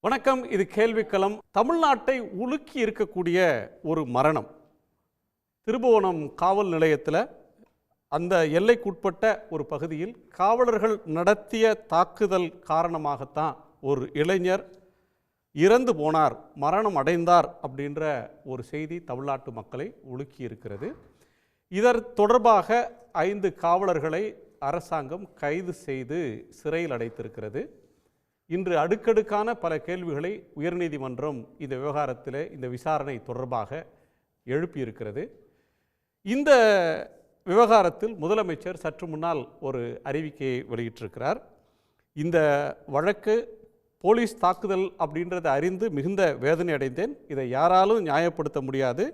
வணக்கம். இது கேள்விக்களம். தமிழ்நாட்டை உலுக்கி இருக்கக்கூடிய ஒரு மரணம். திருபுவனம் காவல் நிலையத்தில் அந்த எல்லைக்குட்பட்ட ஒரு பகுதியில் காவலர்கள் நடத்திய தாக்குதல் காரணமாகத்தான் ஒரு இளைஞர் இறந்து போனார், மரணம் அடைந்தார் அப்படின்ற ஒரு செய்தி தமிழ்நாட்டு மக்களை உலுக்கி இருக்கிறது. இதர் தொடர்பாக 5 காவலர்களை அரசாங்கம் கைது செய்து சிறையில் அடைத்திருக்கிறது. இன்று அடுக்கடுக்கான பல கேள்விகளை உயர்நீதிமன்றம் இந்த விவகாரத்தில் இந்த விசாரணை தொடர்பாக எழுப்பியிருக்கிறது. இந்த விவகாரத்தில் முதலமைச்சர் சற்று முன்னால் ஒரு அறிவிக்கையை வெளியிட்டிருக்கிறார். இந்த வழக்கு போலீஸ் தாக்குதல் அப்படின்றத அறிந்து மிகுந்த வேதனை அடைந்தேன். இதை யாராலும் நியாயப்படுத்த முடியாது,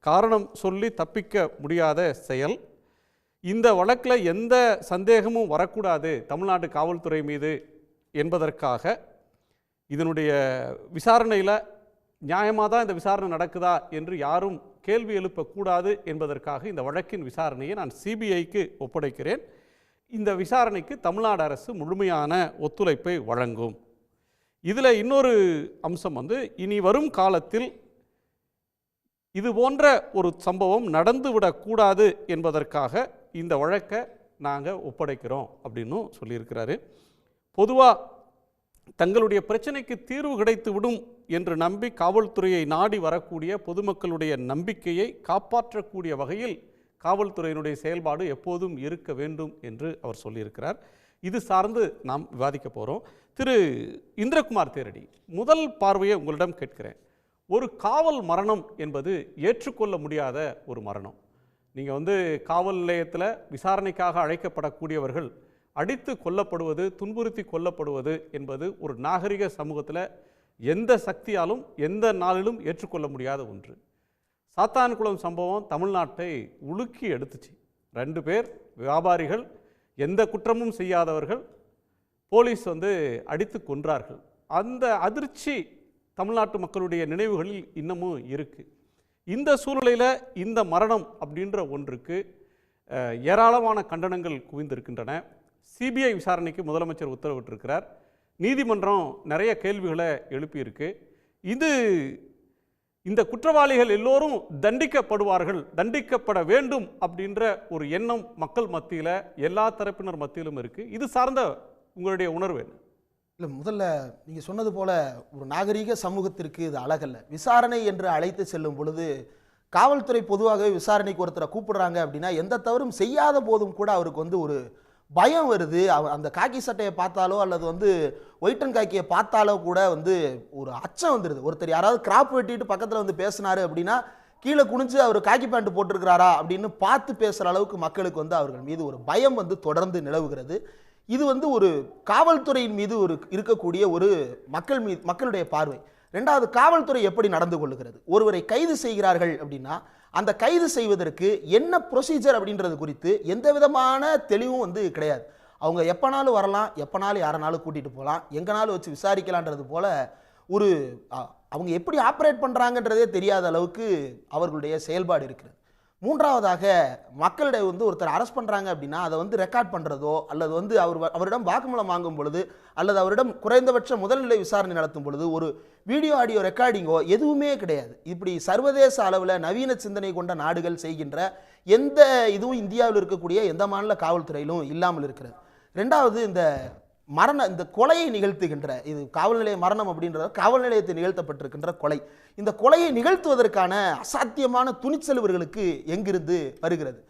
காரணம் சொல்லி தப்பிக்க முடியாத செயல். இந்த வழக்கில் எந்த சந்தேகமும் வரக்கூடாது தமிழ்நாடு காவல்துறை மீது என்பதற்காக இதனுடைய விசாரணையில் நியாயமாக தான் இந்த விசாரணை நடக்குதா என்று யாரும் கேள்வி எழுப்பக்கூடாது என்பதற்காக இந்த வழக்கின் விசாரணையை நான் சிபிஐக்கு ஒப்படைக்கிறேன். இந்த விசாரணைக்கு தமிழ்நாடு அரசு முழுமையான ஒத்துழைப்பை வழங்கும். இதில் இன்னொரு அம்சம் இனி வரும் காலத்தில் இது போன்ற ஒரு சம்பவம் நடந்துவிடக்கூடாது என்பதற்காக இந்த வழக்கை நாங்கள் ஒப்படைக்கிறோம் அப்படின்னு சொல்லியிருக்கிறாரு. பொதுவாக தங்களுடைய பிரச்சனைக்கு தீர்வு கிடைத்து விடும் என்று நம்பி காவல்துறையை நாடி வரக்கூடிய பொதுமக்களுடைய நம்பிக்கையை காப்பாற்றக்கூடிய வகையில் காவல்துறையினுடைய செயல்பாடு எப்போதும் இருக்க வேண்டும் என்று அவர் சொல்லியிருக்கிறார். இது சார்ந்து நாம் விவாதிக்க போகிறோம். திரு இந்திரகுமார் தேரடி, முதல் பார்வையை உங்களிடம் கேட்கிறேன். ஒரு காவல் மரணம் என்பது ஏற்றுக்கொள்ள முடியாத ஒரு மரணம். நீங்கள் காவல் நிலையத்தில் விசாரணைக்காக அழைக்கப்படக்கூடியவர்கள் அடித்து கொல்லப்படுவது, துன்புறுத்தி கொல்லப்படுவது என்பது ஒரு நாகரிக சமூகத்தில் எந்த சக்தியாலும் எந்த நாளிலும் ஏற்றுக்கொள்ள முடியாத ஒன்று. சாத்தான்குளம் சம்பவம் தமிழ்நாட்டை உலுக்கி எடுத்துச்சு. 2 பேர் வியாபாரிகள், எந்த குற்றமும் செய்யாதவர்கள், போலீஸ் அடித்து கொன்றார்கள். அந்த அதிர்ச்சி தமிழ்நாட்டு மக்களுடைய நினைவுகளில் இன்னமும் இருக்குது. இந்த சூழ்நிலையில் இந்த மரணம் அப்படின்ற ஒன்றுக்கு ஏராளமான கண்டனங்கள் குவிந்திருக்கின்றன. சிபிஐ விசாரணைக்கு முதலமைச்சர் உத்தரவிட்டிருக்கிறார். நீதிமன்றம் நிறைய கேள்விகளை எழுப்பியிருக்கு. இந்த குற்றவாளிகள் எல்லோரும் தண்டிக்கப்படுவார்கள், தண்டிக்கப்பட வேண்டும் அப்படின்ற ஒரு எண்ணம் மக்கள் மத்தியில், எல்லா தரப்பினர் மத்தியிலும் இருக்குது. இது சார்ந்த உங்களுடைய உணர்வு என்ன? இல்லை, முதல்ல நீங்கள் சொன்னது போல் ஒரு நாகரீக சமூகத்திற்கு இது அழகல்ல. விசாரணை என்று அழைத்து செல்லும் பொழுது காவல்துறை பொதுவாகவே விசாரணைக்கு ஒருத்தரை கூப்பிடுறாங்க அப்படின்னா எந்த தவறும் செய்யாத போதும் கூட அவருக்கு ஒரு பயம் வருது. அந்த காக்கி சட்டையை பார்த்தாலோ அல்லது ஒயிட் அண்ட் காக்கியை பார்த்தாலோ கூட ஒரு அச்சம் வந்துடுது. ஒருத்தர் யாராவது கிராப் வெட்டிட்டு பக்கத்தில் பேசினாரு அப்படின்னா கீழே குனிஞ்சு அவர் காக்கி பேண்ட் போட்டிருக்கிறாரா அப்படின்னு பார்த்து பேசுகிற அளவுக்கு மக்களுக்கு அவர்கள் மீது ஒரு பயம் தொடர்ந்து நிலவுகிறது. இது ஒரு காவல்துறையின் மீது இருக்கக்கூடிய ஒரு மக்களுடைய பார்வை. 2வது, காவல்துறை எப்படி நடந்து கொள்ளுகிறது. ஒருவரை கைது செய்கிறார்கள் அப்படின்னா அந்த கைது செய்வதற்கு என்ன ப்ரொசீஜர் அப்படின்றது குறித்து எந்த விதமான தெளிவும் கிடையாது. அவங்க எப்போனாலும் வரலாம், எப்போனாலும் யாரனாலும் கூட்டிகிட்டு போகலாம், எங்கனாலும் வச்சு விசாரிக்கலான்றது போல அவங்க எப்படி ஆப்ரேட் பண்ணுறாங்கன்றதே தெரியாத அளவுக்கு அவர்களுடைய செயல்பாடு இருக்கிறது. 3வதாக, மக்களிடையே ஒருத்தர் அரெஸ்ட் பண்ணுறாங்க அப்படின்னா அதை ரெக்கார்ட் பண்ணுறதோ அல்லது அவரிடம் வாக்குமூலம் வாங்கும் பொழுது அல்லது அவரிடம் குறைந்தபட்ச முதல்நிலை விசாரணை நடத்தும் பொழுது ஒரு வீடியோ ஆடியோ ரெக்கார்டிங்கோ எதுவுமே கிடையாது. இப்படி சர்வதேச அளவில் நவீன சிந்தனை கொண்ட நாடுகள் செய்கின்ற எந்த இதுவும் இந்தியாவில் இருக்கக்கூடிய எந்த மாநில காவல்துறையிலும் இல்லாமல் இருக்கிறது. 2வது, இந்த கொலையை நிகழ்த்துகின்ற, இது காவல் நிலைய மரணம் அப்படின்றது காவல் நிலையத்தில் நிகழ்த்தப்பட்டிருக்கின்ற கொலை. இந்த கொலையை நிகழ்த்துவதற்கான அசாத்தியமான துணிச்சல் இவர்களுக்கு எங்கிருந்து வருகிறது?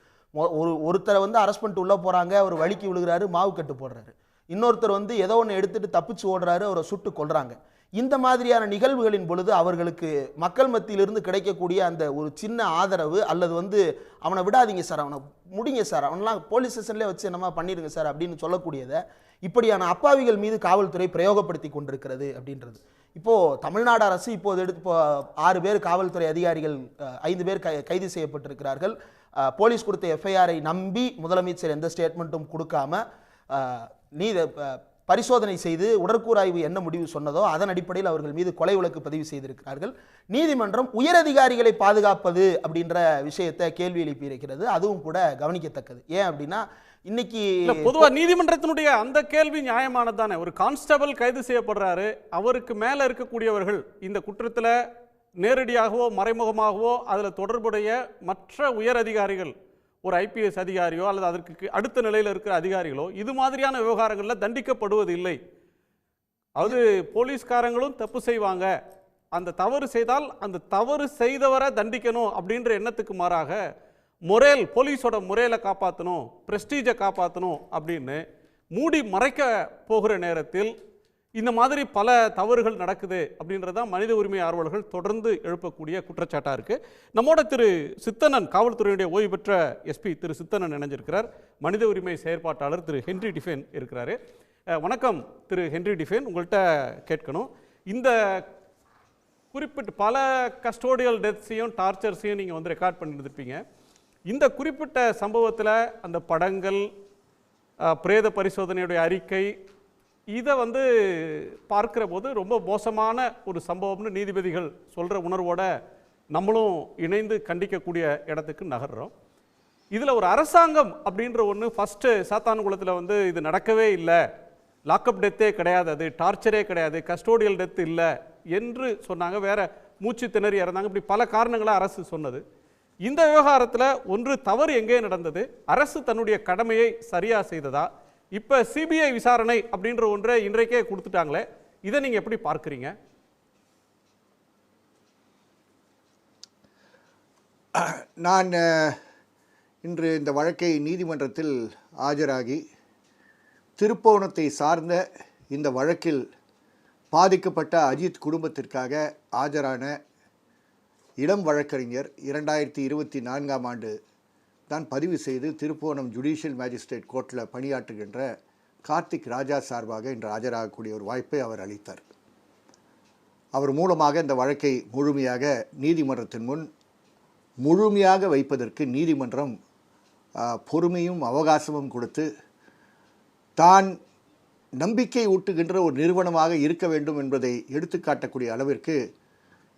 ஒருத்தரை அரெஸ்ட் பண்ணிட்டு உள்ளே போகிறாங்க, அவர் வலிக்கு விழுகிறாரு, மாவு கட்டு போடுறாரு. இன்னொருத்தர் ஏதோ ஒன்று எடுத்துட்டு தப்பிச்சு ஓடுறாரு, அவரை சுட்டு கொல்றாங்க. இந்த மாதிரியான நிகழ்வுகளின் பொழுது அவர்களுக்கு மக்கள் மத்தியிலிருந்து கிடைக்கக்கூடிய அந்த ஒரு சின்ன ஆதரவு அல்லது அவனை விடாதீங்க சார், அவனை முடிங்க சார், அவனெல்லாம் போலீஸ் ஸ்டேஷன்லேயே வச்சு என்னமா பண்ணிடுங்க சார் அப்படின்னு சொல்லக்கூடியதை இப்படியான அப்பாவிகள் மீது காவல்துறை பிரயோகப்படுத்தி கொண்டிருக்கிறது அப்படின்றது. இப்போது தமிழ்நாடு அரசு இப்போது 6 பேர் காவல்துறை அதிகாரிகள், 5 பேர் கைது செய்யப்பட்டிருக்கிறார்கள். போலீஸ் கொடுத்த எஃப்ஐஆரை நம்பி முதலமைச்சர் எந்த ஸ்டேட்மெண்ட்டும் கொடுக்காம பரிசோதனை செய்து உடற்கூறாய்வு என்ன முடிவு சொன்னதோ அதன் அடிப்படையில் அவர்கள் மீது கொலை வழக்கு பதிவு செய்திருக்கிறார்கள். நீதிமன்றம் உயரதிகாரிகளை பாதுகாப்பது அப்படின்ற விஷயத்தை கேள்வி எழுப்பி இருக்கிறது. அதுவும் கூட கவனிக்கத்தக்கது. ஏன் அப்படின்னா இன்னைக்கு பொதுவா நீதிமன்றத்தினுடைய அந்த கேள்வி நியாயமானது தானே. ஒரு கான்ஸ்டபிள் கைது செய்யப்படுறாரு, அவருக்கு மேல இருக்கக்கூடியவர்கள் இந்த குற்றத்துல நேரடியாகவோ மறைமுகமாகவோ அதில் தொடர்புடைய மற்ற உயர் அதிகாரிகள், ஒரு ஐபிஎஸ் அதிகாரியோ அல்லது அதற்கு அடுத்த நிலையில் இருக்கிற அதிகாரிகளோ இது மாதிரியான விவகாரங்களில் தண்டிக்கப்படுவது இல்லை. அது போலீஸ்காரங்களும் தப்பு செய்வாங்க, அந்த தவறு செய்தால் அந்த தவறு செய்தவரை தண்டிக்கணும் அப்படின்ற எண்ணத்துக்கு மாறாக முரேல், போலீஸோட முறையில காப்பாற்றணும், பிரஸ்டீஜை காப்பாற்றணும் அப்படின்னு மூடி மறைக்க போகிற நேரத்தில் இந்த மாதிரி பல தவறுகள் நடக்குது அப்படின்றதான் மனித உரிமை ஆர்வலர்கள் தொடர்ந்து எழுப்பக்கூடிய குற்றச்சாட்டாக இருக்குது. நம்மோட திரு சித்தனன், காவல்துறையுடைய ஓய்வு பெற்ற எஸ்பி திரு சித்தனன் இணைஞ்சிருக்கிறார். மனித உரிமை செயற்பாட்டாளர் திரு ஹென்றி டிஃபேன் இருக்கிறாரு. வணக்கம் திரு ஹென்றி டிஃபேன். உங்கள்கிட்ட கேட்கணும், இந்த குறிப்பிட்ட பல கஸ்டோடியல் டெத்ஸையும் டார்ச்சர்ஸையும் நீங்கள் வந்து ரெக்கார்ட் பண்ணியிருப்பீங்க. இந்த குறிப்பிட்ட சம்பவத்தில் அந்த படங்கள், பிரேத பரிசோதனையுடைய அறிக்கை, இதை வந்து பார்க்கிற போது ரொம்ப மோசமான ஒரு சம்பவம்னு நீதிபதிகள் சொல்கிற உணர்வோட நம்மளும் இணைந்து கண்டிக்கக்கூடிய இடத்துக்கு நகர்றோம். இதில் ஒரு அரசாங்கம் அப்படின்ற ஒன்று ஃபஸ்ட்டு சாத்தான்குளத்தில் வந்து இது நடக்கவே இல்லை, லாக்அப் டெத்தே கிடையாது, அது டார்ச்சரே கிடையாது, கஸ்டோடியல் டெத் இல்லை என்று சொன்னாங்க. வேற மூச்சு திணறி இறந்தாங்க, இப்படி பல காரணங்களை அரசு சொன்னது. இந்த விவகாரத்தில் ஒன்று தவறு எங்கே நடந்தது, அரசு தன்னுடைய கடமையை சரியாக செய்ததா, இப்போ சிபிஐ விசாரணை அப்படின்ற ஒன்றை இன்றைக்கே கொடுத்துட்டாங்களே, இதை நீங்கள் எப்படி பார்க்குறீங்க? நான் இன்று இந்த வழக்கை நீதிமன்றத்தில் ஆஜராகி திருப்போணத்தை சார்ந்த இந்த வழக்கில் பாதிக்கப்பட்ட அஜித் குடும்பத்திற்காக ஆஜரான இளம் வழக்கறிஞர் 2024ஆம் ஆண்டு தான் பதிவு செய்து திருப்போணம் ஜுடிஷியல் மேஜிஸ்ட்ரேட் கோர்ட்டில் பணியாற்றுகின்ற கார்த்திக் ராஜா சார்பாக இன்று ஆஜராகக்கூடிய ஒரு வாய்ப்பை அவர் அளித்தார். அவர் மூலமாக இந்த வழக்கை முழுமையாக நீதிமன்றத்தின் முன் முழுமையாக வைப்பதற்கு நீதிமன்றம் பொறுமையும் அவகாசமும் கொடுத்து தான் நம்பிக்கை ஊட்டுகின்ற ஒரு நிறுவனமாக இருக்க வேண்டும் என்பதை எடுத்துக்காட்டக்கூடிய அளவிற்கு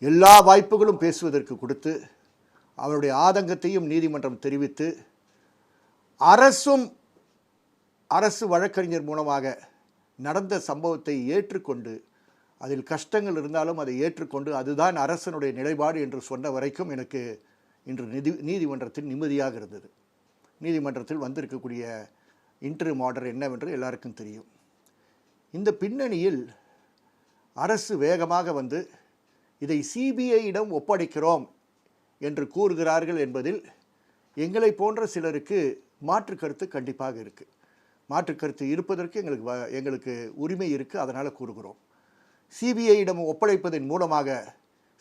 எல்லா வாய்ப்புகளும் பேசுவதற்கு கொடுத்து அவருடைய ஆதங்கத்தையும் நீதிமன்றம் தெரிவித்து அரசு வழக்கறிஞர் மூலமாக நடந்த சம்பவத்தை ஏற்றுக்கொண்டு அதில் கஷ்டங்கள் இருந்தாலும் அதை ஏற்றுக்கொண்டு அதுதான் அரசனுடைய நிலைப்பாடு என்று சொன்ன வரைக்கும் எனக்கு இன்று நீதிமன்றத்தில் நிம்மதியாக இருந்தது. நீதிமன்றத்தில் வந்திருக்கக்கூடிய இன்டரிம் ஆர்டர் என்னவென்று எல்லாருக்கும் தெரியும். இந்த பின்னணியில் அரசு வேகமாக வந்து இதை சிபிஐயிடம் ஒப்படைக்கிறோம் என்று கூறுகிறார்கள் என்பதில் எங்களை போன்ற சிலருக்கு மாற்று கருத்து கண்டிப்பாக இருக்குது. மாற்று கருத்து இருப்பதற்கு எங்களுக்கு உரிமை இருக்குது, அதனால் கூறுகிறோம். சிபிஐயிடம் ஒப்படைப்பதன் மூலமாக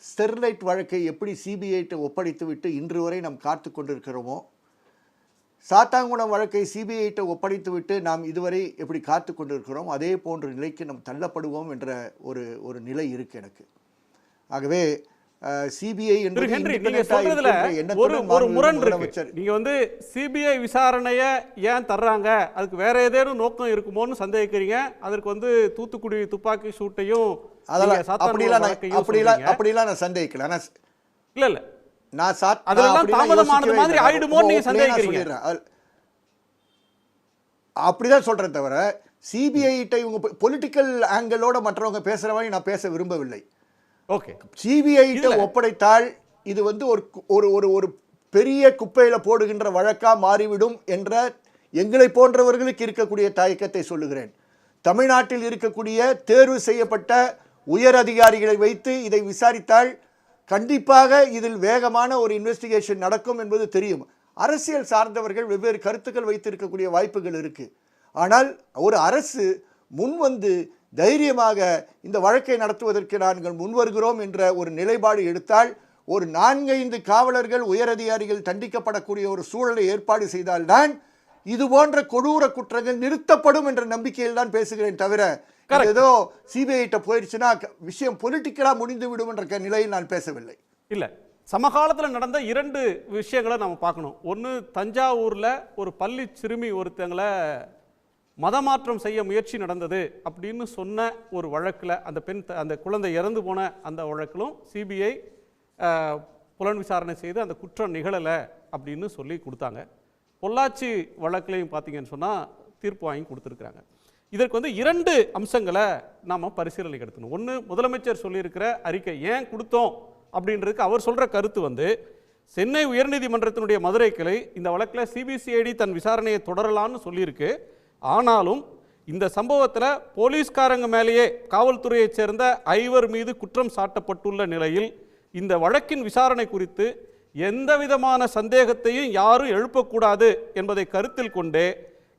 ஸ்டெர்லைட் வழக்கை எப்படி சிபிஐட்ட ஒப்படைத்து விட்டு இன்று வரை நாம் காத்து கொண்டிருக்கிறோமோ, சாத்தான்குளம் வழக்கை சிபிஐட்ட ஒப்படைத்து விட்டு நாம் இதுவரை எப்படி காத்து கொண்டிருக்கிறோம், அதே போன்ற நிலைக்கு நாம் தள்ளப்படுவோம் என்ற ஒரு நிலை இருக்கு எனக்கு. ஆகவே சிபிஐ ஒரு முரண் இருக்கு. நீங்க வந்து சிபிஐ விசாரணையை ஏன் தர்றாங்க, அதுக்கு வேற ஏதேனும் நோக்கம் இருக்குமோன்னு சந்தேகிக்கிறீங்க. அதற்கு வந்து தூத்துக்குடி துப்பாக்கி சூட்டையும் அப்படிலாம் நான் சந்தேகிக்கல. இல்ல இல்ல நான் தாமதமானது மாதிரி ஆயிடுமோன்னு நீங்க சந்தேகிக்கிறீங்க. அப்படிதான் சொல்றேன் தவிர சிபிஐ இவங்க பொலிட்டிக்கல் ஆங்கிளோட மற்றவங்க பேசுற மாதிரி நான் பேச விரும்பவில்லை. சிபிஐ ஒப்படைத்தால் இது வந்து ஒரு பெரிய குப்பையில போடுகின்ற வழக்கா மாறிவிடும் என்ற எங்களை போன்றவர்களுக்கு இருக்கக்கூடிய தயக்கத்தை சொல்லுகிறேன். தமிழ்நாட்டில் இருக்கக்கூடிய தேர்வு செய்யப்பட்ட உயர் அதிகாரிகளை வைத்து இதை விசாரித்தால் கண்டிப்பாக இதில் வேகமான ஒரு இன்வெஸ்டிகேஷன் நடக்கும் என்பது தெரியும். அரசியல் சார்ந்தவர்கள் வெவ்வேறு கருத்துக்கள் வைத்திருக்கக்கூடிய வாய்ப்புகள் இருக்கு. ஆனால் ஒரு அரசு முன் வந்து தைரியமாக இந்த வழக்கை நடத்துவதற்கு நாங்கள் முன்வருகிறோம் என்ற ஒரு நிலைப்பாடு எடுத்தால் ஒரு 4-5 காவலர்கள் உயரதிகாரிகள் தண்டிக்கப்படக்கூடிய ஒரு சூழலை ஏற்பாடு செய்தால்தான் இது போன்ற கொடூர குற்றங்கள் நிறுத்தப்படும் என்ற நம்பிக்கையில் தான் பேசுகிறேன் தவிர ஏதோ சிபிஐட்ட போயிடுச்சுன்னா விஷயம் பொலிட்டிக்கலா முடிந்து விடும் என்ற நிலையில் நான் பேசவில்லை. இல்ல, சமகாலத்தில் நடந்த 2 விஷயங்களை நம்ம பார்க்கணும். ஒன்று, தஞ்சாவூர்ல ஒரு பள்ளி சிறுமி ஒருத்தங்களை மதமாற்றம் செய்ய முயற்சி நடந்தது அப்படின்னு சொன்ன ஒரு வழக்கில் அந்த குழந்தை இறந்து போன அந்த வழக்கிலும் சிபிஐ புலன் விசாரணை செய்து அந்த குற்றம் நிகழலை அப்படின்னு சொல்லி கொடுத்தாங்க. பொள்ளாச்சி வழக்குலையும் பார்த்தீங்கன்னு சொன்னால் தீர்ப்பு வாங்கி கொடுத்துருக்குறாங்க. இதற்கு வந்து 2 அம்சங்களை நாம் பரிசீலனைக்கு எடுக்கணும். ஒன்று, முதலமைச்சர் சொல்லியிருக்கிற அறிக்கை ஏன் கொடுத்தோம் அப்படின்றதுக்கு அவர் சொல்கிற கருத்து வந்து, சென்னை உயர்நீதிமன்றத்தினுடைய மதுரை கிளை இந்த வழக்கில் சிபிசிஐடி தன் விசாரணையை தொடரலான்னு சொல்லியிருக்கு. ஆனாலும் இந்த சம்பவத்தில் போலீஸ்காரங்க மேலேயே காவல்துறையைச் சேர்ந்த 5 மீது குற்றம் சாட்டப்பட்டுள்ள நிலையில் இந்த வழக்கின் விசாரணை குறித்து எந்த விதமான சந்தேகத்தையும் யாரும் எழுப்பக்கூடாது என்பதை கருத்தில் கொண்டே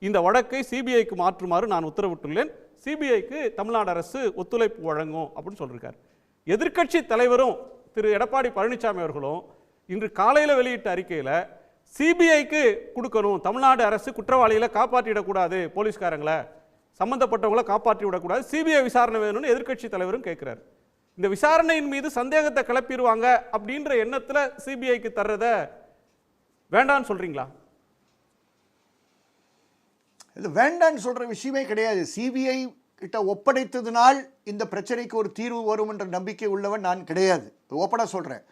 இந்த வழக்கை சிபிஐக்கு மாற்றுமாறு நான் உத்தரவிட்டுள்ளேன். சிபிஐக்கு தமிழ்நாடு அரசு ஒத்துழைப்பு வழங்கும் அப்படின்னு சொல்லியிருக்கார். எதிர்க்கட்சி தலைவரும் திரு எடப்பாடி பழனிசாமி அவர்களும் இன்று காலையில் வெளியிட்ட அறிக்கையில் சிபிஐக்கு கொடுக்கணும், தமிழ்நாடு அரசு குற்றவாளிகளை காப்பாற்றிடக்கூடாது, போலீஸ்காரங்களை சம்பந்தப்பட்டவங்களை காப்பாற்றி விடக்கூடாது, சிபிஐ விசாரணை வேணும்னு எதிர்க்கட்சி தலைவரும் கேட்கிறார். இந்த விசாரணையின் மீது சந்தேகத்தை கிளப்பிடுவாங்க அப்படின்ற எண்ணத்தில் சிபிஐக்கு தர்றத வேண்டான்னு சொல்றீங்களா? இது வேண்டான்னு சொல்ற விஷயமே கிடையாது. சிபிஐ கிட்ட ஒப்படைத்ததுனால் இந்த பிரச்சனைக்கு ஒரு தீர்வு வரும் என்ற நம்பிக்கை உள்ளவன் நான் கிடையாது. ஓப்பனா சொல்றேன்.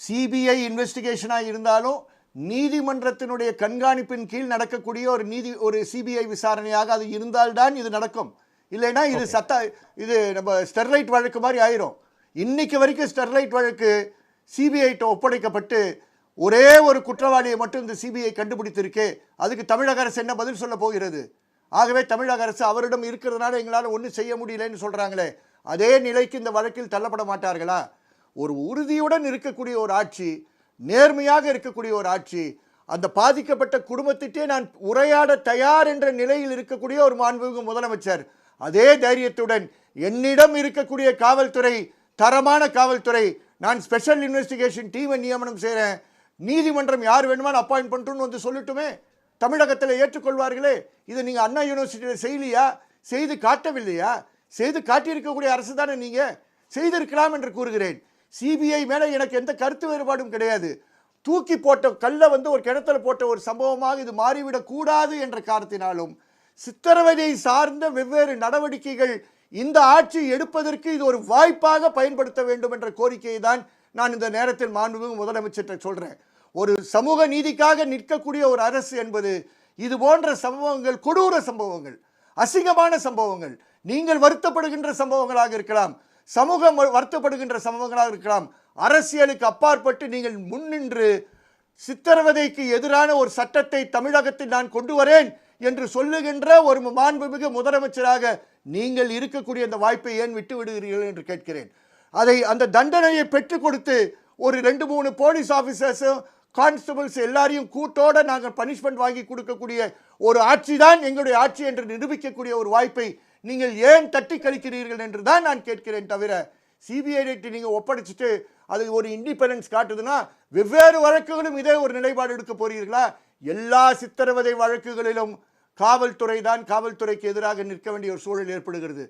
சிபிஐ இன்வெஸ்டிகேஷனாக இருந்தாலும் நீதிமன்றத்தினுடைய கண்காணிப்பின் கீழ் நடக்கக்கூடிய ஒரு சிபிஐ விசாரணையாக அது இருந்தால்தான் இது நடக்கும். இல்லைன்னா இது நம்ம ஸ்டெர்லைட் வழக்கு மாதிரி ஆயிரும். இன்னைக்கு வரைக்கும் ஸ்டெர்லைட் வழக்கு சிபிஐட்ட ஒப்படைக்கப்பட்டு ஒரே ஒரு குற்றவாளியை மட்டும் இந்த சிபிஐ கண்டுபிடித்திருக்கு. அதுக்கு தமிழக அரசு என்ன பதில் சொல்ல போகிறது? ஆகவே தமிழக அரசு அவரிடம் இருக்கிறதுனால எங்களால் ஒன்றும் செய்ய முடியலன்னு சொல்றாங்களே, அதே நிலைக்கு இந்த வழக்கில் தள்ளப்பட மாட்டார்களா? ஒரு உறுதியுடன் இருக்கக்கூடிய ஒரு ஆட்சி, நேர்மையாக இருக்கக்கூடிய ஒரு ஆட்சி, அந்த பாதிக்கப்பட்ட குடும்பத்திட்டே நான் உரையாட தயார் என்ற நிலையில் இருக்கக்கூடிய ஒரு மாண்புமிகு முதலமைச்சர் அதே தைரியத்துடன் என்னிடம் இருக்கக்கூடிய காவல்துறை தரமான காவல்துறை, நான் ஸ்பெஷல் இன்வெஸ்டிகேஷன் டீமை நியமனம் செய்கிறேன், நீதிமன்றம் யார் வேணுமானு அப்பாயின்ட் பண்ணுறோன்னு வந்து சொல்லட்டுமே, தமிழகத்தில் ஏற்றுக்கொள்வார்களே. இதை நீங்கள் அண்ணா யூனிவர்சிட்டியில் செய்யலையா? செய்து காட்டவில்லையா? செய்து காட்டியிருக்கக்கூடிய அரசு தானே நீங்கள் செய்திருக்கலாம் என்று கூறுகிறேன். சிபிஐ மேலே எனக்கு எந்த கருத்து வேறுபாடும் கிடையாது. தூக்கி போட்ட கல்லை வந்து ஒரு கிணத்துல போட்ட ஒரு சம்பவமாக இது மாறிவிடக் கூடாது என்ற காரணத்தினாலும் சித்திரவதை சார்ந்த வெவ்வேறு நடவடிக்கைகள் இந்த ஆட்சி எடுப்பதற்கு இது ஒரு வாய்ப்பாக பயன்படுத்த வேண்டும் என்ற கோரிக்கையை தான் நான் இந்த நேரத்தில் மாண்புமிகு முதலமைச்சர் சொல்றேன். ஒரு சமூக நீதிக்காக நிற்கக்கூடிய ஒரு அரசு என்பது இது போன்ற சம்பவங்கள், கொடூர சம்பவங்கள், அசிங்கமான சம்பவங்கள், நீங்கள் வருத்தப்படுகின்ற சம்பவங்களாக இருக்கலாம், சமூகம் வருத்தப்படுகின்ற சம்பவங்களாக இருக்கலாம், அரசியலுக்கு அப்பாற்பட்டு நீங்கள் முன்னின்று சித்திரவதைக்கு எதிரான ஒரு சட்டத்தை தமிழகத்தில் நான் கொண்டு வரேன் என்று சொல்லுகின்ற ஒரு மாண்புமிகு முதலமைச்சராக நீங்கள் இருக்கக்கூடிய அந்த வாய்ப்பை ஏன் விட்டு விடுகிறீர்கள் என்று கேட்கிறேன். அந்த தண்டனையை பெற்றுக் கொடுத்து ஒரு 2-3 போலீஸ் ஆஃபீஸர்ஸும் கான்ஸ்டபிள்ஸ் எல்லாரையும் கூட்டோட நாங்கள் பனிஷ்மெண்ட் வாங்கி கொடுக்கக்கூடிய ஒரு ஆட்சி தான் எங்களுடைய ஆட்சி என்று நிரூபிக்கக்கூடிய ஒரு வாய்ப்பை நீங்கள் ஏன் தட்டி கழிக்கிறீர்கள் என்று தான் நான் கேட்கிறேன். தவிர சிபிஐ நீங்கள் ஒப்படைச்சிட்டு அது ஒரு இண்டிபெண்டன்ஸ் காட்டுதுன்னா வெவ்வேறு வழக்குகளும் இதே ஒரு நிலைப்பாடு எடுக்க போறீர்களா? எல்லா சித்திரவதை வழக்குகளிலும் காவல்துறை தான் காவல்துறைக்கு எதிராக நிற்க வேண்டிய ஒரு சூழல் ஏற்படுகிறது.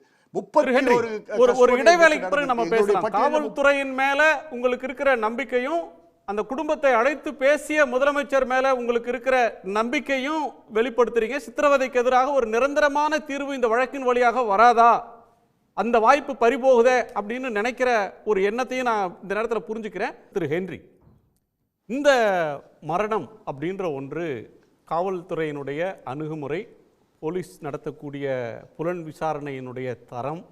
ஒரு இடைவேளைக்கு பிறகு நம்ம பேசலாம். காவல்துறையின் மேல உங்களுக்கு இருக்கிற நம்பிக்கையும் அந்த குடும்பத்தை அழைத்து பேசிய முதலமைச்சர் மேல உங்களுக்கு இருக்கிற நம்பிக்கையும் வெளிப்படுத்துறீங்க. சித்திரவதைக்கு எதிராக ஒரு நிரந்தரமான தீர்வு இந்த வழக்கின் வழியாக வராதா, அந்த வாய்ப்பு பறிபோகுதே அப்படின்னு நினைக்கிற ஒரு எண்ணத்தையும் நான் இந்த நேரத்தில் புரிஞ்சுக்கிறேன். திரு ஹென்றி, இந்த மரணம் அப்படின்ற ஒன்று காவல்துறையினுடைய அணுகுமுறை, போலீஸ் நடத்தக்கூடிய புலன் விசாரணையினுடைய தரம்,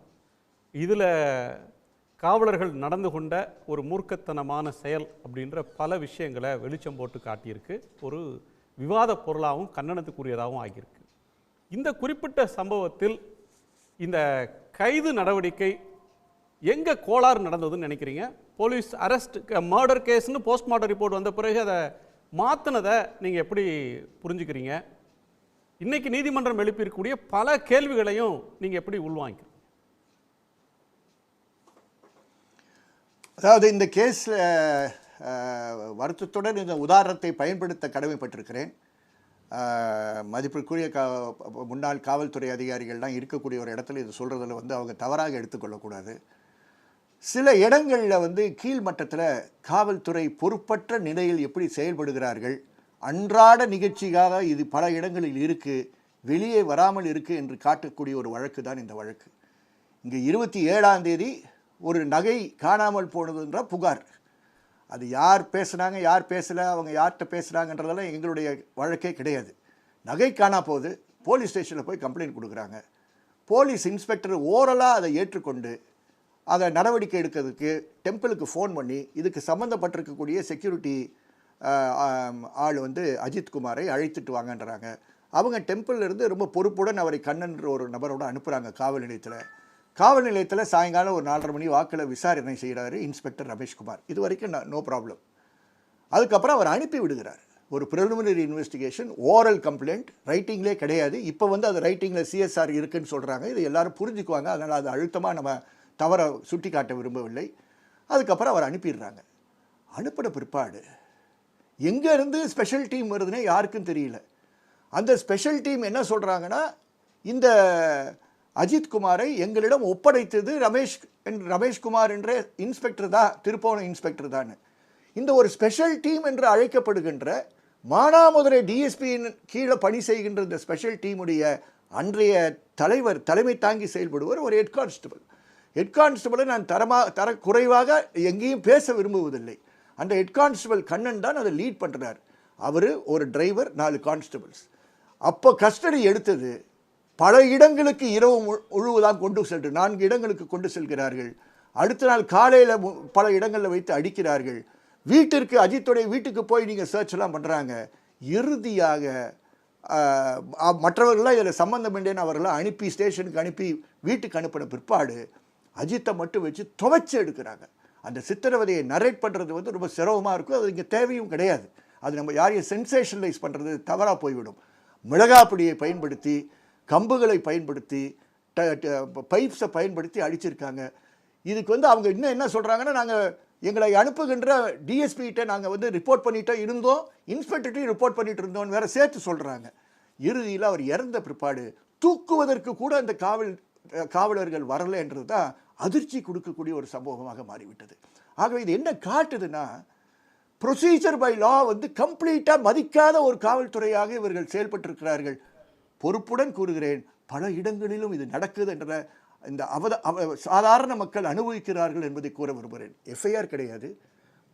இதில் காவலர்கள் நடந்து கொண்ட ஒரு மூர்க்கத்தனமான செயல் அப்படின்ற பல விஷயங்களை வெளிச்சம் போட்டு காட்டியிருக்கு. ஒரு விவாத பொருளாகவும் கண்டனத்துக்குரியதாகவும் ஆகியிருக்கு. இந்த குறிப்பிட்ட சம்பவத்தில் இந்த கைது நடவடிக்கை எங்கே கோளாறு நடந்ததுன்னு நினைக்கிறீங்க? போலீஸ் அரெஸ்ட் மர்டர் கேஸ்னு போஸ்ட்மார்ட்டம் ரிப்போர்ட் வந்த பிறகு அதை மாற்றினதை நீங்கள் எப்படி புரிஞ்சுக்கிறீங்க? இன்னைக்கு நீதிமன்றம் எழுப்பியிருக்கக்கூடிய பல கேள்விகளையும் நீங்கள் எப்படி உள்வாங்கிக்கிறீங்க? அதாவது இந்த கேஸில் வருத்தத்துடன் இந்த உதாரணத்தை பயன்படுத்த கடமைப்பட்டிருக்கிறேன். மதிப்பிற்குரிய முன்னாள் காவல்துறை அதிகாரிகள்லாம் இருக்கக்கூடிய ஒரு இடத்துல இது சொல்கிறதில் வந்து அவங்க தவறாக எடுத்துக்கொள்ளக்கூடாது. சில இடங்களில் கீழ்மட்டத்தில் காவல்துறை பொறுப்பற்ற நிலையில் எப்படி செயல்படுகிறார்கள், அன்றாட நிகழ்ச்சிக்காக இது பல இடங்களில் இருக்குது. வெளியே வராமல் இருக்கு என்று காட்டக்கூடிய ஒரு வழக்கு தான் இந்த வழக்கு. இங்கே 27ஆம் தேதி ஒரு நகை காணாமல் போனதுன்ற புகார். அது யார் பேசுனாங்க, யார் பேசலை, அவங்க யார்கிட்ட பேசுகிறாங்கன்றதெல்லாம் எங்களுடைய வழக்கே கிடையாது. நகை காணா போது போலீஸ் ஸ்டேஷனில் போய் கம்ப்ளைண்ட் கொடுக்குறாங்க. போலீஸ் இன்ஸ்பெக்டர் ஓரலாக அதை ஏற்றுக்கொண்டு அதை நடவடிக்கை எடுக்கிறதுக்கு டெம்பிளுக்கு ஃபோன் பண்ணி இதுக்கு சம்மந்தப்பட்டிருக்கக்கூடிய செக்யூரிட்டி ஆள் அஜித்குமாரை அழைத்துட்டு வாங்கன்றாங்க. அவங்க டெம்பிள்லேருந்து ரொம்ப பொறுப்புடன் அவரை கண்ணன்ற ஒரு நபரோட அனுப்புகிறாங்க காவல் நிலையத்தில். காவல் நிலையத்தில் சாயங்காலம் ஒரு 4:30 மணி வாக்கில் விசாரணை செய்கிறாரு இன்ஸ்பெக்டர் ரமேஷ்குமார். இது வரைக்கும் நோ ப்ராப்ளம். அதுக்கப்புறம் அவர் அனுப்பி விடுகிறார். ஒரு ப்ரிலிமினரி இன்வெஸ்டிகேஷன், ஓரல் கம்ப்ளைண்ட், ரைட்டிங்லேயே கிடையாது. இப்போ அது ரைட்டிங்கில் சிஎஸ்ஆர் இருக்குன்னு சொல்கிறாங்க. இது எல்லாரும் புரிஞ்சுக்குவாங்க. அதனால் அது அழுத்தமாக நம்ம தவறை சுட்டி காட்ட விரும்பவில்லை. அதுக்கப்புறம் அவர் அனுப்பிடுறாங்க. அனுப்பின பிற்பாடு எங்கேருந்து ஸ்பெஷல் டீம் வருதுன்னே யாருக்கும் தெரியல. அந்த ஸ்பெஷல் டீம் என்ன சொல்கிறாங்கன்னா, இந்த அஜித்குமாரை எங்களிடம் ஒப்படைத்தது ரமேஷ்குமார் என்ற இன்ஸ்பெக்டர் தான், திருப்போணம் இன்ஸ்பெக்டர் தான். இந்த ஒரு ஸ்பெஷல் டீம் என்று அழைக்கப்படுகின்ற மானாமதுரை டிஎஸ்பியின் கீழே பணி செய்கின்ற இந்த ஸ்பெஷல் டீமுடைய அன்றைய தலைவர், தலைமை தாங்கி செயல்படுவர் ஒரு ஹெட் கான்ஸ்டபிள். ஹெட் கான்ஸ்டபிளை நான் தர குறைவாக எங்கேயும் பேச விரும்புவதில்லை. அந்த ஹெட் கான்ஸ்டபிள் கண்ணன் தான் அதை லீட் பண்ணுறார். அவர் ஒரு டிரைவர், 4 கான்ஸ்டபிள்ஸ். அப்போ கஸ்டடி எடுத்தது பல இடங்களுக்கு இரவு முழுவதாக கொண்டு சென்று 4 இடங்களுக்கு கொண்டு செல்கிறார்கள். அடுத்த நாள் காலையில் பல இடங்களில் வைத்து அடிக்கிறார்கள். வீட்டிற்கு, அஜித்துடைய வீட்டுக்கு போய் நீங்கள் சர்ச் எல்லாம் பண்ணுறாங்க. இறுதியாக மற்றவர்கள்லாம் இதில் சம்மந்தம் இல்லைன்னு அவர்களாம் அனுப்பி ஸ்டேஷனுக்கு அனுப்பி வீட்டுக்கு அனுப்பின பிற்பாடு அஜித்தை மட்டும் வச்சு துவைச்சு எடுக்கிறாங்க. அந்த சித்திரவதையை நரேட் பண்ணுறது ரொம்ப சிரமமாக இருக்கும். அது இங்கே தேவையும் கிடையாது. அது நம்ம யாரையும் சென்சேஷனலைஸ் பண்ணுறது தவறாக போய்விடும். மிளகாப்பிடியை பயன்படுத்தி, கம்புகளை பயன்படுத்தி, பைப்ஸை பயன்படுத்தி அடிச்சிருக்காங்க. இதுக்கு அவங்க இன்னும் என்ன சொல்கிறாங்கன்னா, நாங்கள் எங்களை அனுப்புகின்ற டிஎஸ்பிகிட்ட நாங்கள் ரிப்போர்ட் பண்ணிட்டே இருந்தோம், இன்ஸ்பெக்டர்கிட்டையும் ரிப்போர்ட் பண்ணிட்டு இருந்தோம்னு வேறு சேர்த்து சொல்கிறாங்க. இறுதியில் அவர் இறந்த பிற்பாடு தூக்குவதற்கு கூட அந்த காவலர்கள் வரலை என்றது தான் அதிர்ச்சி கொடுக்கக்கூடிய ஒரு சம்பவமாக மாறிவிட்டது. ஆகவே இது என்ன காட்டுதுன்னா, ப்ரொசீஜர் பை லா கம்ப்ளீட்டாக மதிக்காத ஒரு காவல்துறையாக இவர்கள் செயல்பட்டிருக்கிறார்கள். பொறுப்புடன் கூறுகிறேன், பல இடங்களிலும் இது நடக்குது என்ற இந்த சாதாரண மக்கள் அனுபவிக்கிறார்கள் என்பதை கூற விரும்புகிறேன். எஃப்ஐஆர் கிடையாது,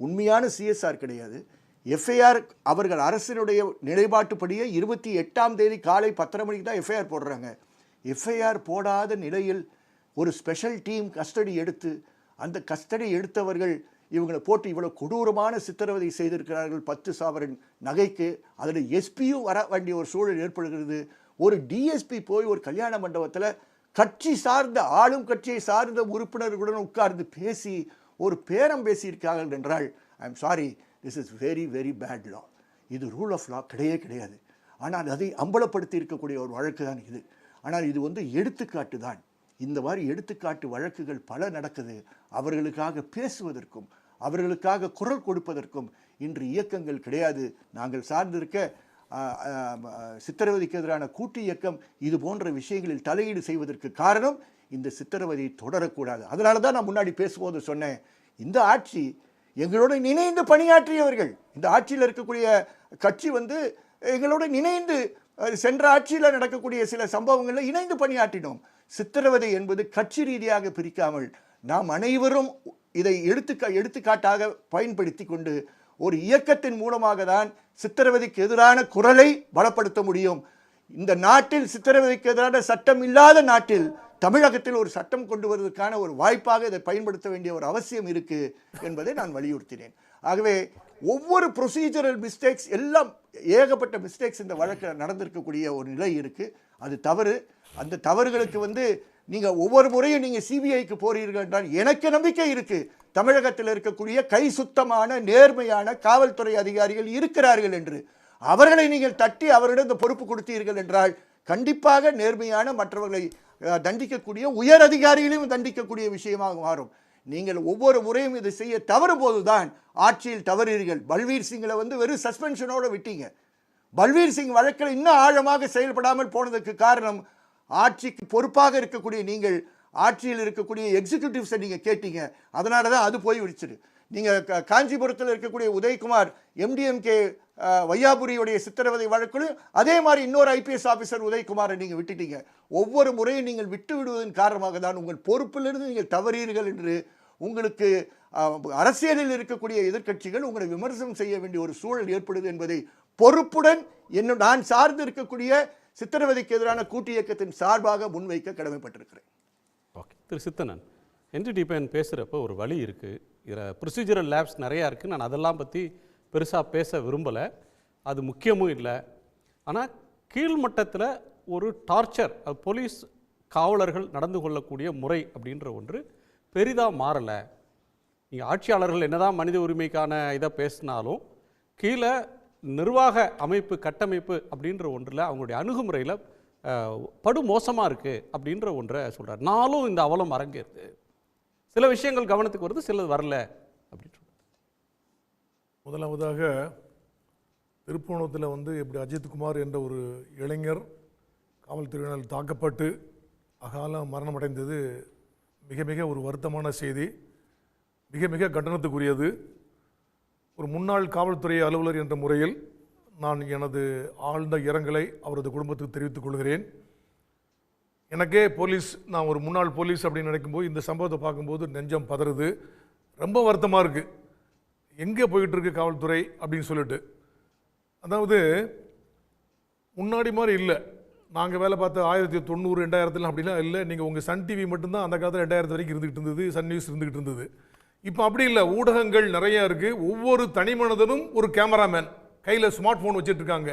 உண்மையான சிஎஸ்ஆர் கிடையாது. எஃப்ஐஆர் அவர்கள் அரசினுடைய நிலைப்பாட்டுப்படியே 28ஆம் தேதி காலை 10:30 மணிக்கு தான் எஃப்ஐஆர் போடுறாங்க. எஃப்ஐஆர் போடாத நிலையில் ஒரு ஸ்பெஷல் டீம் கஸ்டடி எடுத்து, அந்த கஸ்டடி எடுத்தவர்கள் இவங்களை போட்டு இவ்வளோ கொடூரமான சித்திரவதை செய்திருக்கிறார்கள். 10 சவரன் நகைக்கு அதில் எஸ்பியும் வர வேண்டிய ஒரு சூழல் ஏற்படுகிறது. ஒரு டிஎஸ்பி போய் ஒரு கல்யாண மண்டபத்தில் கட்சி சார்ந்த, ஆளும் கட்சியை சார்ந்த உறுப்பினர்களுடன் உட்கார்ந்து பேசி ஒரு பேரம் பேசியிருக்கார்கள் என்றால், I am sorry, this is very very bad law. இது ரூல் ஆஃப் லா கிடையாது. ஆனால் அதை அம்பலப்படுத்தி இருக்கக்கூடிய ஒரு வழக்கு தான் இது. ஆனால் இது எடுத்துக்காட்டு தான். இந்த மாதிரி எடுத்துக்காட்டு வழக்குகள் பல நடக்குது. அவர்களுக்காக பேசுவதற்கும் அவர்களுக்காக குரல் கொடுப்பதற்கும் இன்று இயக்கங்கள் கிடையாது. நாங்கள் சார்ந்திருக்க சித்திரவதைக்கு எதிரான கூட்டு இயக்கம் இது போன்ற விஷயங்களில் தலையீடு செய்வதற்கு காரணம் இந்த சித்திரவதை தொடரக்கூடாது. அதனால தான் நான் முன்னாடி பேசும்போது சொன்னேன், இந்த ஆட்சி எங்களோட இணைந்து பணியாற்றியவர்கள், இந்த ஆட்சியில் இருக்கக்கூடிய கட்சி எங்களோட இணைந்து சென்ற ஆட்சியில் நடக்கக்கூடிய சில சம்பவங்களில் இணைந்து பணியாற்றினோம். சித்திரவதை என்பது கட்சி ரீதியாக பிரிக்காமல் நாம் அனைவரும் இதை எடுத்துக்காட்டாக பயன்படுத்தி கொண்டு ஒரு இயக்கத்தின் மூலமாக தான் சித்திரவதைக்கு எதிரான குரலை பலப்படுத்த முடியும். இந்த நாட்டில் சித்திரவதைக்கு எதிரான சட்டம் இல்லாத நாட்டில் தமிழகத்தில் ஒரு சட்டம் கொண்டு வருவதற்கான ஒரு வாய்ப்பாக இதை பயன்படுத்த வேண்டிய ஒரு அவசியம் இருக்கு என்பதை நான் வலியுறுத்தினேன். ஆகவே ஒவ்வொரு ப்ரொசீஜரல் மிஸ்டேக்ஸ் எல்லாம் ஏகப்பட்ட மிஸ்டேக்ஸ் இந்த வழக்கில் நடந்திருக்கக்கூடிய ஒரு நிலை இருக்கு. அது தவறு. அந்த தவறுகளுக்கு நீங்கள் ஒவ்வொரு முறையும் நீங்கள் சிபிஐக்கு போறீர்கள் என்றால் எனக்கு நம்பிக்கை இருக்கு, தமிழகத்தில் இருக்கக்கூடிய கை சுத்தமான நேர்மையான காவல்துறை அதிகாரிகள் இருக்கிறார்கள் என்று. அவர்களை நீங்கள் தட்டி அவரிடம் இந்த பொறுப்பு கொடுத்தீர்கள் என்றால் கண்டிப்பாக நேர்மையான மற்றவர்களை தண்டிக்கக்கூடிய உயர் அதிகாரிகளையும் தண்டிக்கக்கூடிய விஷயமாக மாறும். நீங்கள் ஒவ்வொரு முறையும் இதை செய்ய தவறும் போதுதான் ஆட்சியில் தவறீர்கள். பல்வீர் சிங்களை வெறும் சஸ்பென்ஷனோட விட்டீங்க. பல்வீர் சிங் வழக்கில் இன்னும் ஆழமாக செயல்படாமல் போனதுக்கு காரணம், ஆட்சிக்கு பொறுப்பாக இருக்கக்கூடிய நீங்கள் ஆட்சியில் இருக்கக்கூடிய எக்ஸிக்யூட்டிவ்ஸை நீங்கள் கேட்டீங்க, அதனால தான் அது போய் விடுச்சிரு. நீங்கள் காஞ்சிபுரத்தில் இருக்கக்கூடிய உதயகுமார் எம்டிஎம்கே வையாபுரியுடைய சித்திரவதை வழக்குல அதே மாதிரி இன்னொரு ஐபிஎஸ் ஆஃபீஸர் உதயகுமாரை நீங்கள் விட்டுட்டீங்க. ஒவ்வொரு முறையும் நீங்கள் விட்டு விடுவதன் காரணமாக தான் உங்கள் பொறுப்பிலிருந்து நீங்கள் தவறீர்கள் என்று உங்களுக்கு அரசியலில் இருக்கக்கூடிய எதிர்க்கட்சிகள் உங்களை விமர்சனம் செய்ய வேண்டிய ஒரு சூழல் ஏற்படுது என்பதை பொறுப்புடன் நான் சார்ந்து இருக்கக்கூடிய சித்திரவதைக்கு எதிரான கூட்டு இயக்கத்தின் சார்பாக முன்வைக்க கடமைப்பட்டிருக்கிறேன். ஓகே, திரு சித்தனன், என்டிடிபிஎன் பேசுகிறப்ப ஒரு வழி இருக்குது, இதில் ப்ரொசீஜரல் லேப்ஸ் நிறையா இருக்குது. நான் அதெல்லாம் பற்றி பெருசாக பேச விரும்பலை, அது முக்கியமும் இல்லை. ஆனால் கீழ்மட்டத்தில் ஒரு டார்ச்சர், போலீஸ் காவலர்கள் நடந்து கொள்ளக்கூடிய முறை அப்படின்ற ஒன்று பெரிதாக மாறலை. நீங்கள் ஆட்சியாளர்கள் என்னதான் மனித உரிமைக்கான இதை பேசினாலும் கீழே நிர்வாக அமைப்பு கட்டமைப்பு அப்படின்ற ஒன்றில் அவங்களுடைய அணுகுமுறையில் படு மோசமாக இருக்குது அப்படின்ற ஒன்றை சொல்கிறார். நாளும் இந்த அவலம் அரங்கேறுது, சில விஷயங்கள் கவனத்துக்கு வருது, சிலது வரல அப்படின்னு சொல்கிறார். முதலாவதாக திருப்போணத்தில் இப்படி அஜித்குமார் என்ற ஒரு இளைஞர் காவல்துறையினால் தாக்கப்பட்டு அகால மரணம் அடைந்தது மிக மிக ஒரு வருத்தமான செய்தி, மிக மிக கண்டனத்துக்குரியது. ஒரு முன்னாள் காவல்துறை அலுவலர் என்ற முறையில் நான் எனது ஆழ்ந்த இரங்கலை அவரது குடும்பத்துக்கு தெரிவித்துக் கொள்கிறேன். எனக்கே நான் ஒரு முன்னாள் போலீஸ் அப்படின்னு நினைக்கும்போது இந்த சம்பவத்தை பார்க்கும்போது நெஞ்சம் பதறுது, ரொம்ப வருத்தமாக இருக்குது. எங்கே போயிட்டு இருக்கு காவல்துறை அப்படின்னு சொல்லிட்டு. அதாவது முன்னாடி மாதிரி இல்லை, நாங்கள் வேலை பார்த்த 1990 2000 அப்படிலாம் இல்லை. நீங்கள் உங்கள் சன் டிவி மட்டும்தான் அந்த காலத்தில் 2000 வரைக்கும் இருந்துகிட்டு இருந்தது, சன் நியூஸ் இருந்துகிட்டு இருந்தது. இப்போ அப்படி இல்லை, ஊடகங்கள் நிறையா இருக்குது. ஒவ்வொரு தனி மனிதனும் ஒரு கேமராமேன் கையில் ஸ்மார்ட் ஃபோன் வச்சுட்டு இருக்காங்க.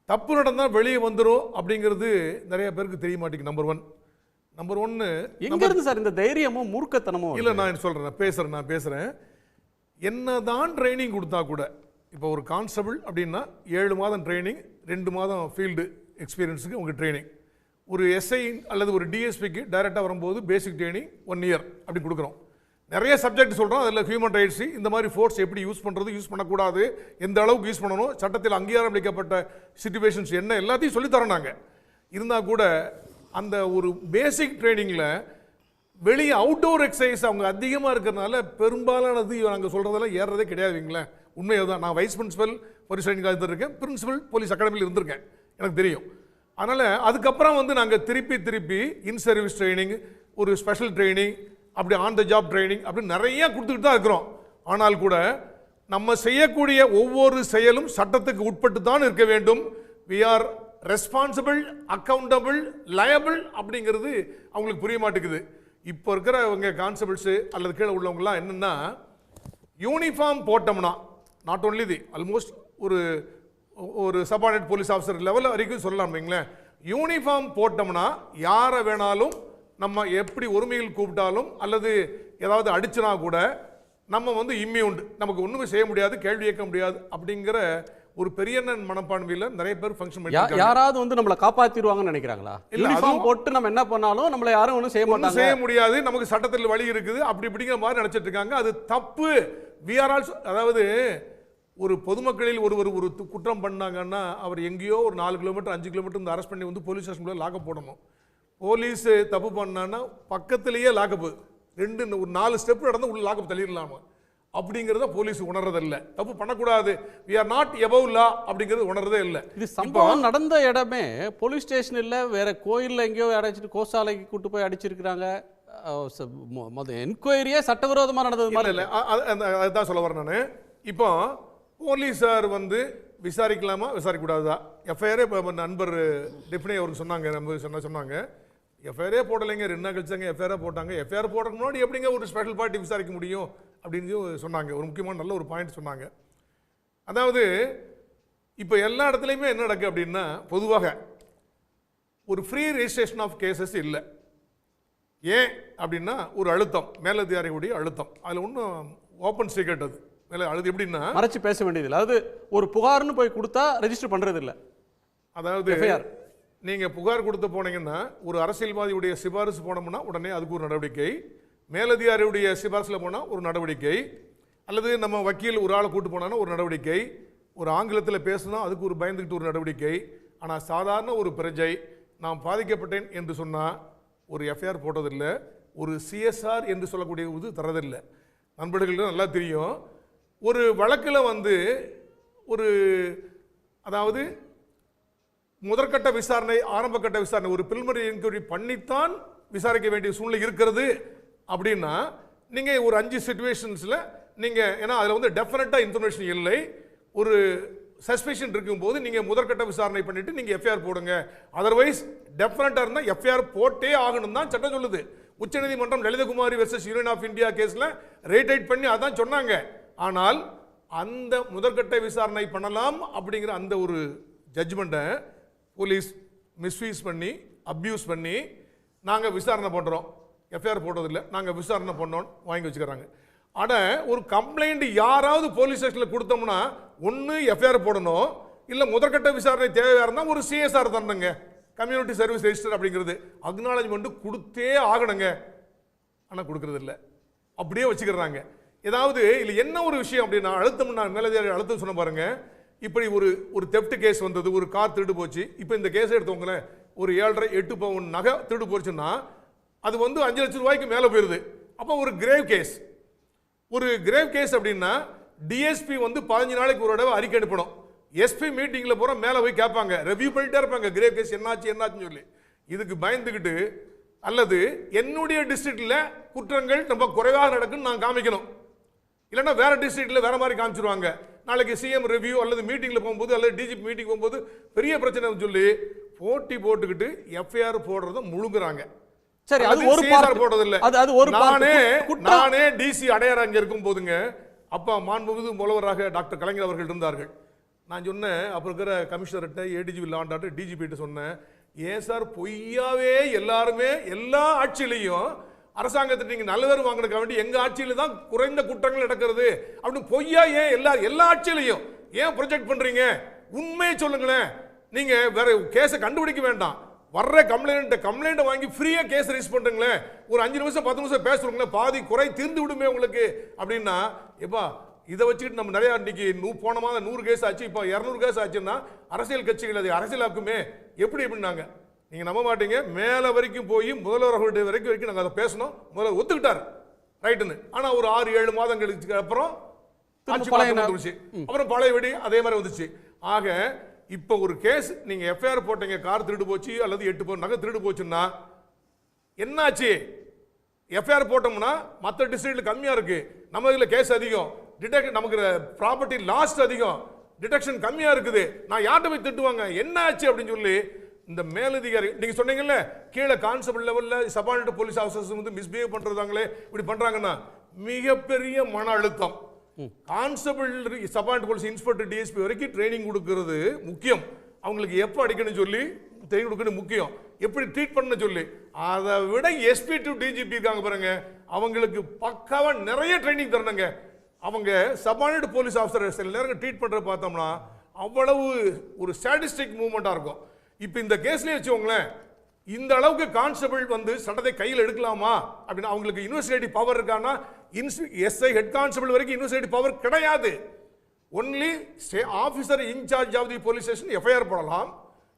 தப்பு நடந்தால் வெளியே வந்துடும் அப்படிங்கிறது நிறைய பேருக்கு தெரிய மாட்டேங்குது. நம்பர் ஒன்று எங்கிருந்து சார் இந்த தைரியமும் மூர்க்கத்தனமும்? இல்லை, நான் சொல்கிறேன், நான் பேசுகிறேன். என்னதான் ட்ரைனிங் கொடுத்தா கூட, இப்போ ஒரு கான்ஸ்டபிள் அப்படின்னா 7 மாதம் ட்ரைனிங், 2 மாதம் ஃபீல்டு எக்ஸ்பீரியன்ஸுக்கு உங்கள் ட்ரைனிங். ஒரு எஸ்ஐ அல்லது ஒரு டிஎஸ்பிக்கு டைரெக்டாக வரும்போது பேசிக் ட்ரைனிங் 1 இயர் அப்படி கொடுக்குறோம். நிறைய சப்ஜெக்ட் சொல்கிறோம், அதில் ஹியூமன் ரைட்ஸ், இந்த மாதிரி ஃபோர்ஸ் எப்படி யூஸ் பண்ணுறது, யூஸ் பண்ணக்கூடாது, எந்த அளவுக்கு யூஸ் பண்ணணும், சட்டத்தில் அங்கீகாரம் அளிக்கப்பட்ட சிச்சுவேஷன்ஸ் என்ன, எல்லாத்தையும் சொல்லித்தரோம் நாங்கள். இருந்தால் கூட அந்த ஒரு பேசிக் ட்ரைனிங்கில் வெளியே அவுட்டோர் எக்ஸசைஸ் அவங்க அதிகமாக இருக்கிறதுனால பெரும்பாலானது நாங்கள் சொல்கிறதெல்லாம் ஏறுறதே கிடையாதுங்களேன். உண்மையாக தான். நான் வைஸ் பிரின்சிபல் போலீஸ் ட்ரைனிங் காலேஜில் இருக்கேன், பிரின்சிபல் போலீஸ் அகாடமியில் இருந்திருக்கேன், எனக்கு தெரியும். அதனால் அதுக்கப்புறம் நாங்கள் திருப்பி இன் சர்வீஸ் ட்ரைனிங், ஒரு ஸ்பெஷல் ட்ரைனிங், அப்படி ஆன் த ஜாப் ட்ரைனிங் அப்படி நிறைய கொடுத்துக்கிட்டு தான் இருக்கிறோம். ஆனால் கூட நம்ம செய்யக்கூடிய ஒவ்வொரு செயலும் சட்டத்துக்கு உட்பட்டு தான் இருக்க வேண்டும். We are responsible, accountable, liable அப்படிங்கிறது அவங்களுக்கு புரிய மாட்டேங்குது. இப்போ இருக்கிறவங்க கான்ஸ்டபிள்ஸு அல்லது கீழே உள்ளவங்கலாம் என்னென்னா, யூனிஃபார்ம் போட்டோம்னா நாட் ஓன்லி ஆல்மோஸ்ட் ஒரு சபார்டினேட் போலீஸ் ஆஃபீஸர் லெவல் வரைக்கும் சொல்லலாம் இல்லைங்களேன். யூனிஃபார்ம் போட்டோம்னா யாரை வேணாலும் நம்ம எப்படி ஒருமையில் கூப்பிட்டாலும் அல்லது ஏதாவது அடிச்சுனா கூட நம்ம இம்யூன், நமக்கு ஒன்றுமே செய்ய முடியாது, கேள்வி கேட்க முடியாது அப்படிங்கிற ஒரு பெரிய மனப்பான்மையில் நிறைய பேர் ஃபங்க்ஷன் பண்ணி யாராவது நம்மளை காப்பாற்றிடுவாங்கன்னு நினைக்கிறாங்களா? யூனிஃபார்ம் போட்டு நம்ம என்ன பண்ணாலும் நம்மளை யாரும் ஒன்றும் செய்ய முடியாது, நமக்கு சட்டத்தில் வழி இருக்குது அப்படி இப்படிங்கிற மாதிரி நினைச்சிட்டு இருக்காங்க. அது தப்பு. வி ஆர் ஆல்சோ, அதாவது ஒரு பொதுமக்களில் ஒருவர் ஒரு குற்றம் பண்ணாங்கன்னா அவர் எங்கேயோ ஒரு 4 கிலோமீட்டர் 5 கிலோமீட்டர் அரெஸ்ட் பண்ணி போலீஸ் ஸ்டேஷன் லாக்கப் போடணும். போலீஸ் தப்பு பண்ணான்னா பக்கத்திலேயே லாக்கப்பு, 4 ஸ்டெப் நடந்து உள்ள லாக்கப் தள்ளிடலாமா அப்படிங்கிறத போலீஸ் உணர்றதில்ல. தப்பு பண்ணக்கூடாது, வி ஆர் நாட் எபவ் லா அப்படிங்கிறது உணர்றதே இல்லை. இது சம்பவம் நடந்த இடமே போலீஸ் ஸ்டேஷன் இல்லை, வேற கோயிலில் எங்கேயோ அடைச்சிட்டு கோசாலைக்கு கூட்டு போய் அடிச்சிருக்கிறாங்க. என்கொயரியே சட்டவிரோதமாக நடந்தது மாதிரி இல்லை. அதுதான் சொல்ல வரேன் நான். இப்போ போலீஸார் விசாரிக்கலாமா விசாரிக்கக்கூடாதா? எஃப்ஐஆரே இப்போ நண்பர் டெஃபினே அவருக்கு சொன்னாங்க, எஃப்ஐஆரே போடலைங்க, 2 நாள் கழிச்சாங்க எஃப்ஐஆரே போட்டாங்க. எஃப்ஐஆர் போடுறதுக்கு முன்னாடி எப்படிங்க ஒரு ஸ்பெஷல் பார்ட்டி விசாரிக்க முடியும் அப்படின்னு சொன்னாங்க. ஒரு முக்கியமான நல்ல ஒரு பாயிண்ட் சொன்னாங்க. அதாவது இப்போ எல்லா இடத்துலையுமே என்ன நடக்குது அப்படின்னா, பொதுவாக ஒரு ஃப்ரீ ரெஜிஸ்ட்ரேஷன் ஆஃப் கேசஸ் இல்லை. ஏன் அப்படின்னா ஒரு அழுத்தம், மேலதிகாரிகளுடைய அழுத்தம். அதில் ஒன்றும் ஓப்பன் சீக்ரெட், அது அது எப்படின்னா மறைச்சு பேச வேண்டியது இல்லை. அதாவது ஒரு புகார்னு போய் கொடுத்தா ரெஜிஸ்டர் பண்ணுறது இல்லை. அதாவது நீங்கள் புகார் கொடுத்து போனீங்கன்னா ஒரு அரசியல்வாதியுடைய சிபாரிசு போனோம்னா உடனே அதுக்கு ஒரு நடவடிக்கை, மேலதிகாரியுடைய சிபாரிசில் போனால் ஒரு நடவடிக்கை, அல்லது நம்ம வக்கீல் ஒரு ஆளை கூட்டு போனான்னா ஒரு நடவடிக்கை, ஒரு ஆங்கிலத்தில் பேசுனா அதுக்கு ஒரு பயந்துக்கிட்டு ஒரு நடவடிக்கை. ஆனால் சாதாரண ஒரு பிரஜை நான் பாதிக்கப்பட்டேன் என்று சொன்னால் ஒரு எஃப்ஐஆர் போட்டதில்லை, ஒரு சிஎஸ்ஆர் என்று சொல்லக்கூடிய இது தரதில்லை. நண்பர்களுக்கு நல்லா தெரியும். ஒரு வழக்கில் வந்து ஒரு அதாவது முதற்கட்ட விசாரணை, ஆரம்ப கட்ட விசாரணை, ஒரு பிரிலிமினரி என்கொயரி பண்ணித்தான் விசாரிக்க வேண்டிய சூழ்நிலை இருக்கிறது அப்படின்னா நீங்கள் ஒரு 5 சிச்சுவேஷன்ஸில் நீங்கள், ஏன்னா அதில் வந்து டெஃபினட்டாக இன்ஃபர்மேஷன் இல்லை, ஒரு சஸ்பெஷன் இருக்கும்போது நீங்கள் முதற்கட்ட விசாரணை பண்ணிட்டு நீங்கள் எஃப்ஐஆர் போடுங்க. அதர்வைஸ் டெஃபினட்டாக இருந்தால் எஃப்ஐஆர் போட்டே ஆகணும் தான் சட்டம் சொல்லுது. உச்சநீதிமன்றம் Lalithakumari versus union of India கேஸில் ரேட் பண்ணி அதான் சொன்னாங்க. ஆனால் அந்த முதற்கட்ட விசாரணை பண்ணலாம் அப்படிங்கிற அந்த ஒரு ஜட்ஜ்மெண்ட்டை போலீஸ் மிஸ்யூஸ் பண்ணி அப்யூஸ் பண்ணி நாங்கள் விசாரணை பண்ணுறோம், எஃப்ஐஆர் போட்டதில்லை, நாங்கள் விசாரணை பண்ணோன்னு வாங்கி வச்சுக்கிறாங்க. ஆனால் ஒரு கம்ப்ளைண்ட் யாராவது போலீஸ் ஸ்டேஷனில் கொடுத்தோம்னா ஒன்று எஃப்ஐஆர் போடணும், இல்லை முதற்கட்ட விசாரணை தேவையாக இருந்தால் ஒரு சிஎஸ்ஆர் தரணுங்க, கம்யூனிட்டி சர்வீஸ் ரெஜிஸ்டர் அப்படிங்கிறது அக்னாலஜ்மெண்ட் கொடுத்தே ஆகணுங்க. ஆனால் கொடுக்கறது இல்லை, அப்படியே வச்சுக்கிறாங்க. ஏதாவது இல்லை என்ன ஒரு விஷயம் அப்படின்னா அழுத்தம், நான் மேலதிகாரி அழுத்தம் சொன்ன பாருங்க. இப்படி ஒரு தெஃப்ட் கேஸ் வந்தது, ஒரு கார் திருடு போச்சு. இப்போ இந்த கேஸை எடுத்தவங்களேன், ஒரு 7.5-8 பவுன் நகை திருடு போச்சுன்னா அது வந்து 5 லட்சம் ரூபாய்க்கு மேலே போயிருது. அப்போ ஒரு கிரேவ் கேஸ், ஒரு கிரேவ் கேஸ் அப்படின்னா டிஎஸ்பி வந்து 15 நாளைக்கு ஒரு தடவை அறிக்கை அனுப்பணும். எஸ்பி மீட்டிங்கில் போகிற மேலே போய் கேட்பாங்க, ரெவ்யூ பண்ணிட்டே இருப்பாங்க, கிரேவ் கேஸ் என்னாச்சுன்னு சொல்லி. இதுக்கு பயந்துக்கிட்டு அல்லது என்னுடைய டிஸ்ட்ரிக்டில் குற்றங்கள் ரொம்ப குறைவாக நடக்குன்னு நான் காமிக்கணும், இல்லைன்னா வேற டிஸ்ட்ரிக்டில் வேற மாதிரி காமிச்சிருவாங்க. நாளைக்கு சிஎம் ரிவ்யூ அல்லது மீட்டிங்கில் போகும்போது அல்லது டிஜிபி மீட்டிங் போகும்போது பெரிய பிரச்சனை சொல்லி போட்டி போட்டுக்கிட்டு எஃப்ஐஆர் போடுறத முழுங்குறாங்க. சரி, அது ஒரு பார்ட் போடுறது இல்ல. அது ஒரு நானே டிசி அடையார் அங்க இருக்கும் போதுங்க, அப்பா மாண்புமிகு முதல்வராக டாக்டர் கலைஞர் அவர்கள் இருந்தார்கள். நான் சொன்னேன், அப்ப இருக்கிற கமிஷனர்கிட்ட, ஏடிஜிபி லாண்டாட்டு, டிஜிபி கிட்ட சொன்னேன், ஏன் சார் பொய்யாவே எல்லாருமே எல்லா ஆட்சியிலையும் அரசாங்கத்தை நீங்க நல்ல பேர் வாங்கினதுக்காக வேண்டி எங்க ஆட்சியில தான் குறைந்த குற்றங்கள் நடக்கிறது அப்படின்னு பொய்யா ஏன் எல்லா ஆட்சியிலையும் ஏன் ப்ரொஜெக்ட் பண்றீங்க? உண்மையை சொல்லுங்களேன். நீங்க வேற கேஸை கண்டுபிடிக்க வேண்டாம், வர்ற கம்ப்ளைண்ட் வாங்கி ஃப்ரீயா கேஸ் ரிஜிஸ்டர் பண்றீங்களே, ஒரு 5 நிமிஷம் 10 நிமிஷம் பேசுறீங்களே, பாதி குறை தீர்ந்து விடுமே உங்களுக்கு அப்படின்னா, எப்பா இதை வச்சுக்கிட்டு நம்ம நிறைய இன்னைக்கு போன மாதம் 100 கேஸ் ஆச்சு, இப்போ 200 கேஸ் ஆச்சுன்னா அரசியல் கட்சிகள் அதை அரசியலாக்குமே எப்படின்னாங்க. நீங்க நம்ப மாட்டீங்க, மேல வரைக்கும் போய் முதல்வர் அவர்களுடைய வரைக்கும் நாங்கள் அதை பேசணும், முதல்வர் ஒத்துக்கிட்டார் ரைட்டுன்னு. ஆனா ஒரு 6-7 மாதம் கழிச்சு அப்புறம் அப்புறம் பழையபடி அதே மாதிரி வந்துச்சு. ஆக இப்போ ஒரு கேஸ் நீங்க எஃப்ஐஆர் போட்டீங்க, கார் திருடு போச்சு அல்லது 8 பவுன் நகை திருடு போச்சுன்னா என்னாச்சு? எஃப்ஐஆர் போட்டோம்னா மற்ற டிஸ்ட்ரிக்ட்ல கம்மியா இருக்கு, நம்ம இதுல கேஸ் அதிகம், நமக்கு ப்ராப்பர்ட்டி லாஸ்ட் அதிகம், டிடெக்ஷன் கம்மியா இருக்குது, நான் யார்கிட்ட போய் திட்டுவாங்க, என்ன ஆச்சு அப்படின்னு சொல்லி இந்த மேலதிகாரி நீங்க சொன்னீங்கல்ல, கீழே கான்ஸ்டபிள் லெவல்ல சபார்டினேட் போலீஸ் ஆஃபீஸர்ஸ் வந்து மிஸ்பிஹேவ் பண்றாங்களே, இப்படி பண்றாங்கன்னா மிகப்பெரிய மன அழுத்தம். Constable, subordinate police inspector, DSP வரைக்கும் ட்ரைனிங் கொடுக்கிறது முக்கியம். அவங்களுக்கு எப்போ அடிக்கணும் சொல்லி ட்ரைனிங் கொடுக்கணும் முக்கியம், எப்படி ட்ரீட் பண்ண சொல்லி. அதை விட எஸ்பி டு டிஜிபி இருக்காங்க பாருங்க, அவங்களுக்கு பக்காவா நிறைய ட்ரைனிங் தரணுங்க. அவங்க சபார்டினேட் போலீஸ் ஆஃபீஸர் சில நேரம் ட்ரீட் பண்ற பார்த்தோம்னா அவ்வளவு ஒரு ஸ்டாட்டிஸ்டிக் மூவ்மெண்டா இருக்கும். இப்போ இந்த கேஸ்லயே வச்சுக்கோங்களேன், இந்த அளவுக்கு கான்ஸ்டபிள் வந்து சட்டத்தை கையில் எடுக்கலாமா அப்படின்னு அவங்களுக்கு இன்வெஸ்டிகேட்டிவ் பவர் இருக்கான்னா, எஸ்ஐ ஹெட் கான்ஸ்டபிள் வரைக்கும் இன்வெஸ்டிகேட்டிவ் பவர் கிடையாது. Only officer in charge of the police station FIR போடலாம்,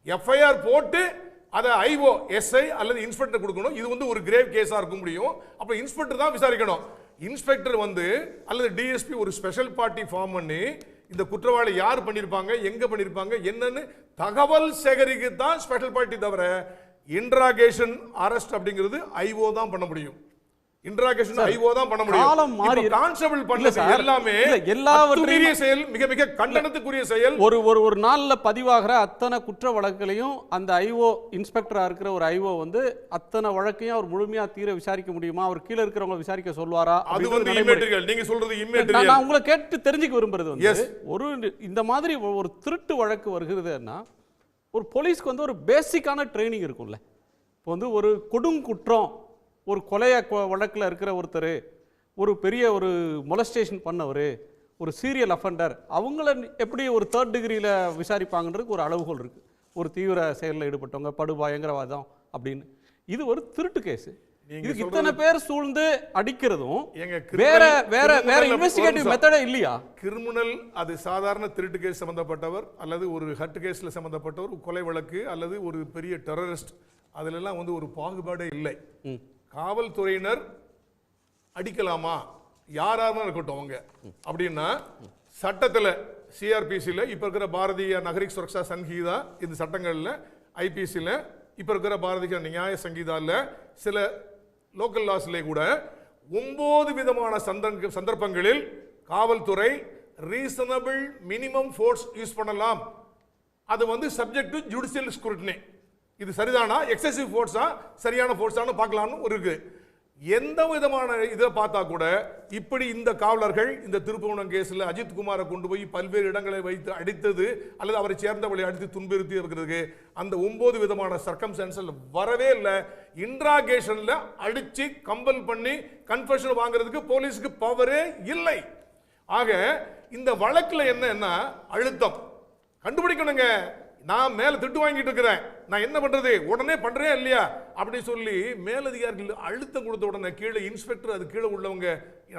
எஃப்ஐஆர் போட்டு அதை ஐஓ எஸ்ஐ அல்லது இன்ஸ்பெக்டர் கொடுக்கணும். இது வந்து ஒரு கிரேவ் கேஸா இருக்க முடியும், அப்ப இன்ஸ்பெக்டர் தான் விசாரிக்கணும். இன்ஸ்பெக்டர் வந்து அல்லது டிஎஸ்பி ஒரு ஸ்பெஷல் பார்ட்டி ஃபார்ம் பண்ணி இந்த குற்றவாளி யார் பண்ணிருப்பாங்க, எங்க பண்ணிருப்பாங்க என்னன்னு தகவல் சேகரிக்க தான் ஸ்பெஷல் பார்ட்டி, தவிர இன்ட்ராகேஷன் அரெஸ்ட் அப்படிங்கிறது ஐஓ தான் பண்ண முடியும். இன்ட்ராகேஷன் ஐஓ தான் பண்ண முடியும். கான்ஸ்டபிள் பண்ணது எல்லாமே எல்லாவற்றையும் செயல், மிக மிக கண்டனத்துக்குரிய செயல். ஒரு நாள்ல பதிவாகிற அத்தனை குற்ற வழக்குகளையும் அந்த ஐஓ இன்ஸ்பெக்டரா இருக்கிற ஒரு ஐஓ வந்து அத்தனை வழக்கையும் அவர் முழுமையா தீர விசாரிக்க முடியுமா? அவர் கீழே இருக்கிறவங்க விசாரிக்க சொல்வாரா? அது வந்து இம்மெட்டீரியல். நீங்க சொல்றது இம்மெட்டீரியல். நான் உங்களை கேட்டு தெரிஞ்சுக்க விரும்புறது வந்து, ஒரு இந்த மாதிரி ஒரு திருட்டு வழக்கு வருகிறதுன்னா ஒரு போலீஸ்க்கு வந்து ஒரு பேசிக்கான ட்ரைனிங் இருக்கும்ல. இப்போ வந்து ஒரு கொடுங்குற்றம், ஒரு கொலைய வழக்கில் இருக்கிற ஒருத்தர், ஒரு பெரிய ஒரு மொலஸ்டேஷன் பண்ணவர், ஒரு சீரியல் அஃபெண்டர், அவங்கள எப்படி ஒரு 3rd டிகிரியில் விசாரிப்பாங்கன்றதுக்கு ஒரு அளவுகோல் இருக்குது. ஒரு தீவிர செயலில் ஈடுபட்டவங்க, பயங்கரவாதம் அப்படின்னு. இது ஒரு திருட்டு கேஸ், இதுக்கு இத்தனை பேர் சூழ்ந்து அடிக்கிறதும் வேற வேற வேற இன்வெஸ்டிகேட்டிவ் மெத்தடே இல்லையா? கிரிமினல் அது சாதாரண திருட்டு கேஸ் சம்பந்தப்பட்டவர் அல்லது ஒரு ஹர்ட் கேஸ்ல சம்பந்தப்பட்டவர், கொலை வழக்கு அல்லது ஒரு பெரிய டெரரிஸ்ட், அதுல எல்லாம் வந்து ஒரு பாகுபாடே இல்லை. காவல்துறையினர் அடிக்கலாமா, யாராவது இருக்கட்டும் அவங்க அப்படின்னா சட்டத்தில் சிஆர்பிசியில் இப்போ இருக்கிற பாரதிய நகரிக் சுரக்ஷா சங்கீதா இந்த சட்டங்களில் ஐபிசியில் இப்போ இருக்கிற பாரதிய நியாய சங்கீதாவில் சில லோக்கல் லாஸ்லே கூட 9 விதமான சந்தர்ப்பங்களில் காவல்துறை ரீசனபிள் மினிமம் ஃபோர்ஸ் யூஸ் பண்ணலாம். அது வந்து சப்ஜெக்ட் டு ஜுடிஷியல் ஸ்க்ரூட்டினி. இது சரிதானா, எக்ஸசிவ் ஃபோர்ஸா, சரியான ஃபோர்ஸானு பார்க்கலாம்னு ஒரு இருக்கு. எந்த விதமான இதை பார்த்தா கூட இப்படி இந்த காவலர்கள் இந்த திருப்புவனம் கேஸில் அஜித் குமாரை கொண்டு போய் பல்வேறு இடங்களை வைத்து அடித்தது அல்லது அவரை சேர்ந்தவளை அடித்து துன்புறுத்தி இருக்கிறதுக்கு அந்த 9 விதமான சர்க்கம்ஸ்டான்ஸில் வரவே இல்லை. இன்ட்ராகேஷனில் அடித்து கம்பல் பண்ணி கன்ஃபெஷன் வாங்குறதுக்கு போலீஸுக்கு பவரே இல்லை. ஆக இந்த வழக்கில் என்னன்னா அழுத்தம் கண்டுபிடிக்கணுங்க. நான் மேல திட்டு வாங்கிட்டு இருக்கிறேன், நான் என்ன பண்றது, உடனே பண்றேன் இல்லையா அப்படி சொல்லி மேலதிகாரிகள் அழுத்தம் கொடுத்த உடனே கீழே இன்ஸ்பெக்டர் அது கீழே உள்ளவங்க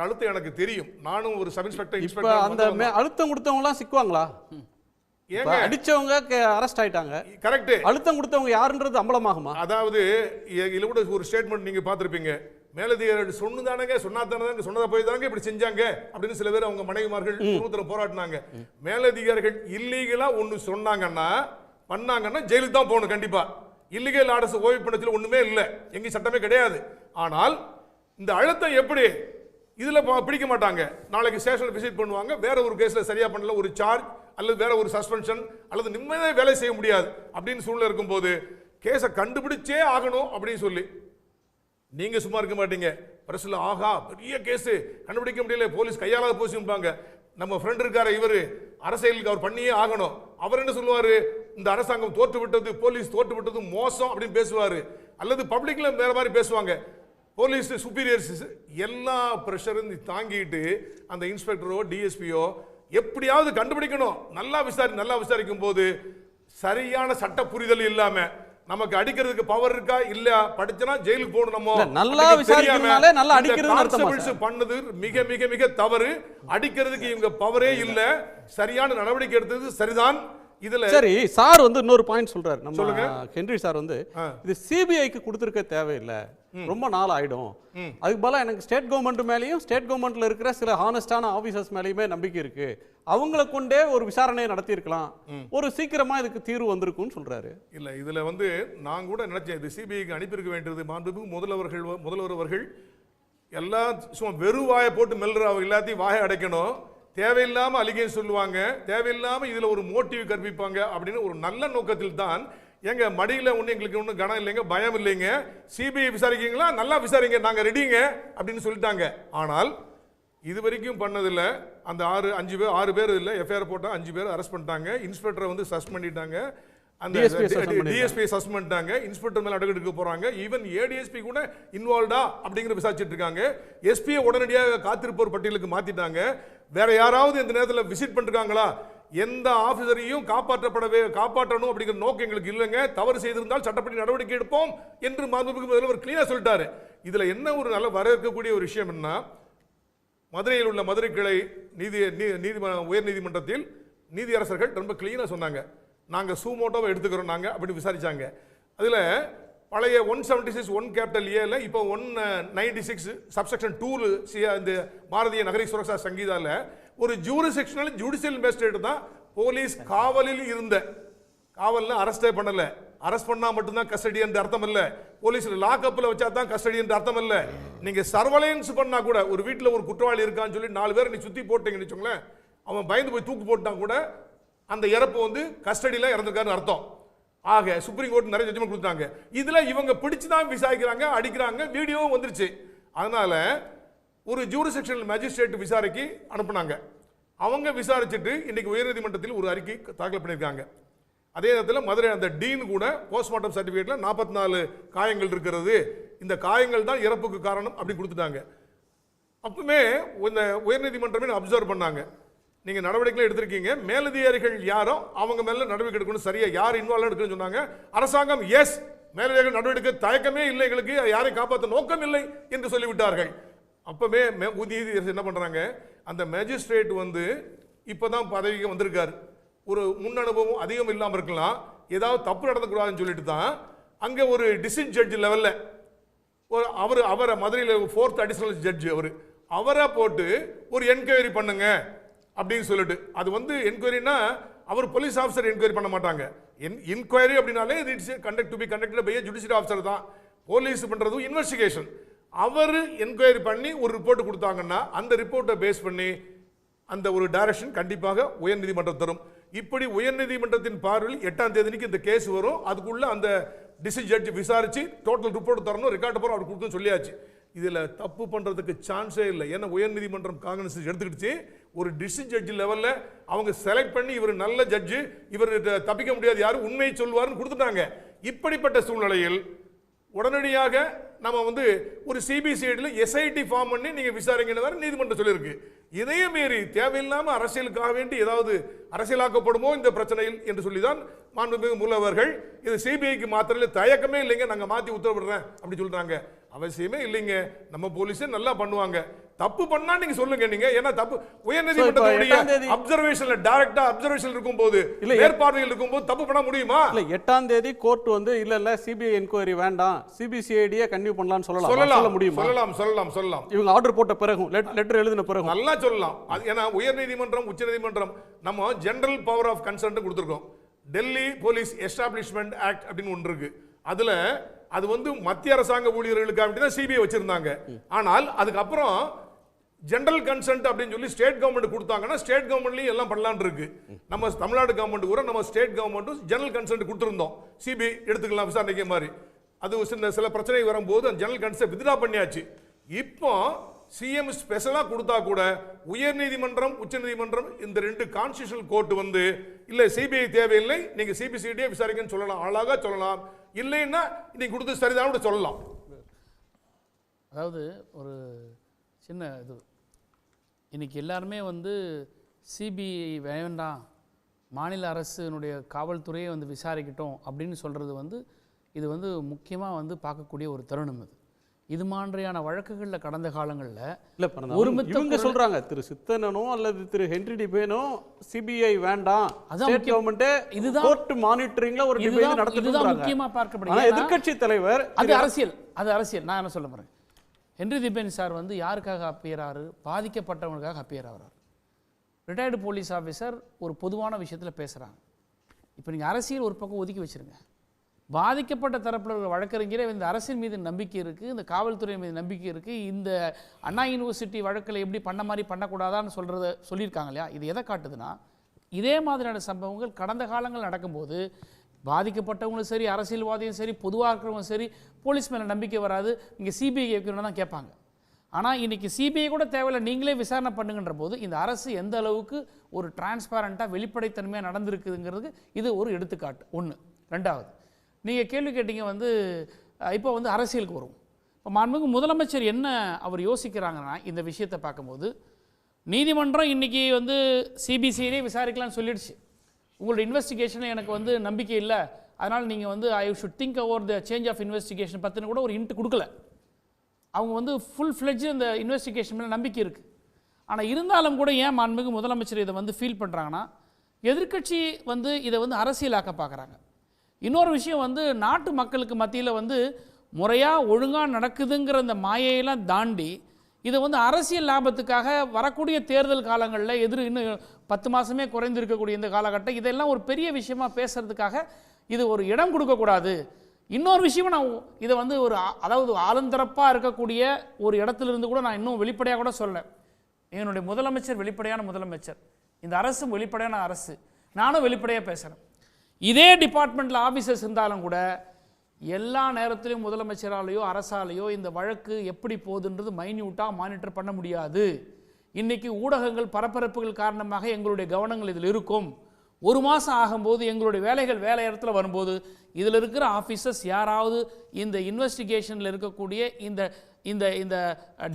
அழுத்தம் எனக்கு தெரியும். நானும் ஒரு சப் இன்ஸ்பெக்டர். அந்த அழுத்தம் கொடுத்தவங்க எல்லாம் சிக்குவாங்களா? ஏங்க அடிச்சவங்க அரெஸ்ட் ஆயிட்டாங்க, கரெக்ட். அழுத்தம் கொடுத்தவங்க யாருன்றது அம்பலமாகுமா? அதாவது இதுல கூட ஒரு ஸ்டேட்மெண்ட் நீங்க பார்த்திருப்பீங்க. மேலதிகாரிகள் சொன்னதானங்க சொன்னாதானங்க சொன்னதா போய் தானங்க இப்படி செஞ்சாங்க அப்படின்னு சில பேர் அவங்க மனைவிமார்கள் குடும்பத்தில் போராட்டினாங்க. மேலதிகாரிகள் இல்லீகலா ஒன்னு சொன்னாங்கன்னா பண்ணாங்கன்னா ஜெயிலுக்கு தான் போகணும் கண்டிப்பா. இல்லீகல் ஆர்டர்ஸ் ஓய்வு பண்ணத்தில் ஒண்ணுமே இல்லை, எங்க சட்டமே கிடையாது. ஆனால் இந்த அழுத்தம் எப்படி இதுல பிடிக்க மாட்டாங்க. நாளைக்கு ஸ்டேஷன்ல விசிட் பண்ணுவாங்க, வேற ஒரு கேஸ்ல சரியா பண்ணல ஒரு சார்ஜ் அல்லது வேற ஒரு சஸ்பென்ஷன் அல்லது நிம்மதியாக வேலை செய்ய முடியாது அப்படின்னு சூழ்நிலை இருக்கும்போது கேஸை கண்டுபிடிச்சே ஆகணும் அப்படின்னு சொல்லி நீங்க சும்மா இருக்க மாட்டீங்க. பிரஸ்ல ஆகா பெரிய கேஸ் கண்டுபிடிக்க முடியல, போலீஸ் கையாளாத போச்சுப்பாங்க. நம்ம ஃப்ரெண்ட் இருக்காரு இவரு அரசியலுக்கு அவர் பண்ணியே ஆகணும். அவர் என்ன சொல்லுவாரு, இந்த அரசாங்கம் தோற்று விட்டது, போலீஸ் தோற்று விட்டது மோசம் அப்படின்னு பேசுவாரு. அல்லது பப்ளிக்ல வேற மாதிரி பேசுவாங்க. போலீஸ் சுப்பீரியர்ஸ் எல்லா பிரஷரும் தாங்கிட்டு அந்த இன்ஸ்பெக்டரோ டிஎஸ்பியோ எப்படியாவது கண்டுபிடிக்கணும். நல்லா விசாரிக்கும் போது சரியான சட்ட புரிதல் இல்லாம நமக்கு அடிக்கிறதுக்கு பவர் இருக்கா இல்ல, படிச்சனா ஜெயிலுக்கு போகணும். நம்ம நல்லா விசாரிக்கிறதுனால நல்லா அடிக்கிறதுன்னு அர்த்தம் பண்ணது மிக மிக மிக தவறு. அடிக்கிறதுக்கு இவங்க பவரே இல்ல, சரியான நடவடிக்கை எடுத்தது சரிதான். இதுல சரி சார் வந்து இன்னொரு பாயிண்ட் சொல்றாரு. நம்ம ஹென்றி சார் வந்து இது சிபிஐக்கு கொடுத்திருக்க தேவையில்லை, ரொம்ப நாள் ஆயிடும். அதுக்கு பதிலா எனக்கு ஸ்டேட் கவர்மெண்ட் மேலேயும் ஸ்டேட் கவர்மெண்ட்ல இருக்கிற சில ஹானஸ்டான ஆபீசர்ஸ் மேலேயுமே நம்பிக்கை இருக்கு, அவங்கள கொண்டே ஒரு விசாரணையை நடத்தி இருக்கலாம், ஒரு சீக்கிரமா இதுக்கு தீர்வு வந்திருக்கும்னு சொல்றாரு. இல்ல இதுல வந்து நான் கூட நினைச்சேன் இது சிபிஐக்கு அனுப்பியிருக்க வேண்டியது மாண்புமிகு முதல்வர் அவர்கள் எல்லாம் சும்மா வெறும் வாயை போட்டு மெல்ற எல்லாத்தையும் வாயை அடைக்கணும். தேவையில்லாம அலிகேஷன் சொல்லுவாங்க, தேவையில்லாம இதுல ஒரு மோட்டிவ் கற்பிப்பாங்க அப்படின்னு ஒரு நல்ல நோக்கத்தில் தான் எங்க மடியில ஒண்ணு எங்களுக்கு ஒன்றும் கனம் இல்லைங்க, பயம் இல்லைங்க, சிபிஐ விசாரிக்கீங்களா நல்லா விசாரிங்க நாங்க ரெடிங்க அப்படின்னு சொல்லிட்டாங்க. ஆனால் இது வரைக்கும் பண்ணதில்லை. அந்த 6 பேர் இல்லை எஃப்ஐஆர் போட்டால் 5 பேர் அரெஸ்ட் பண்ணிட்டாங்க. இன்ஸ்பெக்டரை வந்து சஸ்பெண்ட் பண்ணிட்டாங்க, அந்த டிஎஸ்பி சஸ்பெண்ட் பண்ணிட்டாங்க, இன்ஸ்பெக்டர் மேல நடவடிக்கை எடுக்க போறாங்க. ஈவன் ஏடிஎஸ்பி கூட இன்வால்வ்டா அப்படிங்கிற விசாரிச்சுட்டு இருக்காங்க. எஸ்பியை உடனடியாக காத்திருப்போர் பட்டியலுக்கு மாத்திட்டாங்க. வேற யாராவது இந்த நேரத்தில் விசிட் பண்ணிருக்காங்களா, எந்த ஆபீசரையும் காப்பாற்றணும் அப்படிங்கிற நோக்கம் எங்களுக்கு இல்லைங்க, தவறு செய்திருந்தால் சட்டப்படி நடவடிக்கை எடுப்போம் என்று மாண்புமிகு முதல்வர் கிளியரா சொல்லிட்டாரு. இதுல என்ன ஒரு நல்ல வரவேற்கக்கூடிய ஒரு விஷயம் என்ன, மதுரையில் உள்ள மதுரை கிளை உயர் நீதிமன்றத்தில் நீதியரசர்கள் ரொம்ப கிளீனா சொன்னாங்க, நாங்க சூமோட்டோவை எடுத்துக்கிறோம் நாங்க அப்படி விசாரிச்சாங்க. அதுல பழைய 176 1 கேபிட்டல் ஏல இப்போ 196 சப்செக்ஷன் 2 இந்த பாரதிய நகரிக் சுரக்ஷா சங்கீதால ஒரு ஜூரிசெக்ஷனல் ஜுடிஷியல் மேஜிஸ்ட்ரேட் தான் போலீஸ் காவலில் இருந்த, காவல்ல அரெஸ்டே பண்ணல, அரெஸ்ட் பண்ணா மட்டும்தான் கஸ்டடி என்ற அர்த்தம் இல்ல, போலீஸ் லாக்அப்ல வச்சா தான் கஸ்டடி என்ற அர்த்தம் இல்ல. நீங்க சர்வலைன்ஸ் பண்ணா கூட ஒரு வீட்டில் ஒரு குற்றவாளி இருக்கான்னு சொல்லி 4 பேரை நீ சுத்தி போட்டீங்கன்னு வச்சுங்களேன், அவன் பயந்து போய் தூக்கு போட்டான் கூட அந்த இறப்பு வந்து கஸ்டடியில இறந்திருக்காருன்னு அர்த்தம். ஆக சுப்ரீம் கோர்ட் நிறைய ஜட்ஜ்மெண்ட் கொடுத்தாங்க. இதுல இவங்க பிடிச்சுதான் விசாரிக்கிறாங்க, அடிக்கிறாங்க, வீடியோவும் வந்துருச்சு. அதனால ஒரு ஜூரிசெக்ஷனல் மேஜிஸ்ட்ரேட் விசாரிக்கு அனுப்புனாங்க. அவங்க விசாரிச்சுட்டு இன்னைக்கு உயர்நீதிமன்றத்தில் ஒரு அறிக்கை தாக்கல் பண்ணியிருக்காங்க. அதே நேரத்தில் மதுரை அந்த டீன் கூட போஸ்ட்மார்ட்டம் சர்டிஃபிகேட்ல 44 காயங்கள் இருக்கிறது, இந்த காயங்கள் தான் இறப்புக்கு காரணம் அப்படி கொடுத்துட்டாங்க. அப்பவுமே இந்த உயர்நீதிமன்றமே அப்சர்வ் பண்ணாங்க, நீங்க நடவடிக்கை எடுத்திருக்கீங்க, மேலதிகாரிகள் யாரோ அவங்க மேல நடவடிக்கை எடுக்கணும், சரியா யார் இன்வால்வ் எடுக்கணும்னு சொன்னாங்க. அரசாங்கம் எஸ் மேலதிகாரிகள் நடவடிக்கை தயக்கமே இல்லை, எங்களுக்கு யாரை காப்பாற்ற நோக்கம் இல்லை என்று சொல்லிவிட்டார்கள். அப்பவே நீதியரசர் என்ன பண்றாங்க, அந்த மேஜிஸ்ட்ரேட் வந்து இப்பதான் பதவிக்கு வந்திருக்காரு, ஒரு முன் அனுபவம் அதிகம் இல்லாமல் இருக்கலாம், ஏதாவது தப்பு நடந்தக்கூடாதுன்னு சொல்லிட்டு தான் அங்கே ஒரு டிஸ்ட்ரிக்ட் ஜட்ஜ் லெவலில் அவரை மதுரையில் 4th அடிஷனல் ஜட்ஜ் அவரை போட்டு ஒரு என்கொயரி பண்ணுங்க அப்படின்னு சொல்லிட்டு, அது வந்து என்கொயரினா அவர் போலீஸ் ஆஃபீஸர் என்கொயரி பண்ண மாட்டாங்க. என்கொயரி அப்படின்னாலே it's conduct to be conducted by judicial officer தான். போலீஸ் பண்றது இன்வெஸ்டிகேஷன். அவர் என்கொயரி பண்ணி ஒரு ரிப்போர்ட் கொடுத்தாங்கன்னா அந்த ரிப்போர்ட்டை பேஸ் பண்ணி அந்த ஒரு டைரக்ஷன் கண்டிப்பாக உயர்நீதிமன்றம் தரும். இப்படி உயர்நீதிமன்றத்தின் பார்வையில் 8ஆம் தேதிக்கு இந்த கேஸ் வரும். அதுக்குள்ள அந்த டிஸ்ட்ரிக்ட் ஜட்ஜ் விசாரிச்சு டோட்டல் ரிப்போர்ட் தரணும், ரெக்கார்ட் போறோம், அவர் கொடுத்து சொல்லியாச்சு. இதுல தப்பு பண்றதுக்கு சான்ஸே இல்லை. ஏன்னா உயர்நீதிமன்றம் காங்கிரஸ் எடுத்துக்கிடுச்சு. ஒரு டிஸ்ட்ரிக்ட் ஜட்ஜ் லெவல்ல அவங்க செலக்ட் பண்ணி இவர் நல்ல ஜட்ஜு, இவர் தப்பிக்க முடியாது, யாரும் உண்மையை சொல்வாருன்னு கொடுத்துட்டாங்க. இப்படிப்பட்ட சூழ்நிலையில் உடனடியாக நம்ம வந்து ஒரு சிபிசிஐடியில் எஸ்ஐடி ஃபார்ம் பண்ணி நீங்க விசாரிங்கன்னு நீதிமன்றம் சொல்லியிருக்கு. இதையே மீறி தேவையில்லாம அரசியலுக்காக வேண்டி ஏதாவது அரசியலாக்கப்படுமோ இந்த பிரச்சனையில் என்று சொல்லிதான் மாண்புமிகு முதல்வர்கள் இது சிபிஐக்கு மாத்திரையில தயக்கமே இல்லைங்க, நாங்க மாத்தி உத்தரவிடுறேன் அப்படி சொல்றாங்க. அவசியமே இல்லைங்க, நம்ம போலீஸே நல்லா பண்ணுவாங்க. தப்பு பண்ணா நீங்க சொல்லுங்க. நீங்க ஏன்னா தப்பு உயர்நீதிமன்றத்துடைய அப்சர்வேஷன்ல டைரக்டா அப்சர்வேஷன் இருக்கும்போது மேற்பார்வையில் இருக்கும்போது தப்பு பண்ண முடியுமா? இல்ல 8ஆம் தேதி கோர்ட் வந்து இல்ல சிபிஐ என்கொயரி வேண்டாம், சிபிசிஐடியே கன்டினியூ பண்ணலாம்னு சொல்ல முடியுமா? சொல்லலாம். இவங்க ஆர்டர் போட்ட பிறகு, லெட்டர் எழுதின பிறகு நல்லா சொல்லலாம். ஏன்னா உயர்நீதிமன்றம் உச்சநீதிமன்றம் நம்ம ஜெனரல் பவர் ஆஃப் கன்சர்ன் கொடுத்திருக்கோம். டெல்லி போலீஸ் எஸ்டாப்ளிஷ்மெண்ட் ஆக்ட் அப்படின்னு ஒன்று இருக்கு. அதுல அது வந்து மத்திய அரசாங்க ஊழியர்களுக்காக தான் சிபிஐ வச்சிருந்தாங்க. ஆனால் அதுக்கப்புறம் ஜெனரல் கன்சென்ட் அப்படின்னு சொல்லி ஸ்டேட் கவர்மெண்ட் கொடுத்தாங்கன்னா ஸ்டேட் கவர்மெண்ட்லயும் எல்லாம் பண்ணலாம்னு இருக்கு. நம்ம தமிழ்நாடு கவர்மெண்ட் கூட நம்ம ஸ்டேட் கவர்மெண்ட்டும் ஜெனரல் கன்சென்ட் கொடுத்திருந்தோம். சிபிஐ எடுத்துக்கலாம் விசாரணைக்கு மாதிரி. அது சில பிரச்சனை வரும்போது அந்த ஜெனரல் கன்சென்ட் வித்ட்ரா பண்ணியாச்சு. இப்போ சிஎம் ஸ்பெஷலா கொடுத்தா கூட உயர்நீதிமன்றம் உச்சநீதிமன்றம் இந்த ரெண்டு கான்ஸ்டிடியூஷனல் கோர்ட் வந்து இல்ல சிபிஐ தேவையில்லை, நீங்க சிபிசிஐடியே விசாரிக்கன்னு சொல்லலாம், அழகா சொல்லலாம். இல்லைன்னா நீங்க கொடுத்து சரிதான் கூட சொல்லலாம். அதாவது ஒரு சின்ன இது, இன்னைக்கு எல்லாருமே வந்து சிபிஐ வேண்டாம், மாநில அரசினுடைய காவல்துறையை வந்து விசாரிக்கட்டும் அப்படின்னு சொல்றது வந்து இது வந்து முக்கியமாக வந்து பார்க்கக்கூடிய ஒரு தருணம். இது மாதிரியான வழக்குகளில் கடந்த காலங்களில் இவங்க சொல்றாங்க, திரு சித்தனோ அல்லது திரு ஹென்றி டிபேனோ சிபிஐ வேண்டாம், ஸ்டேட் கவர்மெண்ட் இதுதான் கோர்ட் மானிட்டரிங்ல ஒரு டிபேட் நடத்துறாங்க. முக்கியமா பார்க்கப்படுது. எதிர்க்கட்சி தலைவர் அது அரசியல். நான் என்ன சொல்ல போறேன், ஹென்றி டிபேன் சார் வந்து யாருக்காக அப்பியர் ஆறாரு? பாதிக்கப்பட்டவங்களுக்காக அப்பியர் ஆகிறார். ரிட்டையர்டு போலீஸ் ஆஃபீஸர் ஒரு பொதுவான விஷயத்தில் பேசுகிறாங்க. இப்போ நீங்கள் அரசியல் ஒரு பக்கம் ஒதுக்கி வச்சுருங்க. பாதிக்கப்பட்ட தரப்பில் வழக்கறிஞரே இந்த அரசின் மீது நம்பிக்கை இருக்குது, இந்த காவல்துறை மீது நம்பிக்கை இருக்குது, இந்த அண்ணா யூனிவர்சிட்டி வழக்கில் எப்படி பண்ண மாதிரி பண்ணக்கூடாதான்னு சொல்லியிருக்காங்க இல்லையா? இது எதை காட்டுதுன்னா, இதே மாதிரியான சம்பவங்கள் கடந்த காலங்கள் நடக்கும்போது பாதிக்கப்பட்டவங்களும் சரி, அரசியல்வாதியும் சரி, பொதுவாக இருக்கிறவங்க சரி, போலீஸ் மேலே நம்பிக்கை வராது, இங்கே சிபிஐ வைக்கணும்னு தான் கேட்பாங்க. ஆனால் இன்றைக்கி சிபிஐ கூட தேவையில்லை, நீங்களே விசாரணை பண்ணுங்கன்ற போது இந்த அரசு எந்த அளவுக்கு ஒரு டிரான்ஸ்பரண்ட்டாக வெளிப்படைத்தன்மையாக நடந்திருக்குதுங்கிறதுக்கு இது ஒரு எடுத்துக்காட்டு. ஒன்று. ரெண்டாவது, நீங்கள் கேள்வி கேட்டீங்க வந்து இப்போ வந்து அரசியலுக்கு வரும். இப்போ மாண்புமிகு முதலமைச்சர் என்ன அவர் யோசிக்கிறாங்கன்னா, இந்த விஷயத்தை பார்க்கும்போது நீதிமன்றம் இன்றைக்கி வந்து சிபிசிஐடியே விசாரிக்கலாம்னு சொல்லிடுச்சு. உங்களோட இன்வெஸ்டிகேஷனில் எனக்கு வந்து நம்பிக்கை இல்லை, அதனால் நீங்கள் வந்து I should think over the change of investigation பற்றின கூட ஒரு ஹிண்ட் கொடுக்கல. அவங்க வந்து ஃபுல் ஃப்ளெட்ஜ் அந்த இன்வெஸ்டிகேஷன் மேலே நம்பிக்கை இருக்குது. ஆனால் இருந்தாலும் கூட ஏன் மாண்புமிகு முதலமைச்சர் இதை வந்து ஃபீல் பண்ணுறாங்கன்னா, எதிர்க்கட்சி வந்து இதை வந்து அரசியலாக்க பார்க்குறாங்க. இன்னொரு விஷயம் வந்து நாட்டு மக்களுக்கு மத்தியில் வந்து முறையாக ஒழுங்காக நடக்குதுங்கிற அந்த மாயையெல்லாம் தாண்டி இதை வந்து அரசியல் லாபத்துக்காக வரக்கூடிய தேர்தல் காலங்களில் இன்னும் 10 மாதமே குறைந்திருக்கக்கூடிய இந்த காலகட்டம் இதெல்லாம் ஒரு பெரிய விஷயமா பேசுறதுக்காக இது ஒரு இடம் கொடுக்கக்கூடாது. இன்னொரு விஷயமும் நான் இதை வந்து ஒரு அதாவது ஆலந்தரப்பாக இருக்கக்கூடிய ஒரு இடத்துலேருந்து கூட நான் இன்னும் வெளிப்படையாக கூட சொல்ல, என்னுடைய முதலமைச்சர் வெளிப்படையான முதலமைச்சர், இந்த அரசும் வெளிப்படையான அரசு, நானும் வெளிப்படையாக பேசுகிறேன். இதே டிபார்ட்மெண்ட்டில் ஆஃபீஸர்ஸ் இருந்தாலும் கூட எல்லா நேரத்திலையும் முதலமைச்சராலேயோ அரசாலேயோ இந்த வழக்கு எப்படி போகுதுன்றது மைன்யூட்டாக மானிட்டர் பண்ண முடியாது. இன்றைக்கி ஊடகங்கள் பரபரப்புகள் காரணமாக எங்களுடைய கவனங்கள் இதில் இருக்கும். 1 மாதம் ஆகும்போது எங்களுடைய வேலைகள் வேலை இடத்துல வரும்போது இதில் இருக்கிற ஆஃபீஸர்ஸ் யாராவது இந்த இன்வெஸ்டிகேஷனில் இருக்கக்கூடிய இந்த இந்த இந்த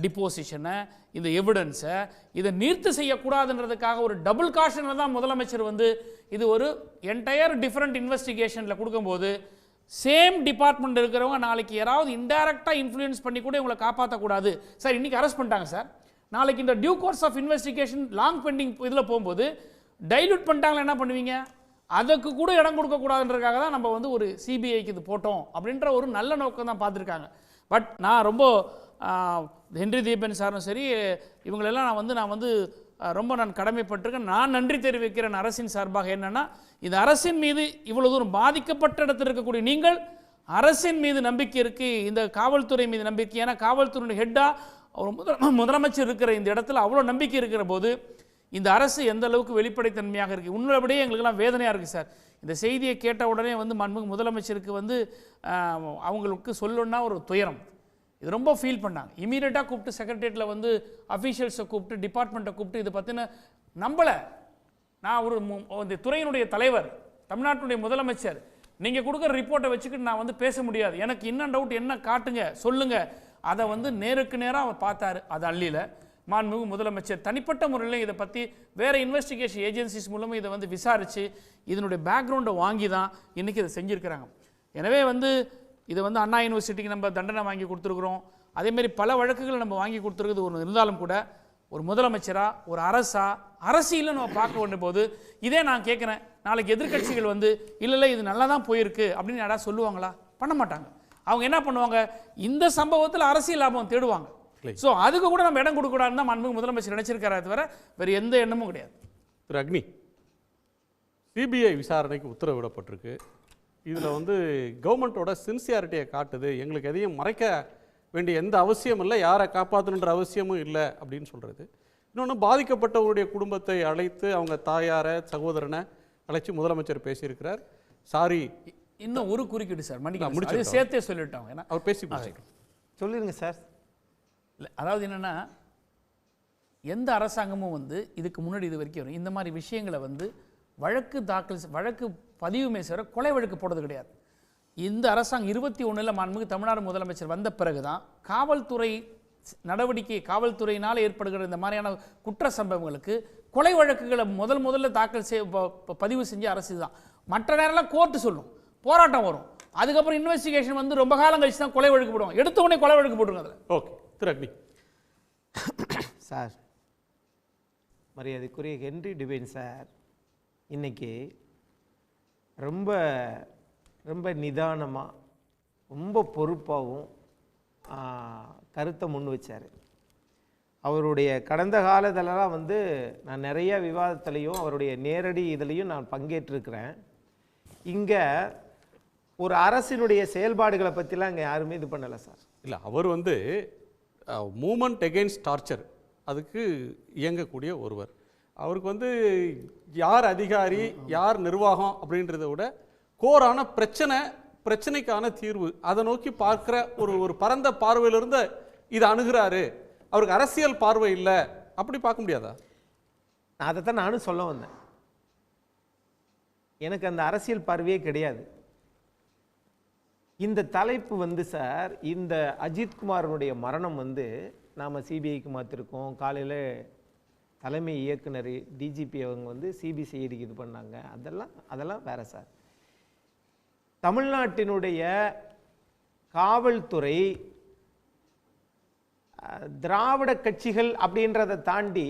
டிப்போசிஷனை, இந்த எவிடன்ஸை இதை நீர்த்து செய்யக்கூடாதுன்றதுக்காக ஒரு டபுள் காஷனில் தான் முதலமைச்சர் வந்து இது ஒரு என்டையர் டிஃப்ரெண்ட் இன்வெஸ்டிகேஷனில் கொடுக்கும்போது சேம் டிபார்ட்மெண்ட் இருக்கிறவங்க நாளைக்கு யாராவது இன்டைரக்டாக இன்ஃப்ளூயன்ஸ் பண்ணி கூட இவங்களை காப்பாற்றக்கூடாது. சார் இன்றைக்கி அரெஸ்ட் பண்ணிட்டாங்க சார், நாளைக்கு இந்த due course of investigation long pending இதில் போகும்போது டைல்யூட் பண்ணிட்டாங்களா என்ன பண்ணுவீங்க? அதுக்கு கூட இடம் கொடுக்கக்கூடாதுன்றதுக்காக தான் நம்ம வந்து ஒரு சிபிஐக்கு இது போட்டோம் அப்படின்ற ஒரு நல்ல நோக்கம் தான் பார்த்துருக்காங்க. பட் நான் ரொம்ப ஹென்றி தீபன் சாரும் சரி, இவங்களெல்லாம் நான் வந்து ரொம்ப கடமைப்பட்டிருக்கேன். நான் நன்றி தெரிவிக்கிறேன் அரசின் சார்பாக. என்னன்னா, இந்த அரசின் மீது இவ்வளவு தூரம் பாதிக்கப்பட்ட இடத்தில் இருக்கக்கூடிய நீங்கள் அரசின் மீது நம்பிக்கை இருக்கு, இந்த காவல்துறை மீது நம்பிக்கை. ஏன்னா காவல்துறையுடைய ஹெட்டாக முதலமைச்சர் இருக்கிற இந்த இடத்துல அவ்வளோ நம்பிக்கை இருக்கிற போது இந்த அரசு எந்த அளவுக்கு வெளிப்படைத்தன்மையாக இருக்குது. உண்மையிலேயே எங்களுக்கெல்லாம் வேதனையாக இருக்குது சார். இந்த செய்தியை கேட்ட உடனே வந்து மாண்புமிகு முதலமைச்சருக்கு வந்து அவங்களுக்கு சொல்லணுன்னா ஒரு துயரம். இது ரொம்ப ஃபீல் பண்ணாங்க. இமீடியட்டாக கூப்பிட்டு செக்ரட்டரியேட்டில் வந்து அஃபீஷியல்ஸை கூப்பிட்டு டிபார்ட்மெண்ட்டை கூப்பிட்டு இதை பற்றின நம்பலை. நான் ஒரு இந்த துறையினுடைய தலைவர், தமிழ்நாட்டுடைய முதலமைச்சர், நீங்கள் கொடுக்குற ரிப்போர்ட்டை வச்சுக்கிட்டு நான் வந்து பேச முடியாது. எனக்கு இன்னும் டவுட் என்ன காட்டுங்க, சொல்லுங்கள். அதை வந்து நேருக்கு நேராக அவர் பார்த்தாரு. அது அள்ளியில் மாண்புமிகு முதலமைச்சர் தனிப்பட்ட முறையில் இதை பற்றி வேறு இன்வெஸ்டிகேஷன் ஏஜென்சிஸ் மூலமாக இதை வந்து விசாரித்து இதனுடைய பேக்ரவுண்டை வாங்கி தான் இன்றைக்கி இதை செஞ்சுருக்கிறாங்க. எனவே வந்து இதை வந்து அண்ணா யூனிவர்சிட்டிக்கு நம்ம தண்டனை வாங்கி கொடுத்துருக்குறோம். அதேமாரி பல வழக்குகளை நம்ம வாங்கி கொடுத்துருக்குது. ஒன்று இருந்தாலும் கூட ஒரு முதலமைச்சராக, ஒரு அரசியலில் நம்ம பார்க்க வேண்டிய போது இதே நான் கேட்குறேன், நாளைக்கு எதிர்க்கட்சிகள் வந்து இல்லை இது நல்லா தான் போயிருக்கு அப்படின்னு யாராவது சொல்லுவாங்களா? பண்ண மாட்டாங்க. அவங்க என்ன பண்ணுவாங்க, இந்த சம்பவத்தில் அரசியல் லாபம் தேடுவாங்க. ஸோ அதுக்கு கூட நம்ம இடம் கொடுக்கூடாதுன்னு தான் மாண்புமிகு முதலமைச்சர் நினைச்சிருக்காரே தவிர வேறு எந்த எண்ணமும் கிடையாது. திரு அக்னி, சிபிஐ விசாரணைக்கு உத்தரவிடப்பட்டிருக்கு. இதில் வந்து கவர்மெண்ட்டோட சின்சியாரிட்டியை காட்டுது. எங்களுக்கு எதையும் மறைக்க வேண்டிய எந்த அவசியம் இல்லை, யாரை காப்பாற்றணுன்ற அவசியமும் இல்லை அப்படின்னு சொல்கிறது. இன்னொன்று, பாதிக்கப்பட்டவருடைய குடும்பத்தை அழைத்து அவங்க தாயாரை, சகோதரனை அழைச்சி முதலமைச்சர் பேசியிருக்கிறார். சாரி, இன்னும் ஒரு குறுக்கீடு சார், மன்னிக்க சேர்த்தே சொல்லிட்டாங்க. ஏன்னா அவர் பேசி சொல்லிடுங்க சார். இல்லை, அதாவது என்னென்னா, எந்த அரசாங்கமும் வந்து இதுக்கு முன்னாடி இது வரைக்கும் வரும் இந்த மாதிரி விஷயங்களை வந்து வழக்கு பதிவுமே சேர கொலை வழக்கு போடுறது கிடையாது. இந்த அரசாங்கம் 21 மாண்புமிகு தமிழ்நாடு முதலமைச்சர் வந்த பிறகு தான் காவல்துறை நடவடிக்கை, காவல்துறையினால் ஏற்படுகிற இந்த மாதிரியான குற்ற சம்பவங்களுக்கு கொலை வழக்குகளை முதல்ல பதிவு செஞ்ச அரசு தான். மற்ற நேரம்லாம் கோர்ட்டு சொல்லும், போராட்டம் வரும், அதுக்கப்புறம் இன்வெஸ்டிகேஷன் வந்து ரொம்ப காலம் கழிச்சு தான் கொலை வழக்கு போடுவோம். எடுத்த உடனே கொலை வழக்கு போட்டுருங்க அதில். ஓகே திரு அக்னி. சார், மரியாதைக்குரிய ஹென்றி டிபேன் சார் இன்னைக்கு ரொம்ப ரொம்ப நிதானமாக, ரொம்ப பொறுப்பாகவும் கருத்தை முன் வச்சார். அவருடைய கடந்த காலத்திலலாம் வந்து நான் நிறைய விவாதத்துலேயும் அவருடைய நேரடி இதுலேயும் நான் பங்கேற்றிருக்கிறேன். இங்கே ஒரு அரசினுடைய செயல்பாடுகளை பற்றிலாம் இங்கே யாருமே இது பண்ணலை சார். இல்லை, அவர் வந்து மூமெண்ட் எகெயின்ஸ்ட் டார்ச்சர் அதுக்கு இயங்கக்கூடிய ஒருவர். அவருக்கு வந்து யார் அதிகாரி, யார் நிர்வாகம் அப்படின்றத விட கோரான பிரச்சனைக்கான தீர்வு, அதை நோக்கி பார்க்குற ஒரு பரந்த பார்வையிலிருந்து இதை அணுகிறாரு. அவருக்கு அரசியல் பார்வை இல்லை, அப்படி பார்க்க முடியாதா? அதைத்தான் நானும் சொல்ல வந்தேன். எனக்கு அந்த அரசியல் பார்வையே கிடையாது. இந்த தலைப்பு வந்து சார், இந்த அஜித்குமாரனுடைய மரணம் வந்து நாம் சிபிஐக்கு மாற்றிருக்கோம். காலையில் தலைமை இயக்குனர் டிஜிபி அவங்க வந்து சிபிசிஐடிக்கு இது பண்ணாங்க. அதெல்லாம் வேற சார். தமிழ்நாட்டினுடைய காவல்துறை திராவிட கட்சிகள் அப்படின்றத தாண்டி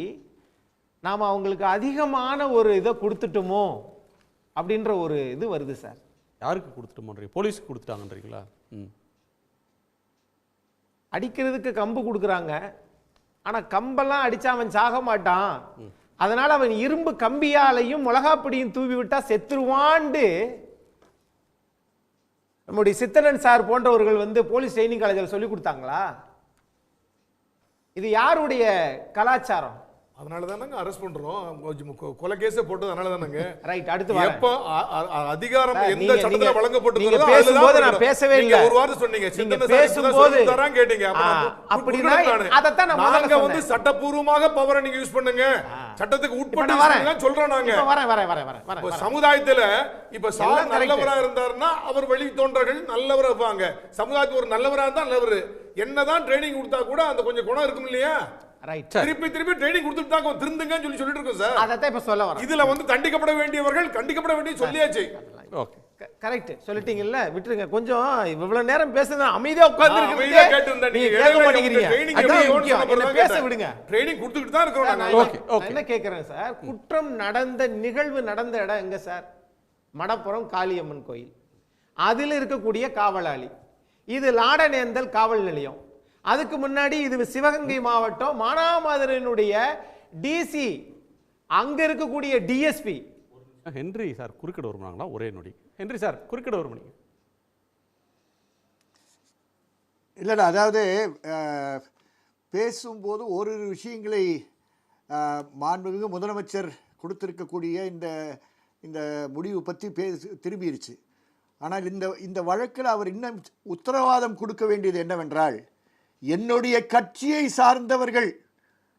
நாம் அவங்களுக்கு அதிகமான ஒரு இதை கொடுத்துட்டோமோ அப்படின்ற ஒரு இது வருது சார். யாருக்கு கொடுத்துட்டோமோன்றீங்க? போலீஸுக்கு கொடுத்துட்டாங்கன்றீங்களா? அடிக்கிறதுக்கு கம்பு கொடுக்குறாங்க, ஆனால் கம்பெல்லாம் அடிச்சா அவன் சாக மாட்டான், அதனால அவன் இரும்பு கம்பியாலையும் மிளகாப்பொடியும் தூவி விட்டா செத்துருவாண்டு நம்முடைய சித்தரன் சார் போன்றவர்கள் வந்து போலீஸ் ட்ரைனிங் காலேஜில் சொல்லி கொடுத்தாங்களா? இது யாருடைய கலாச்சாரம்? அதனால தானங்க அரெஸ்ட் பண்றோம், கொலை கேஸே போட்டது அதனால தானங்க. ரைட், அடுத்து எப்ப அதிகாரம் எந்த சட்டத்துல வழங்கப்பட்டதோ பேசும்போது நான் பேசவே இல்லை. ஒரு வார்த்தை சொன்னீங்க, நீங்க பேசும்போது தரேன் கேட்டீங்க. அப்படினா அதத்தான் நான் நாங்க வந்து சட்டபூர்வமாக பவரை நீங்க யூஸ் பண்ணுங்க, சட்டத்துக்கு உட்பட்டு சொல்றோம் நாங்க. வர சமுதாயத்துல இப்ப சார் நல்லவரா இருந்தாருன்னா அவர் வழி தோன்றர்கள் நல்லவரா இருப்பாங்க. சமுதாயத்துக்கு ஒரு நல்லவரா இருந்தா நல்லவர். என்னதான் ட்ரைனிங் கொடுத்தா கூட அந்த கொஞ்சம் குணம் இருக்கும் இல்லையா? திருப்பி ட்ரைனிங் கொடுத்துட்டு தான் திருந்துங்கன்னு சொல்லிட்டு இருக்கோம் சார். அதத்தான் இப்ப சொல்ல வரேன். இதுல வந்து தண்டிக்கப்பட வேண்டியவர்கள் கண்டிக்கப்பட வேண்டிய சொல்லியாச்சு. ஓகே, கரெக்ட் சொல்லிட்டீங்கல்ல, விட்டுருங்க. கொஞ்சம் இவ்வளவு நேரம் பேசுறது அமைதியா உட்கார்ந்து அமைதியா கேட்டு இருந்தா நீங்க கேட்க மாட்டேங்கிறீங்க. என்ன பேச விடுங்க. ட்ரைனிங் கொடுத்துட்டு தான் இருக்கோம் நாங்க. ஓகே, என்ன கேக்குறேன் சார், குற்றம் நடந்த நிகழ்வு நடந்த இடம் எங்க சார்? மடப்புறம் காளியம்மன் கோயில். அதில் இருக்கக்கூடிய காவலாளி, இது லாடனேந்தல் காவல் நிலையம். அதுக்கு முன்னாடி இது சிவகங்கை மாவட்டம் மானாமதுரையினுடைய டிசி, அங்க இருக்கக்கூடிய டிஎஸ்பி. ஹென்றி சார் குறுக்கிட வருமாங்களா? ஒரே நொடி. ஹென்றி சார் குறுக்கிட வருமானீங்க. இல்லைடா, அதாவது பேசும்போது ஒரு விஷயங்களை மாண்புமிகு முதலமைச்சர் கொடுத்திருக்கக்கூடிய இந்த முடிவு பற்றி திரும்பிடுச்சு. ஆனால் இந்த வழக்கில் அவர் இன்னும் உத்தரவாதம் கொடுக்க வேண்டியது என்னவென்றால், என்னுடைய கட்சியை சார்ந்தவர்கள்,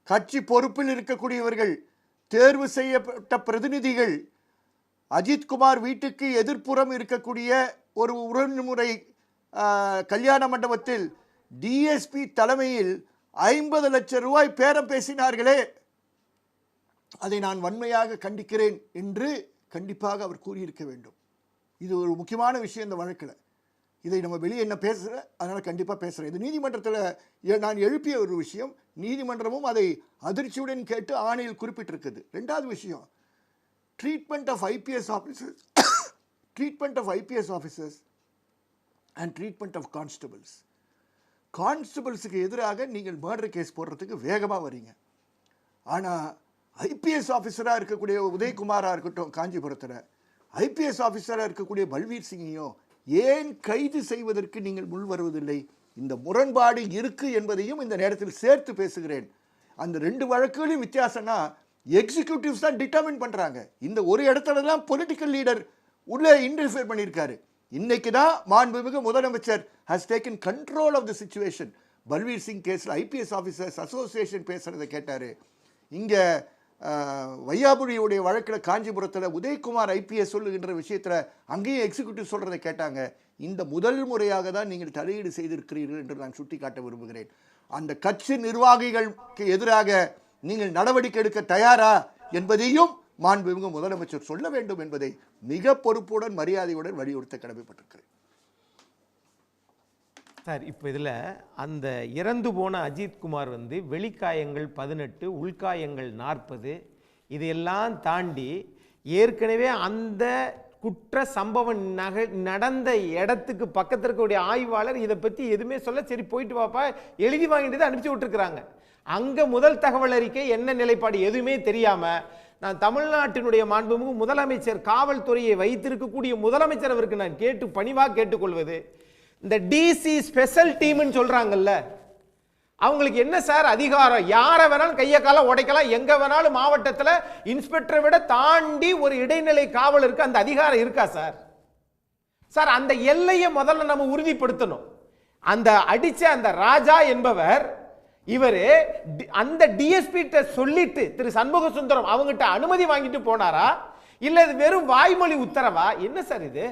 கட்சி பொறுப்பில் இருக்கக்கூடியவர்கள், தேர்வு செய்யப்பட்ட பிரதிநிதிகள், அஜித்குமார் வீட்டுக்கு எதிர்ப்புறம் இருக்கக்கூடிய ஒரு உறவுமுறை கல்யாண மண்டபத்தில் டிஎஸ்பி தலைமையில் 50 லட்சம் ரூபாய் பேரம் பேசினார்களே, அதை நான் வன்மையாக கண்டிக்கிறேன் என்று கண்டிப்பாக அவர் கூறியிருக்க வேண்டும். இது ஒரு முக்கியமான விஷயம் இந்த வழக்கில். இதை நம்ம வெளியே என்ன பேசுகிறேன், அதனால் கண்டிப்பாக பேசுகிறேன். இது நீதிமன்றத்தில் நான் எழுப்பிய ஒரு விஷயம். நீதிமன்றமும் அதை அதிர்ச்சியுடன் கேட்டு ஆணையில் குறிப்பிட்டிருக்குது. ரெண்டாவது விஷயம், treatment of IPS officers and treatment of constables. கான்ஸ்டபிள்ஸுக்கு எதிராக நீங்கள் மர்டர் கேஸ் போடுறதுக்கு வேகமாக வரீங்க. ஆனால் ஐபிஎஸ் ஆஃபீஸராக இருக்கக்கூடிய உதயகுமாராக இருக்கட்டும், காஞ்சிபுரத்தில் ஐபிஎஸ் ஆஃபீஸராக இருக்கக்கூடிய பல்வீர் சிங்கையும் ஏன் கைது செய்வதற்கு நீங்கள் முன் வருவதில்லை? இந்த முரண்பாடு இருக்குது என்பதையும் இந்த நேரத்தில் சேர்த்து பேசுகிறேன். அந்த 2 வழக்குகளையும் வித்தியாசம்னா, எக்ஸிக்யூட்டிவ்ஸ் தான் டிட்டர்மின் பண்ணுறாங்க. இந்த ஒரு இடத்துல தான் பொலிட்டிக்கல் லீடர் உள்ளே இன்டர்ஃபியர் பண்ணியிருக்காரு. இன்னைக்கு தான் மாண்புமிகு முதலமைச்சர் has taken control of the situation. Balveer Singh கேஸில் ஐபிஎஸ் ஆஃபீஸர்ஸ் அசோசியேஷன் பேசுகிறத கேட்டார். இங்கே வையாபுரியுடைய வழக்கில் காஞ்சிபுரத்தில் உதயகுமார் ஐபிஎஸ் சொல்லுகின்ற விஷயத்தில் அங்கேயும் எக்ஸிக்யூட்டிவ் சொல்கிறத கேட்டாங்க. இந்த முதல் முறையாக தான் நீங்கள் தலையீடு செய்திருக்கிறீர்கள் என்று நான் சுட்டி காட்ட விரும்புகிறேன். அந்த கட்சி நிர்வாகிகளுக்கு எதிராக நீங்கள் நடவடிக்கை எடுக்க தயாரா என்பதையும் மாண்புமிகு முதலமைச்சர் சொல்ல வேண்டும் என்பதை மிக பொறுப்புடன் மரியாதையுடன் வலியுறுத்த கடமைப்பட்டிருக்கிறேன். சார், இப்போ இதில் அந்த இறந்து போன அஜித்குமார் வெளிக்காயங்கள் 18, உள்காயங்கள் 40, இதையெல்லாம் தாண்டி ஏற்கனவே அந்த குற்ற சம்பவம் நடந்த இடத்துக்கு பக்கத்தில் இருக்கக்கூடிய ஆய்வாளர் இதை பற்றி எதுவுமே சொல்ல, சரி போயிட்டு வாப்பா எழுதி வாங்கிட்டு அனுப்பிச்சி விட்டுருக்குறாங்க. அங்கே முதல் தகவல் அறிக்கை என்ன நிலைப்பாடு எதுவுமே தெரியாமல் நான் தமிழ்நாட்டினுடைய மாண்புமிகு முதலமைச்சர், காவல்துறையை வைத்திருக்கக்கூடிய முதலமைச்சர் அவருக்கு நான் பணிவாக கேட்டுக்கொள்வது, இந்த டிசி ஸ்பெஷல் டீம்னு சொல்றாங்கல்ல, அவங்களுக்கு என்ன சார் அதிகாரம்? யாரை வேணாலும் கையை கால உடைக்கலாம், எங்க வேணாலும் மாவட்டத்தில் இன்ஸ்பெக்டரை விட தாண்டி ஒரு இடைநிலை காவலருக்கு அந்த அதிகாரம் இருக்கா சார்? சார், அந்த எல்லையை முதல்ல நம்ம உறுதிப்படுத்தணும். அந்த அடிச்ச அந்த ராஜா என்பவர் இவரு அந்த டிஎஸ்பி சொல்லிட்டு திரு சண்முக சுந்தரம் அவங்ககிட்ட அனுமதி வாங்கிட்டு போனாரா, இல்ல இது வெறும் வாய்மொழி உத்தரவா? என்ன சார் இது?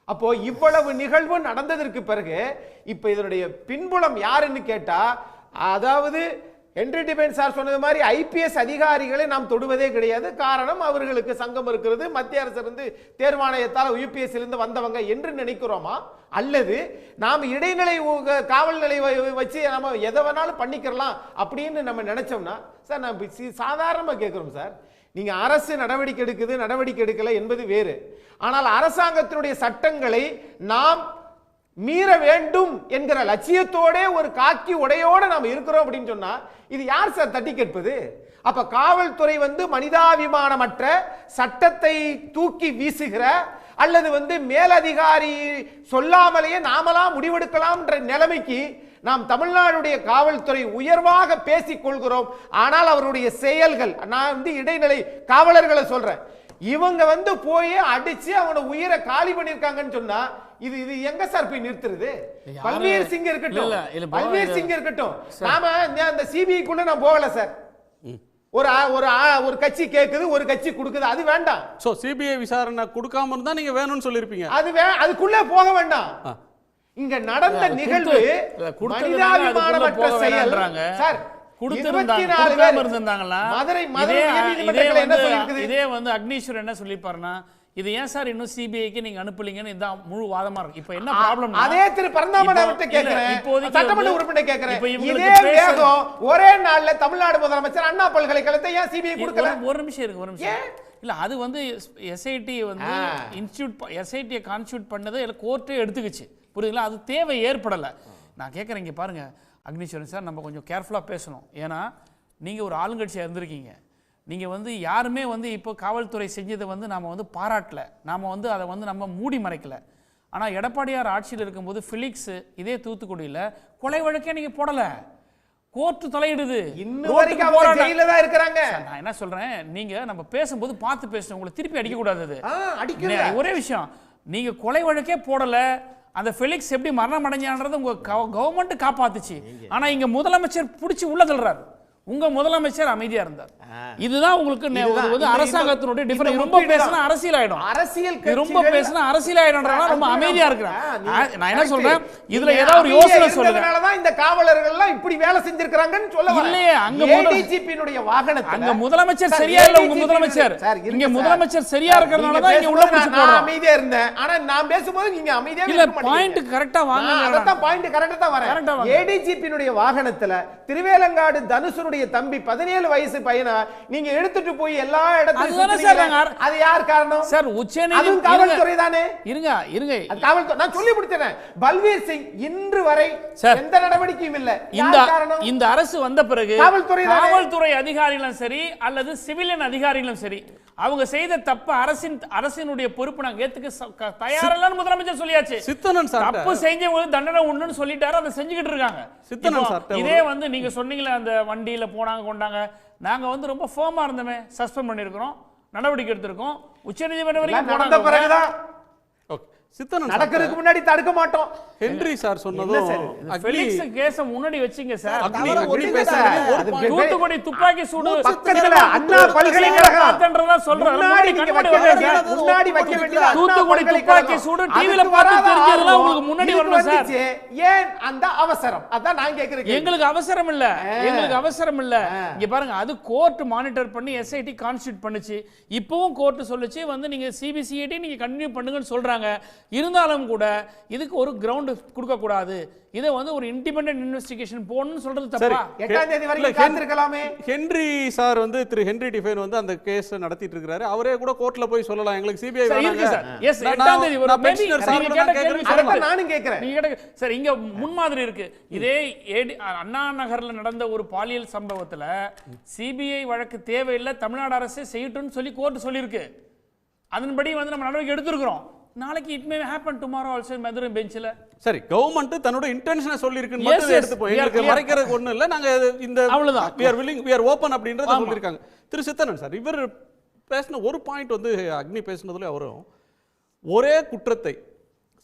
அப்போ இவ்வளவு நிகழ்வு நடந்ததற்கு பிறகு இப்ப இதனுடைய பின்புலம் யாருன்னு கேட்டா, அதாவது ஹென்றி டிபேன் சார் சொன்னது மாதிரி ஐபிஎஸ் அதிகாரிகளை நாம் தொடுவதே கிடையாது. காரணம், அவர்களுக்கு சங்கம் இருக்கிறது, மத்திய அரசு இருந்து தேர்வாணையத்தால் யுபிஎஸ்சி இருந்து வந்தவங்க என்று நினைக்கிறோமா? அல்லது நாம் இடைநிலை காவல் நிலைய வச்சு நம்ம எதை வேணாலும் பண்ணிக்கலாம் அப்படின்னு நம்ம நினைச்சோம்னா, சார் நான் சாதாரணமாக கேட்குறோம் சார், நீங்க அரசு நடவடிக்கை எடுக்கல என்பது வேறு. ஆனால் அரசாங்கத்தினுடைய சட்டங்களை நாம் மீற வேண்டும் என்கிற லட்சியத்தோட ஒரு காக்கி உடையோட நாம் இருக்கிறோம் அப்படின்னு சொன்னா இது யார் சார் தட்டி கேட்பது? அப்ப காவல்துறை மனிதாபிமானமற்ற, சட்டத்தை தூக்கி வீசுகிற, அல்லது மேலதிகாரி சொல்லாமலேயே நாமலாம் முடிவெடுக்கலாம் நிலைமைக்கு நாம் தமிழ்நாடுடைய காவல்துறை உயர்வாக பேசிக் கொள்கிறோம். ஆனால் அவருடைய செயல்கள், நான் இடைநிலை காவலர்களை சொல்றேன், இவங்க போய் அடிச்சு அவனோட உயிரை காலி பண்ணிருக்காங்கன்னு சொன்னா இது இது எங்க சார் போய் நிறுத்துறது? பல்வீர் சிங் இருக்கட்டும், நாம அந்த சிபிஐக்குள்ள நான் போகல சார். ஒரு கட்சி கேக்குது, ஒரு கட்சி கொடுக்குது, அது வேண்டாம். சோ சிபிஐ விசாரணை கொடுக்காம இருந்தா நீங்க வேணும்னு சொல்லிருப்பீங்க. அதுக்குள்ள போக வேண்டாம். இங்க நடந்த நிகழ்வு மனிதாபிமானமற்ற செயல் சார். அக்னீஸ்வரர் என்ன சொல்லிப்பாருன்னா, இது ஏன் சார் இன்னும் சிபிஐக்கு நீங்க அனுப்பலீங்கன்னு இதான் முழு வாதமா இருக்கு. இப்போ என்ன ப்ராப்ளம்? அதே திரு பரந்தாமனவர்ட்ட கேக்குறேன், சட்டமன்ற உறுப்பினர் கேக்குறேன், இதே வேகம் ஒரே நாள்ல தமிழ்நாடு முதலமைச்சர் அண்ணா பல்கலைக்கழகத்தை ஏன் சிபிஐ கொடுக்கல? ஒரு நிமிஷம் இருக்கு, ஒரு நிமிஷம் இல்ல. அது எஸ்ஐடி இன்ஸ்டிடியூட் எஸ்ஐடியை கான்ஸ்டிடியூட் பண்ணதை கோர்ட்டே எடுத்துக்கிச்சு, புரியுதுங்களா? அது தேவை ஏற்படலை. நான் கேட்குறேன், இங்கே பாருங்க, அக்னீஸ்வரன் சார், நம்ம கொஞ்சம் கேர்ஃபுல்லாக பேசணும். ஏன்னா நீங்கள் ஒரு ஆளுங்கட்சியாக இருந்திருக்கீங்க. நீங்கள் வந்து யாருமே வந்து இப்போ காவல்துறை செஞ்சதை வந்து நாம் வந்து பாராட்டலை, நாம் வந்து அதை வந்து நம்ம மூடி மறைக்கலை. ஆனால் எடப்பாடியார் ஆட்சியில் இருக்கும்போது ஃபிலிக்ஸு இதே தூத்துக்குடியில் கொலை வழக்கே நீங்கள் போடலை, கோர்ட்டு தலையிடுது. நான் என்ன சொல்றேன், நீங்க நம்ம பேசும்போது பார்த்து பேசணும், உங்களை திருப்பி அடிக்க கூடாது. ஒரே விஷயம், நீங்க கொலை வழக்கே போடல, அந்த ஃபெலிக்ஸ் எப்படி மரணம் அடைஞ்சான்றது உங்க கவர்மெண்ட் காப்பாத்துச்சு. ஆனா இங்க முதலமைச்சர் பிடிச்சி உள்ள தள்ளுறாரு, உங்க முதலமைச்சர் அமைதியா இருந்தார். இதுதான் உங்களுக்கு அரசாங்கத்தினுடைய டிஃபரன்ஸ். ரொம்ப பேசினா அரசியல் ஆயிடும், ரொம்ப பேசினா அரசியல் ஆயிடும்ன்றனால ரொம்ப அமைதியா இருக்கிறேன். நான் என்ன சொல்றேன், இதுல ஏதாவது ஒரு யோசனை சொல்லுங்க. இந்த காவலர்கள் எல்லாம் இப்படி வேலை செஞ்சிருக்காங்கன்னு சொல்ல இல்லையே, அங்க ஏடிஜிபியினுடைய வாகனத்துல அங்க முதலமைச்சர் சரியா இல்ல, உங்க முதலமைச்சர் இங்க முதலமைச்சர் சரியா இருக்கறனால தான் இங்க உள்ள பிடிச்சு போறோம். நான் அமைதியா இருந்தேன், ஆனா நான் பேசும்போது நீங்க அமைதியா இல்ல. பாயிண்ட் கரெக்ட்டா வாங்க, அதான் பாயிண்ட் கரெக்ட்டா தான் வரேன். ஏடிஜிபியினுடைய வாகனத்துல திருவேலங்காடு தனுஷனுடைய தம்பி 17 வயசு பையனா நீங்க எடுத்துட்டு போய் எல்லா இடத்துலயும் அது யார் காரணம் சார்? உச்சநீதிமன்றம் காவல்துறை தானே. இருங்க காவல்துறை, நான் சொல்லி முடிச்சேன். பல்வீர் சிங் இன்று வரை எந்த நடவடிக்கையும் இல்ல. இந்த அரசு வந்த பிறகு காவல்துறை அதிகாரிகளும் சரி அல்லது சிவிலியன் அதிகாரிகளும் சரி, அவங்க செய்த தப்பு அரசினுடைய பொறுப்பு நாங்க ஏத்துக்க தயாரில்லைன்னு முதலமைச்சர் சொல்லியாச்சு. சித்தனன் சார் தப்பு செஞ்சவங்களுக்கு தண்டனை உண்டுன்னு சொல்லிட்டாரு, அதை செஞ்சுக்கிட்டு இருக்காங்க. சித்தனன் சார் இதே வந்து நீங்க சொன்னீங்களே அந்த வண்டியில போனாங்க கொண்டாங்க, நாங்க வந்து ரொம்ப ஃபர்மா இருந்தோமே, சஸ்பெண்ட் பண்ணிருக்கிறோம், நடவடிக்கை எடுத்திருக்கோம், உச்சநீதிமன்றம் வரைக்கும் போன பிறகுதான் சித்தனன் நடக்கிறதுக்கு முன்னாடி தடுக்க மாட்டோம். ஹென்றி சார் சொன்னதும் ஃபெலிக்ஸ் கேஸ முன்னாடி வச்சீங்க சார். தூத்துக்குடி துப்பாக்கி சூடு பக்கத்துல அண்ணா பல்கலைக்கழகம் பார்த்தன்றதா சொல்றேன். முன்னாடி வைக்க வேண்டியது தூத்துக்குடி துப்பாக்கி சூடு டிவில பார்த்து தெரிஞ்சதெல்லாம் உங்களுக்கு முன்னாடி வரணும் சார். ஏன் அந்த அவசரம்? அதான் நான் கேக்குறேன். எங்களுக்கு அவசரம் இல்ல, எங்களுக்கு அவசரம் இல்ல. இங்க பாருங்க, அது கோர்ட் மானிட்டர் பண்ணி எஸ்ஐடி கான்ஸ்டிட்யூட் பண்ணுச்சு. இப்பவும் கோர்ட் சொல்லுச்சு வந்து நீங்க சிபிசிஐடி நீங்க கண்டினியூ பண்ணுங்கன்னு சொல்றாங்க. இருந்தாலும் கூட இதுக்கு ஒரு கிரவுண்ட் கொடுக்க கூடாது, இதை வந்து ஒரு இண்டிபெண்டன்ட் இன்வெஸ்டிகேஷன் போடணும்னு சொல்றது தப்பா? 8ஆம் தேதி வரைக்கும் காத்திருக்கலாமே. ஹென்றி சார் வந்து திரு ஹென்றி டிஃபைன் வந்து அந்த கேஸ் நடத்திட்டு இருக்காரு. அவரே கூட கோர்ட்ல போய் சொல்லலாம், எங்களுக்கு சிபிஐ இருக்கு சார். எஸ் 8ஆம் தேதி ஒரு பெட்டிஷனர் சார் கேக்குறேன், நானும் கேக்குறேன். நீங்க கேட்ட சார், இங்க முன்மாதிரி இருக்கு. இதே அண்ணா நகர்ல நடந்த ஒரு பாலியல் சம்பவத்துல சிபிஐ வழக்கு தேவையில்லை, தமிழ்நாடு அரசே செய்யட்டும்னு சொல்லி கோர்ட் சொல்லியிருக்கு. அதன்படி வந்து நம்ம நடவடிக்கை எடுத்துக்கிறோம். நாளைக்கு it may happen tomorrow also Madurai பெஞ்சில. சரி, கவர்மெண்ட் தன்னோட இன்டென்ஷனை சொல்லிருக்குன்னு மட்டும் எடுத்துப்போம். எங்களுக்கு மறைக்கிறதுக்கு ஒண்ணும் இல்ல, நாங்க இந்த அவ்வளவுதான், we are willing, we are open அப்படின்றத சொல்லிருக்காங்க. திரு சித்தனன் சார், இவர் பேசின ஒரு பாயிண்ட் வந்து அக்னி பேசினதுல அவரும் ஒரே குற்றத்தை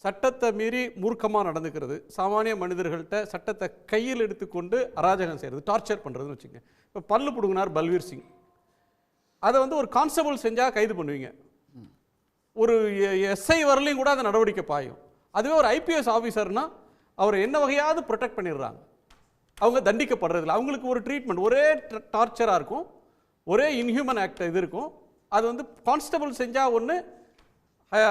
சட்டத்தை மீறி மூர்க்கமா நடந்துக்கிறது, சாமானிய மனிதர்கள்ட்ட சட்டத்தை கையில் எடுத்துக்கொண்டு அராஜகம் செய்யறது, டார்ச்சர் பண்றதுன்னு வச்சுங்க. இப்போ பல்லு புடுங்கினார் பல்வீர் சிங், அதை வந்து ஒரு கான்ஸ்டபிள் செஞ்சா கைது பண்ணுவீங்க, ஒரு எஸ்ஐ வரலையும் கூட அந்த நடவடிக்கை பாயும். அதுவே ஒரு ஐபிஎஸ் ஆஃபீஸர்னா அவரை என்ன வகையாவது ப்ரொடெக்ட் பண்ணிடுறாங்க, அவங்க தண்டிக்கப்படுறதில்ல. அவங்களுக்கு ஒரு ட்ரீட்மெண்ட் ஒரே டார்ச்சராக இருக்கும், ஒரே இன்ஹியூமன் ஆக்ட் இது இருக்கும். அது வந்து கான்ஸ்டபிள் செஞ்சால் ஒன்று,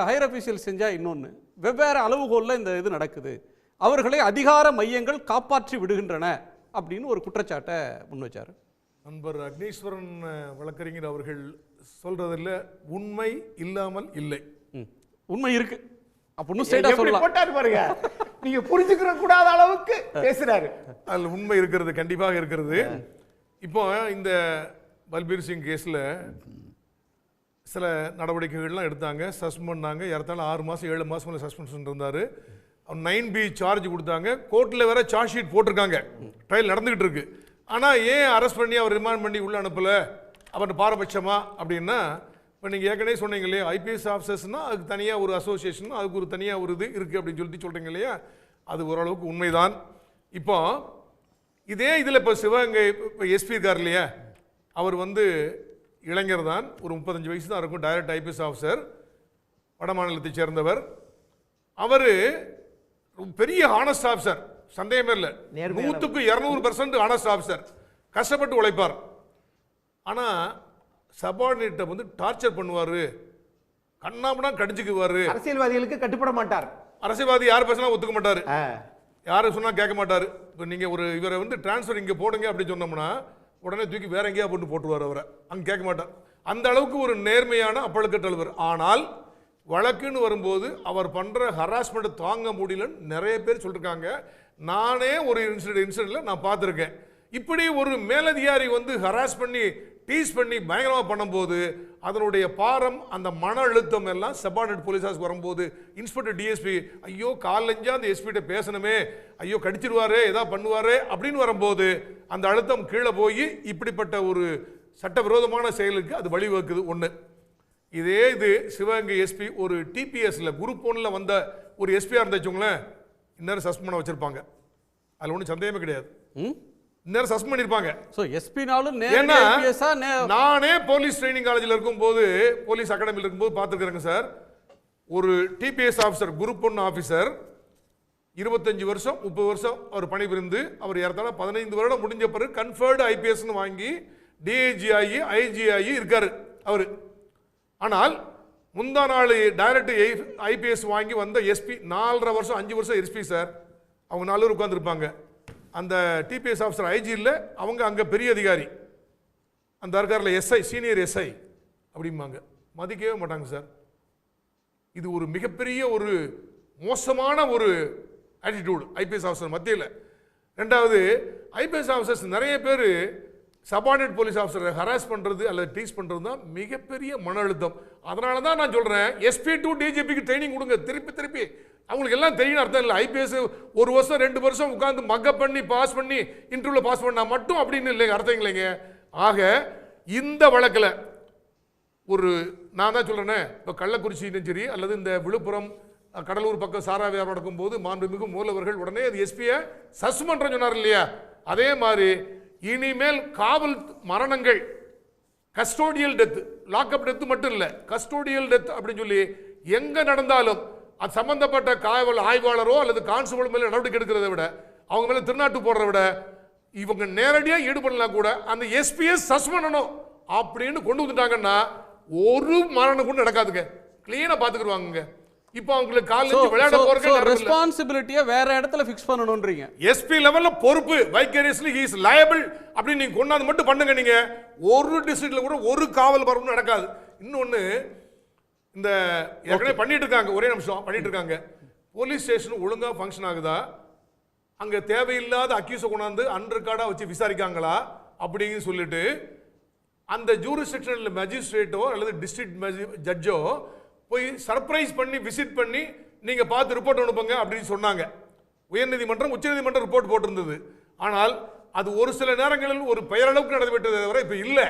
ஹையர் அஃபீஷியல் செஞ்சால் இன்னொன்று, வெவ்வேறு அளவுகோலில் இந்த இது நடக்குது, அவர்களை அதிகார மையங்கள் காப்பாற்றி விடுகின்றன அப்படின்னு ஒரு குற்றச்சாட்டை முன் வச்சார். நண்பர் அக்னீஸ்வரன் வழக்கறிஞர் அவர்கள் சொல்றதில்ல உண்மை இல்லாமல் இல்லை. உண்மை இருக்கு அப்படின்னு ஸ்ட்ரைட்டா சொல்லலாம். போட்டாரு பாருங்க, நீங்க புரிஞ்சுக்கிற கூடாத அளவுக்கு பேசுறாரு. அதுல உண்மை இருக்கிறது, கண்டிப்பாக இருக்கிறது. இப்போ இந்த பல்பீர் சிங் கேஸ்ல சில நடவடிக்கைகள்லாம் எடுத்தாங்க, சஸ்பெண்ட் பண்ணாங்க. ஏறத்தாழ 6 மாதம் 7 மாதம் சஸ்பென்ஷன் இருந்தார். 9B சார்ஜ் கொடுத்தாங்க, கோர்ட்டில் வேற சார்ஜ் ஷீட் போட்டிருக்காங்க, ட்ரையல் நடந்துகிட்டு இருக்கு. ஆனால் ஏன் அரெஸ்ட் பண்ணி அவர் ரிமாண்ட் பண்ணி உள்ள அனுப்பலை, அவர் பாரபட்சமா அப்படின்னா, இப்போ நீங்கள் ஏற்கனவே சொன்னீங்க இல்லையா, ஐபிஎஸ் ஆஃபீஸர்ஸ்னால் அதுக்கு தனியாக ஒரு அசோசியேஷன், அதுக்கு ஒரு தனியாக ஒரு இது இருக்குது அப்படின்னு சொல்கிறீங்க இல்லையா, அது ஓரளவுக்கு உண்மைதான். இப்போ இதே இதில் இப்போ சிவகங்கை இப்போ எஸ்பி இருக்கார் இல்லையா, அவர் வந்து இளைஞர் தான், ஒரு 35 வயசு தான் இருக்கும், டைரக்ட் ஐபிஎஸ் ஆஃபீஸர், வட மாநிலத்தை சேர்ந்தவர். அவர் பெரிய ஹானஸ்ட் ஆஃபீஸர், சந்தேகமே இல்லை, 100க்கு 200% ஹானஸ்ட் ஆஃபீஸர், கஷ்டப்பட்டு உழைப்பார். ஆனால் சபார்டினேட்டை வந்து டார்ச்சர் பண்ணுவார், கண்ணாமனா கடிச்சுக்குவார், அரசியல்வாதிகளுக்கு கட்டுப்பட மாட்டார். அரசியல்வாதி யார் பேசினா ஒத்துக்க மாட்டார், யாரும் சொன்னால் கேட்க மாட்டார். இப்போ நீங்கள் ஒரு இவரை வந்து டிரான்ஸ்ஃபர் இங்கே போடுங்க அப்படின்னு சொன்னோம்னா உடனே தூக்கி வேற எங்கேயா போட்டு போட்டுருவார், அவரை அங்கே கேட்க மாட்டார். அந்த அளவுக்கு ஒரு நேர்மையான அப்பழுக்கற்றவர். ஆனால் வழக்குன்னு வரும்போது அவர் பண்ணுற ஹராஸ்மெண்ட் தாங்க முடியலன்னு நிறைய பேர் சொல்லியிருக்காங்க. நானே ஒரு இன்சிடென்ட்ல நான் பார்த்துருக்கேன். இப்படி ஒரு மேலதிகாரி வந்து ஹராஸ் பண்ணி டீஸ் பண்ணி பயங்கரமாக பண்ணும்போது அதனுடைய பாரம், அந்த மன அழுத்தம் எல்லாம் சபார்டினேட் போலீஸாஸ் வரும்போது இன்ஸ்பெக்டர் டிஎஸ்பி ஐயோ காலஞ்சா அந்த எஸ்பிகிட்ட பேசணுமே, ஐயோ கடிச்சிருவாரு ஏதாவது பண்ணுவாரு அப்படின்னு வரும்போது அந்த அழுத்தம் கீழே போய் இப்படிப்பட்ட ஒரு சட்டவிரோதமான செயலுக்கு அது வழிவகுக்குது. ஒன்று. இதே இது சிவகங்கை எஸ்பி ஒரு டிபிஎஸ்ல குரூப் 1ல் வந்த ஒரு எஸ்பியாக இருந்துச்சுங்களேன், இன்னொரு சஸ்பெண்ட் பண்ண வச்சிருப்பாங்க. அதில் ஒன்றும் சந்தேகமே கிடையாது. இன்னொரு சஸ்பெண்ட் பண்ணிருப்பாங்க. சோ எஸ்பினாலும் ஏன்னா நானே போலீஸ் ட்ரைனிங் காலேஜில் இருக்கும்போது, போலீஸ் அகாடமியில் இருக்கும்போது பார்த்துருக்கிறேங்க சார். ஒரு டிபிஎஸ் ஆஃபீஸர், குரூப் 1 ஆஃபீஸர் 25 வருஷம் 30 வருஷம் அவர் பணிபுரிந்து அவர் ஏறத்தாழ 15 வருடம் முடிஞ்ச பிறகு கன்ஃபர்டு ஐபிஎஸ்னு வாங்கி டிஐஜி ஆகி ஐஜி ஆகி இருக்காரு அவரு. ஆனால் முந்தா நாள் டைரக்ட் ஐபிஎஸ் வாங்கி வந்த எஸ்பி 4.5 வருஷம் 5 வருஷம் எஸ்பி சார். அவங்க 4 பேர் உட்காந்துருப்பாங்க. அந்த டிபிஎஸ் ஆஃபீஸர் ஐஜி இல்லை, அவங்க அங்கே பெரிய அதிகாரி, அந்த இருக்காரில் எஸ்ஐ, சீனியர் எஸ்ஐ அப்படிம்பாங்க. மதிக்கவே மாட்டாங்க சார். இது ஒரு மிகப்பெரிய ஒரு மோசமான ஒரு ஆட்டிடியூடு ஐபிஎஸ் ஆஃபீஸர் மத்தியில். ரெண்டாவது, ஐபிஎஸ் ஆஃபீஸர்ஸ் நிறைய பேர் சபார்டினேட் போலீஸ் ஆஃபீஸரை ஹராஸ் பண்ணுறது அல்லது டீஸ் பண்ணுறது தான் மிகப்பெரிய மன அழுத்தம். அதனால தான் நான் சொல்கிறேன், எஸ்பி டு டிஜிபிக்கு ட்ரைனிங் கொடுங்க. திருப்பி அவங்களுக்கு எல்லாம் தெரியும் அர்த்தம் இல்லை. ஐபிஎஸ் 1 வருஷம் 2 வருஷம் உட்காந்து மக்கப் பண்ணி பாஸ் பண்ணி இன்டர்வியூவில் பாஸ் பண்ணா மட்டும் அப்படின்னு இல்லைங்க, அர்த்தம் இல்லைங்க. ஆக இந்த வழக்கில் ஒரு நான் தான் சொல்கிறேன்னே, இப்போ கள்ளக்குறிச்சியும் சரி அல்லது இந்த விழுப்புரம் கடலூர் பக்கம் சாரா வியாபாரம் நடக்கும்போது மாண்புமிகு முதல்வர்கள் உடனே அது எஸ்பியை சஸ்பெண்ட் பண்ண சொன்னார் இல்லையா? அதே மாதிரி இனிமேல் காவல் மரணங்கள், கஸ்டோடியல் டெத், லாக்அப் டெத் மட்டும் இல்லை, கஸ்டோடியல் டெத் அப்படின்னு சொல்லி எங்க நடந்தாலும் அது சம்பந்தப்பட்ட காவல் ஆய்வாளரோ அல்லது கான்ஸ்டபிள் மேல நடவடிக்கை எடுக்கிறத விட, அவங்க மேல திருநாட்டு போடுறத விட, இவங்க நேரடியாக ஈடுபடலாம் கூட அந்த எஸ்பிஎஸ் சஸ்பெண்ட் பண்ணணும் அப்படின்னு கொண்டு வந்துட்டாங்கன்னா ஒரு மரணம் கூட நடக்காதுங்க. கிளீனா பாத்துக்குவாங்க. இப்போ அவங்களுக்கு காலேஜ் விளையாட போறதுக்கு ரெஸ்பான்சிபிலிட்டியை வேற இடத்துல ஃபிக்ஸ் பண்ணணும்ன்றீங்க. எஸ்பி லெவல்ல பொறுப்பு, வைக்கரியஸ்லி ஹி இஸ் லயபிள் அப்படி நீங்க கொண்டாந்து மட்டும் பண்ணுங்க. நீங்க ஒரு டிஸ்ட்ரிக்ட்ல கூட ஒரு காவல் மரணம் நடக்காது. இன்னொன்னு, இந்த ஏற்கனவே பண்ணிட்டு இருக்காங்க, ஒரே நிமிஷம் பண்ணிட்டு இருக்காங்க, போலீஸ் ஸ்டேஷன் ஒழுங்கா ஃபங்க்ஷன் ஆகுதா, அங்க தேவையில்லாத அக்யூஸை கொண்டாந்து அன்ரெக்கார்டா வச்சு விசாரிக்காங்களா அப்படின்னு சொல்லிட்டு அந்த ஜூரிஸ்டிக்ஷனல் மேஜிஸ்ட்ரேட்டோ அல்லது டிஸ்ட்ரிக்ட் ஜட்ஜோ போய் சர்ப்ரைஸ் பண்ணி விசிட் பண்ணி நீங்க பார்த்து ரிப்போர்ட் அனுப்புங்க அப்படின்னு சொன்னாங்க. உயர்நீதிமன்றம் உச்சநீதிமன்றம் ரிப்போர்ட் போட்டிருந்தது. ஆனால் அது ஒரு சில நேரங்களில் ஒரு பெயரளவுக்கு நடந்துவிட்டதை தவிர இப்ப இல்ல.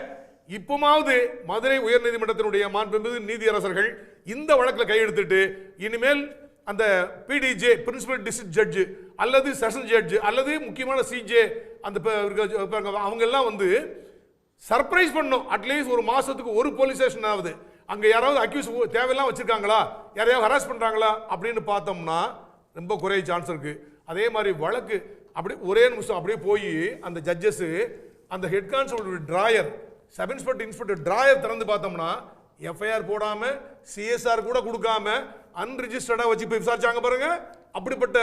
இப்போமாவது மதுரை உயர்நீதிமன்றத்தினுடைய மாண்புமிகு நீதியரசர்கள் இந்த வழக்கில் கையெழுத்திட்டு இனிமேல் அந்த பிடிஜே, பிரின்சிபல் டிஸ்ட்ரிக்ட் ஜட்ஜ் அல்லது செஷன் ஜட்ஜ் அல்லது முக்கியமான சிஜே அந்த அவங்க எல்லாம் வந்து சர்ப்ரைஸ் பண்ணும். அட்லீஸ்ட் ஒரு மாசத்துக்கு ஒரு போலீஸ் ஸ்டேஷன் ஆகுது அங்க யாராவது அக்யூஸ் தேவையெல்லாம் வச்சிருக்காங்களா, யாரையாவது ஹராஸ் பண்றாங்களா அப்படின்னு பார்த்தோம்னா ரொம்ப குறைய சான்ஸ் இருக்கு. அதே மாதிரி வழக்கு அப்படி ஒரே நிமிஷம் அப்படியே போய் அந்த ஜட்ஜஸ் அந்த head constable drawer, sub inspector inspector drawer திறந்து பார்த்தோம்னா எஃப்ஐஆர் போடாம சிஎஸ்ஆர் கூட கொடுக்காம அன்ரிஜிஸ்டர்டா வச்சு போய் விசாரிச்சாங்க பாருங்க. அப்படிப்பட்ட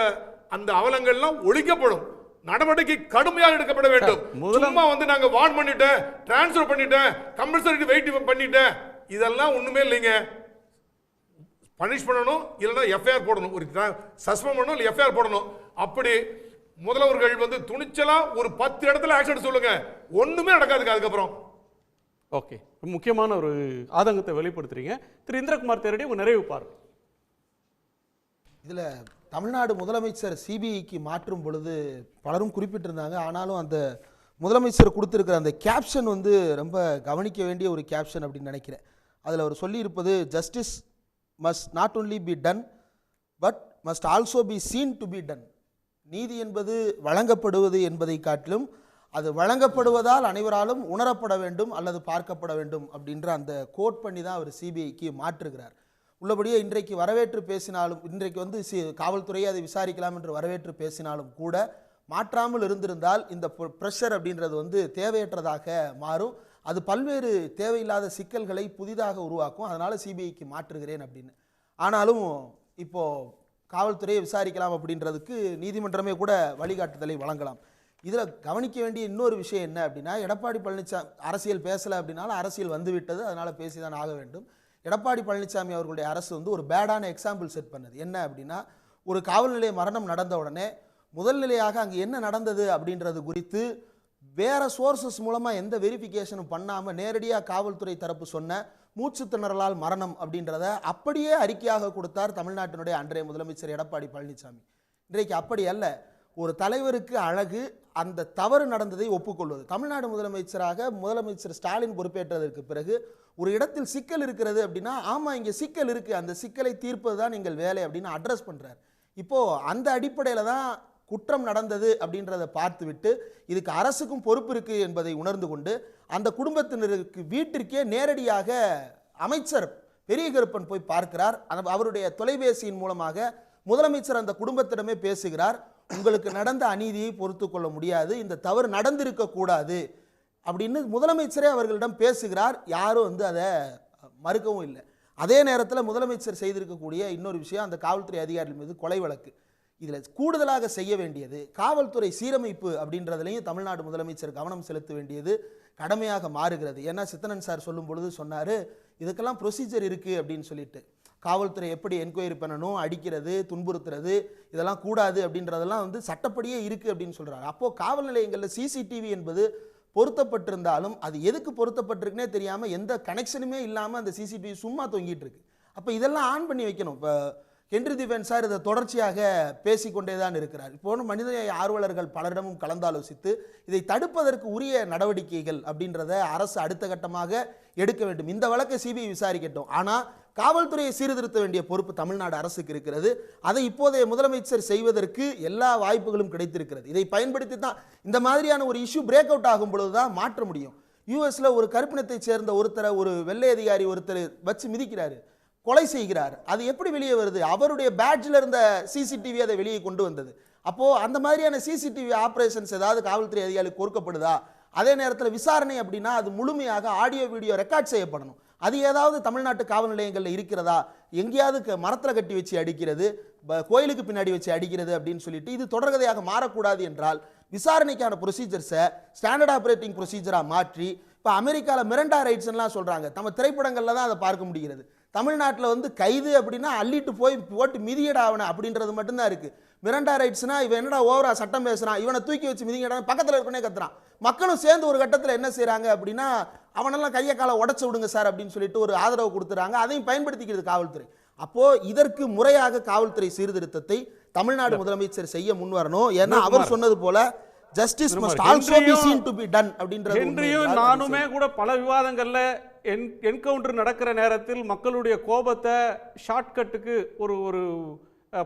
அந்த அவலங்கள்லாம் ஒழிக்கப்படும். நடவடிக்கை கடுமையாக எடுக்கப்பட வேண்டும். சும்மா வந்து நாங்க வார்ன் பண்ணிட்டேன், டிரான்ஸ்ஃபர் பண்ணிட்டேன், கம்பல்சரி வெயிட் பண்ணிட்டேன், இதெல்லாம் ஒண்ணுமே இல்லைங்க. பனிஷ் பண்ணணும், இல்லைன்னா எஃப்ஐஆர் போடணும், ஒரு சஸ்பெண்ட் பண்ணணும் இல்லை எஃப்ஐஆர் போடணும். அப்படி முதல்வர்கள் வந்து துணிச்சலா ஒரு 10 இடத்துல ஆக்ஷன் சொல்லுங்க, ஒண்ணுமே நடக்காதுங்க. அதுக்கப்புறம் ஓகே, முக்கியமான ஒரு ஆதங்கத்தை வெளிப்படுத்துறீங்க. திரு இந்திரகுமார் தேரடி, உங்க நிறைவு பார்வை. இதுல தமிழ்நாடு முதலமைச்சர் சிபிஐக்கு மாற்றும் பொழுது பலரும் குறிப்பிட்டிருந்தாங்க. ஆனாலும் அந்த முதலமைச்சர் கொடுத்திருக்கிற அந்த கேப்ஷன் வந்து ரொம்ப கவனிக்க வேண்டிய ஒரு கேப்ஷன் அப்படின்னு நினைக்கிறேன். அதில் அவர் சொல்லியிருப்பது, justice must not only be done but must also be seen to be done. நீதி என்பது வழங்கப்படுவது என்பதை காட்டிலும் அது வழங்கப்படுவதால் அனைவராலும் உணரப்பட வேண்டும் அல்லது பார்க்கப்பட வேண்டும் அப்படின்ற அந்த கோட் பண்ணி தான் அவர் சிபிஐக்கு மாற்றுகிறார். உள்ளபடியே இன்றைக்கு வரவேற்று பேசினாலும், இன்றைக்கு வந்து காவல்துறையை அதை விசாரிக்கலாம் என்று வரவேற்று பேசினாலும் கூட மாற்றாமல் இருந்திருந்தால் இந்த ப்ரெஷர் அப்படின்றது வந்து தேவையற்றதாக மாறும். அது பல்வேறு தேவையில்லாத சிக்கல்களை புதிதாக உருவாக்கும். அதனால் சிபிஐக்கு மாற்றுகிறேன் அப்படின்னு. ஆனாலும் இப்போது காவல்துறையை விசாரிக்கலாம் அப்படின்றதுக்கு நீதிமன்றமே கூட வழிகாட்டுதலை வழங்கலாம். இதில் கவனிக்க வேண்டிய இன்னொரு விஷயம் என்ன அப்படின்னா, எடப்பாடி பழனிசாமி அரசியல் பேசலை அப்படின்னாலும் அரசியல் வந்துவிட்டது, அதனால் பேசி தான் ஆக வேண்டும். எடப்பாடி பழனிசாமி அவர்களுடைய அரசு வந்து ஒரு பேடான எக்ஸாம்பிள் செட் பண்ணது. என்ன அப்படின்னா, ஒரு காவல் நிலைய மரணம் நடந்த உடனே முதல் நிலையாக அங்கே என்ன நடந்தது அப்படின்றது குறித்து வேற சோர்சஸ் மூலமாக எந்த வெரிஃபிகேஷனும் பண்ணாமல் நேரடியாக காவல்துறை தரப்பு சொன்ன மூச்சு திணறலால் மரணம் அப்படின்றத அப்படியே அறிக்கையாக கொடுத்தார் தமிழ்நாட்டினுடைய அன்றைய முதலமைச்சர் எடப்பாடி பழனிசாமி. இன்றைக்கு அப்படி அல்ல. ஒரு தலைவருக்கு அழகு அந்த தவறு நடந்ததை ஒப்புக்கொள்வது. தமிழ்நாடு முதலமைச்சர் ஸ்டாலின் பொறுப்பேற்றதற்கு பிறகு ஒரு இடத்தில் சிக்கல் இருக்கிறது அப்படின்னா, ஆமாம் இங்கே சிக்கல் இருக்குது, அந்த சிக்கலை தீர்ப்பது தான் எங்கள் வேலை அப்படின்னு அட்ரஸ் பண்ணுறார். இப்போது அந்த அடிப்படையில் தான் குற்றம் நடந்தது அப்படின்றத பார்த்துவிட்டு இதுக்கு அரசுக்கும் பொறுப்பு இருக்குது என்பதை உணர்ந்து கொண்டு அந்த குடும்பத்தினருக்கு வீட்டிற்கே நேரடியாக அமைச்சர் பெரிய கருப்பன் போய் பார்க்கிறார். அவருடைய தொலைபேசியின் மூலமாக முதலமைச்சர் அந்த குடும்பத்திடமே பேசுகிறார். உங்களுக்கு நடந்த அநீதியை பொறுத்து கொள்ள முடியாது, இந்த தவறு நடந்திருக்க கூடாது அப்படின்னு முதலமைச்சரே அவர்களிடம் பேசுகிறார். யாரும் வந்து அதை மறுக்கவும் இல்லை. அதே நேரத்தில் முதலமைச்சர் செய்திருக்கக்கூடிய இன்னொரு விஷயம், அந்த காவல்துறை அதிகாரிகள் மீது கொலை வழக்கு. இதில் கூடுதலாக செய்ய வேண்டியது காவல்துறை சீரமைப்பு அப்படின்றதுலையும் தமிழ்நாடு முதலமைச்சர் கவனம் செலுத்த வேண்டியது கடமையாக மாறுகிறது. ஏன்னா சித்தனன் சார் சொல்லும் பொழுது சொன்னார், இதுக்கெல்லாம் ப்ரொசீஜர் இருக்குது அப்படின்னு சொல்லிட்டு, காவல்துறை எப்படி என்கொயரி பண்ணணும், அடிக்கிறது, துன்புறுத்துறது இதெல்லாம் கூடாது அப்படின்றதெல்லாம் வந்து சட்டப்படியே இருக்குது அப்படின்னு சொல்கிறாங்க. அப்போது காவல் நிலையங்களில் சிசிடிவி என்பது பொருத்தப்பட்டிருந்தாலும் அது எதுக்கு பொருத்தப்பட்டிருக்குன்னே தெரியாமல் எந்த கனெக்ஷனுமே இல்லாமல் அந்த சிசிடிவி சும்மா தொங்கிட்டு இருக்கு. அப்போ இதெல்லாம் ஆன் பண்ணி வைக்கணும். இப்போ ஹென்றி திபன் சார் இதை தொடர்ச்சியாக பேசிக்கொண்டே தான் இருக்கிறார். இப்போ மனித ஆர்வலர்கள் பலரிடமும் கலந்தாலோசித்து இதை தடுப்பதற்கு உரிய நடவடிக்கைகள் அப்படின்றத அரசு அடுத்த கட்டமாக எடுக்க வேண்டும். இந்த வழக்கை சிபிஐ விசாரிக்கட்டும். ஆனால் காவல்துறையை சீர்திருத்த வேண்டிய பொறுப்பு தமிழ்நாடு அரசுக்கு இருக்கிறது. அதை இப்போதைய முதலமைச்சர் செய்வதற்கு எல்லா வாய்ப்புகளும் கிடைத்திருக்கிறது. இதை பயன்படுத்தி தான் இந்த மாதிரியான ஒரு இஷ்யூ பிரேக் அவுட் ஆகும் பொழுதுதான் மாற்ற முடியும். யூஎஸ்ல ஒரு கருப்பினத்தை சேர்ந்த ஒருத்தரை ஒரு வெள்ளை அதிகாரி ஒருத்தர் வச்சு மிதிக்கிறாரு, கொலை செய்கிறார். அது எப்படி வெளியே வருது? அவருடைய பேட்ஜில் இருந்த சிசிடிவி அதை வெளியே கொண்டு வந்தது. அப்போ அந்த மாதிரியான சிசிடிவி ஆபரேஷன்ஸ் ஏதாவது காவல்துறை அதிகாரிகளுக்கு கொடுக்கப்படுதா? அதே நேரத்தில் விசாரணை அப்படின்னா அது முழுமையாக ஆடியோ வீடியோ ரெக்கார்ட் செய்யப்படணும். அது ஏதாவது தமிழ்நாட்டு காவல் நிலையங்களில் இருக்கிறதா? எங்கேயாவது மரத்தில் கட்டி வச்சு அடிக்கிறது, கோயிலுக்கு பின்னாடி வச்சு அடிக்கிறது அப்படின்னு சொல்லிட்டு இது தொடர்கதையாக மாறக்கூடாது என்றால் விசாரணைக்கான ப்ரொசீஜர்ஸை ஸ்டாண்டர்ட் ஆப்ரேட்டிங் ப்ரொசீஜராக மாற்றி, இப்போ அமெரிக்காவில் மிரண்டா ரைட்ஸ்லாம் சொல்கிறாங்க, நம்ம திரைப்படங்களில் தான் அதை பார்க்க முடிகிறது. தமிழ்நாட்டில் வந்து கைது அப்படின்னா அள்ளிட்டு போய் போட்டு மிதியடாவன அப்படின்றது மட்டும்தான் இருக்குது. மிரண்டா ரைட்ஸ்னா இவன் என்னடா ஓவரா சட்டம் பேசுகிறான், இவனை தூக்கி வச்சு மிதிங்கடா பக்கத்தில் இருக்கனே கத்துறான். மக்களும் சேர்ந்து ஒரு கட்டத்தில் என்ன செய்கிறாங்க அப்படின்னா, அவனெல்லாம் கையை காலை உடச்சு விடுங்க சார் அப்படின்னு சொல்லிட்டு ஒரு ஆதரவு கொடுத்துறாங்க. அதையும் பயன்படுத்திக்கிறது காவல்துறை. அப்போ இதற்கு முறையாக காவல்துறை சீர்திருத்தத்தை தமிழ்நாடு முதலமைச்சர் செய்ய முன்வரணும். ஏன்னா அவர் சொன்னது போல justice must also be seen to be done அப்படின்றது. ஹென்ரியும் நானுமே கூட பல விவாதங்கள்ல என்கவுண்டர் நடக்கிற நேரத்தில் மக்களுடைய கோபத்தை ஷார்ட்கட்டுக்கு ஒரு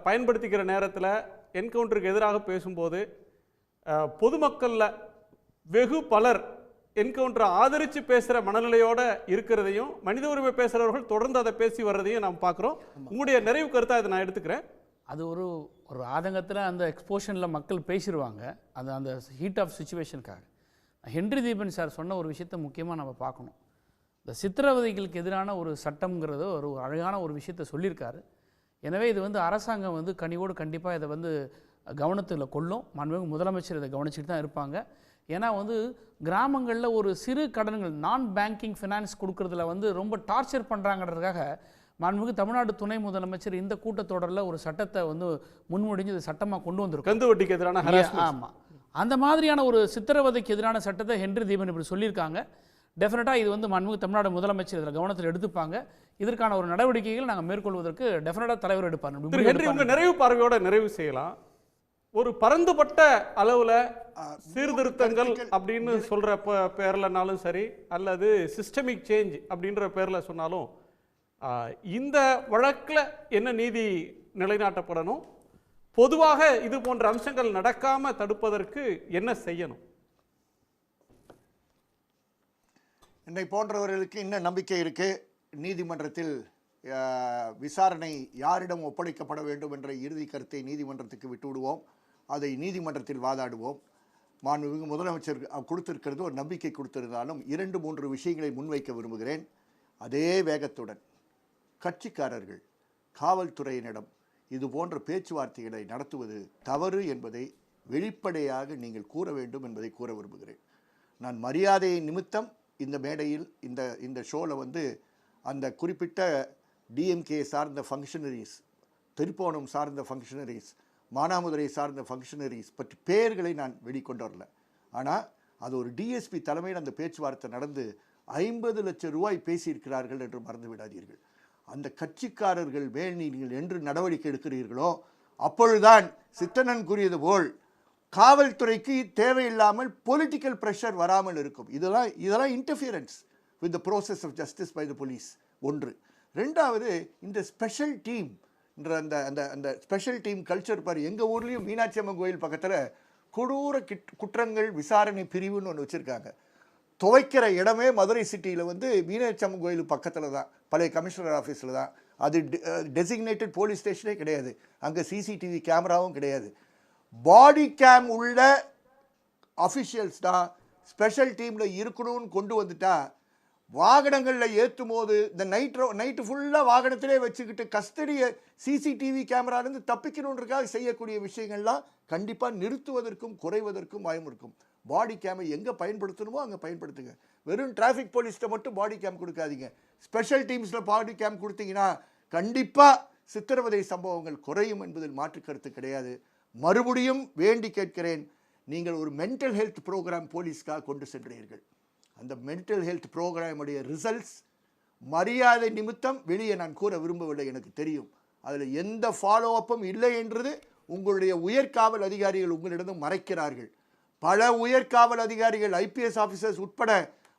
பயன்படுத்திக்கிற நேரத்தில் என்கவுண்டருக்கு எதிராக பேசும்போது பொதுமக்களில் வெகு பலர் என்கவுண்டரை ஆதரித்து பேசுகிற மனநிலையோடு இருக்கிறதையும் மனித உரிமை பேசுகிறவர்கள் தொடர்ந்து அதை பேசி வர்றதையும் நாம் பார்க்குறோம். உங்களுடைய நிறைவு கருத்தாக இதை நான் எடுத்துக்கிறேன். அது ஒரு ஆதங்கத்தில் அந்த எக்ஸ்போஷனில் மக்கள் பேசிடுவாங்க, அது அந்த ஹீட் ஆஃப் சுச்சுவேஷனுக்காக. ஹென்றி தீபன் சார் சொன்ன ஒரு விஷயத்தை முக்கியமாக நம்ம பார்க்கணும். இந்த சித்திரவதைகளுக்கு எதிரான ஒரு சட்டம்ங்கிறத ஒரு அழகான ஒரு விஷயத்தை சொல்லியிருக்காரு. எனவே இது வந்து அரசாங்கம் வந்து கனிவோடு கண்டிப்பாக இதை வந்து கவனத்தில் கொள்ளும். மாண்புமிகு முதலமைச்சர் இதை கவனிச்சுட்டு தான் இருப்பாங்க. ஏன்னா வந்து கிராமங்களில் ஒரு சிறு கடன்கள் நான் பேங்கிங் ஃபினான்ஸ் கொடுக்குறதுல வந்து ரொம்ப டார்ச்சர் பண்ணுறாங்கிறதுக்காக மாண்புமிகு தமிழ்நாடு துணை முதலமைச்சர் இந்த கூட்டத்தொடரில் ஒரு சட்டத்தை வந்து முன்மொழிஞ்சு இது சட்டமாக கொண்டு வந்திருக்கும். கந்து வட்டிக்கு எதிரான ஆமாம், அந்த மாதிரியான ஒரு சித்திரவதைக்கு எதிரான சட்டத்தை ஹென்றி தீபன் இப்படி சொல்லியிருக்காங்க. டெஃபினட்டாக இது வந்து மாண்புமிகு தமிழ்நாடு முதலமைச்சர் இதில் கவனத்தில் எடுத்துப்பாங்க. இதற்கான ஒரு நடவடிக்கைகள் நாங்கள் மேற்கொள்வதற்கு டெஃபினட்டாக தலைவர் எடுப்பார். ஹென்றி, உங்கள் நிறைவு பார்வையோட நிறைவு செய்யலாம். ஒரு பரந்துபட்ட அளவில் சீர்திருத்தங்கள் அப்படின்னு சொல்கிற பேர்லனாலும் சரி, அல்லது சிஸ்டமிக் சேஞ்ச் அப்படின்ற பேரில் சொன்னாலும் இந்த வழக்கில் என்ன நீதி நிலைநாட்டப்படணும், பொதுவாக இது போன்ற அம்சங்கள் நடக்காமல் தடுப்பதற்கு என்ன செய்யணும்? என்னை போன்றவர்களுக்கு இன்னும் நம்பிக்கை இருக்குது. நீதிமன்றத்தில் விசாரணை யாரிடம் ஒப்படைக்கப்பட வேண்டும் என்ற இறுதி கருத்தை நீதிமன்றத்துக்கு விட்டுவிடுவோம். அதை நீதிமன்றத்தில் வாதாடுவோம். மாண்புமிகு முதலமைச்சர் கொடுத்திருக்கிறது ஒரு நம்பிக்கை கொடுத்திருந்தாலும் 2-3 விஷயங்களை முன்வைக்க விரும்புகிறேன். அதே வேகத்துடன் கட்சிக்காரர்கள் காவல்துறையினிடம் இது போன்ற பேச்சுவார்த்தைகளை நடத்துவது தவறு என்பதை வெளிப்படையாக நீங்கள் கூற வேண்டும் என்பதை கூற விரும்புகிறேன். நான் மரியாதையை நிமித்தம் இந்த மேடையில் இந்த ஷோவில் வந்து அந்த குறிப்பிட்ட டிஎம்கே சார்ந்த ஃபங்க்ஷனரிஸ், திருப்போணம் சார்ந்த ஃபங்க்ஷனரிஸ், மானாமதுரை சார்ந்த ஃபங்க்ஷனரிஸ் பற்றி பெயர்களை நான் வெளிக்கொண்டு வரல. ஆனால் அது ஒரு டிஎஸ்பி தலைமையில் அந்த பேச்சுவார்த்தை நடந்து 50 லட்சம் ரூபாய் பேசியிருக்கிறார்கள் என்று மறந்து விடாதீர்கள். அந்த கட்சிக்காரர்கள் மேல் நீங்கள் என்று நடவடிக்கை எடுக்கிறீர்களோ அப்பொழுதுதான் சித்தனன் கூறியது போல் காவல்துறைக்கு தேவையில்லாமல் பொலிட்டிக்கல் ப்ரெஷர் வராமல் இருக்கும். இதெல்லாம் interference with the process of justice by the police. ஒன்று. ரெண்டாவது, இந்த ஸ்பெஷல் டீம் என்ற அந்த அந்த அந்த ஸ்பெஷல் டீம் கல்ச்சர் பாரு. எங்கள் ஊர்லேயும் மீனாட்சி அம்மன் கோயில் பக்கத்தில் கொடூர குற்றங்கள் விசாரணை பிரிவுன்னு ஒன்று வச்சுருக்காங்க. துவைக்கிற இடமே மதுரை சிட்டியில் வந்து மீனாட்சி அம்மன் கோயில் பக்கத்தில் தான், பழைய கமிஷனர் ஆஃபீஸில் தான். அது டெசிக்னேட்டட் போலீஸ் ஸ்டேஷனே கிடையாது. அங்கே சிசிடிவி கேமராவும் கிடையாது. பாடி கேம் உள்ள அஃபிஷியல்ஸ் தான் ஸ்பெஷல் டீமில் இருக்கணும்னு கொண்டு வந்துட்டா வாகனங்களில் ஏற்றும் போது இந்த நைட்டு ஃபுல்லாக வாகனத்திலே வச்சுக்கிட்டு கஸ்டடியை சிசிடிவி கேமராலேருந்து தப்பிக்கணுன்றதுக்காக செய்யக்கூடிய விஷயங்கள்லாம் கண்டிப்பாக நிறுத்துவதற்கும் குறைவதற்கும் வாய்ப்பு இருக்கும். பாடி கேமை எங்கே பயன்படுத்தணுமோ அங்கே பயன்படுத்துங்க. வெறும் டிராஃபிக் போலீஸ்கிட்ட மட்டும் பாடி கேம் கொடுக்காதீங்க. ஸ்பெஷல் டீம்ஸில் பாடி கேம் கொடுத்தீங்கன்னா கண்டிப்பாக சித்திரவதை சம்பவங்கள் குறையும் என்பதில் மாற்று கருத்து கிடையாது. மறுபடியும் வேண்டி கேட்கிறேன், நீங்கள் ஒரு மென்டல் ஹெல்த் ப்ரோக்ராம் போலீஸ்க்காக கொண்டு சென்றீர்கள். அந்த மென்டல் ஹெல்த் ப்ரோக்ராமுடைய ரிசல்ட்ஸ் மரியாதை நிமித்தம் வெளியே நான் கூற விரும்பவில்லை, எனக்கு தெரியும். அதில் எந்த ஃபாலோ அப்பும் இல்லை என்றது உங்களுடைய உயர்காவல் அதிகாரிகள் உங்களிடம் மறைக்கிறார்கள். பல உயர்காவல் அதிகாரிகள், ஐபிஎஸ் ஆஃபீஸர்ஸ் உட்பட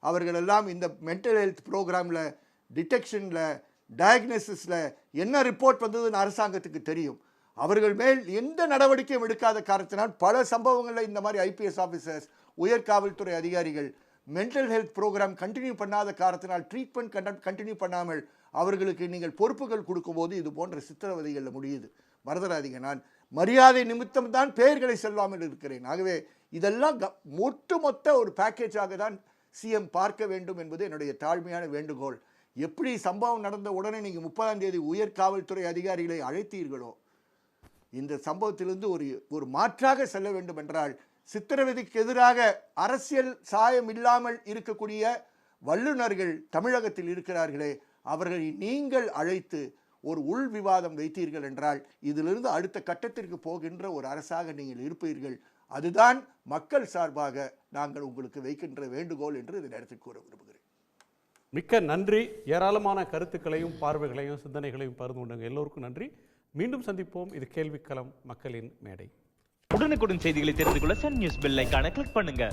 அவர்கள் எல்லாம் இந்த மென்டல் ஹெல்த் ப்ரோக்ராமில், டிடெக்ஷனில், டயக்னோசிஸில் என்ன ரிப்போர்ட் வந்ததுன்னு அரசாங்கத்துக்கு தெரியும். அவர்கள் மேல் எந்த நடவடிக்கையும் எடுக்காத காரணத்தினால் பல சம்பவங்களில் இந்த மாதிரி ஐபிஎஸ் ஆஃபீஸர்ஸ், உயர்காவல்துறை அதிகாரிகள் மென்டல் ஹெல்த் ப்ரோக்ராம் கண்டினியூ பண்ணாத காரணத்தினால், ட்ரீட்மெண்ட் கண்டினியூ பண்ணாமல் அவர்களுக்கு நீங்கள் பொறுப்புகள் கொடுக்கும்போது இது போன்ற சித்திரவதைகளில் முடியுது. மறந்துடாதீங்க, நான் மரியாதை நிமித்தம் தான் பெயர்களை சொல்லாமல் இருக்கிறேன். ஆகவே இதெல்லாம் ஒட்டுமொத்த ஒரு பேக்கேஜாக தான் சிஎம் பார்க்க வேண்டும் என்பது என்னுடைய தாழ்மையான வேண்டுகோள். எப்படி சம்பவம் நடந்த உடனே நீங்கள் 30ஆம் தேதி உயர் காவல்துறை அதிகாரிகளை அழைத்தீர்களோ, இந்த சம்பவத்திலிருந்து ஒரு மாற்றாக செல்ல வேண்டும் என்றால், சித்திரவதைக்கு எதிராக அரசியல் சாயம் இல்லாமல் இருக்கக்கூடிய வல்லுநர்கள் தமிழகத்தில் இருக்கிறார்களே, அவர்களை நீங்கள் அழைத்து ஒரு உள் விவாதம் வைத்தீர்கள் என்றால் இதிலிருந்து அடுத்த கட்டத்திற்கு போகின்ற ஒரு அரசாக நீங்கள் இருப்பீர்கள். அதுதான் மக்கள் சார்பாக நாங்கள் உங்களுக்கு வைக்கின்ற வேண்டுகோள் என்று இந்த நேரத்தில் கூற விரும்புகிறேன். மிக்க நன்றி. ஏராளமான கருத்துக்களையும் பார்வைகளையும் சிந்தனைகளையும் பகிர்ந்து கொண்டங்க. எல்லோருக்கும் நன்றி. மீண்டும் சந்திப்போம். இது கேள்விக்களம், மக்களின் மேடை. உடனுக்குடன் செய்திகளை தெரிந்து கொள்ள சன் நியூஸ் பெல் ஐகானை கிளிக் பண்ணுங்க.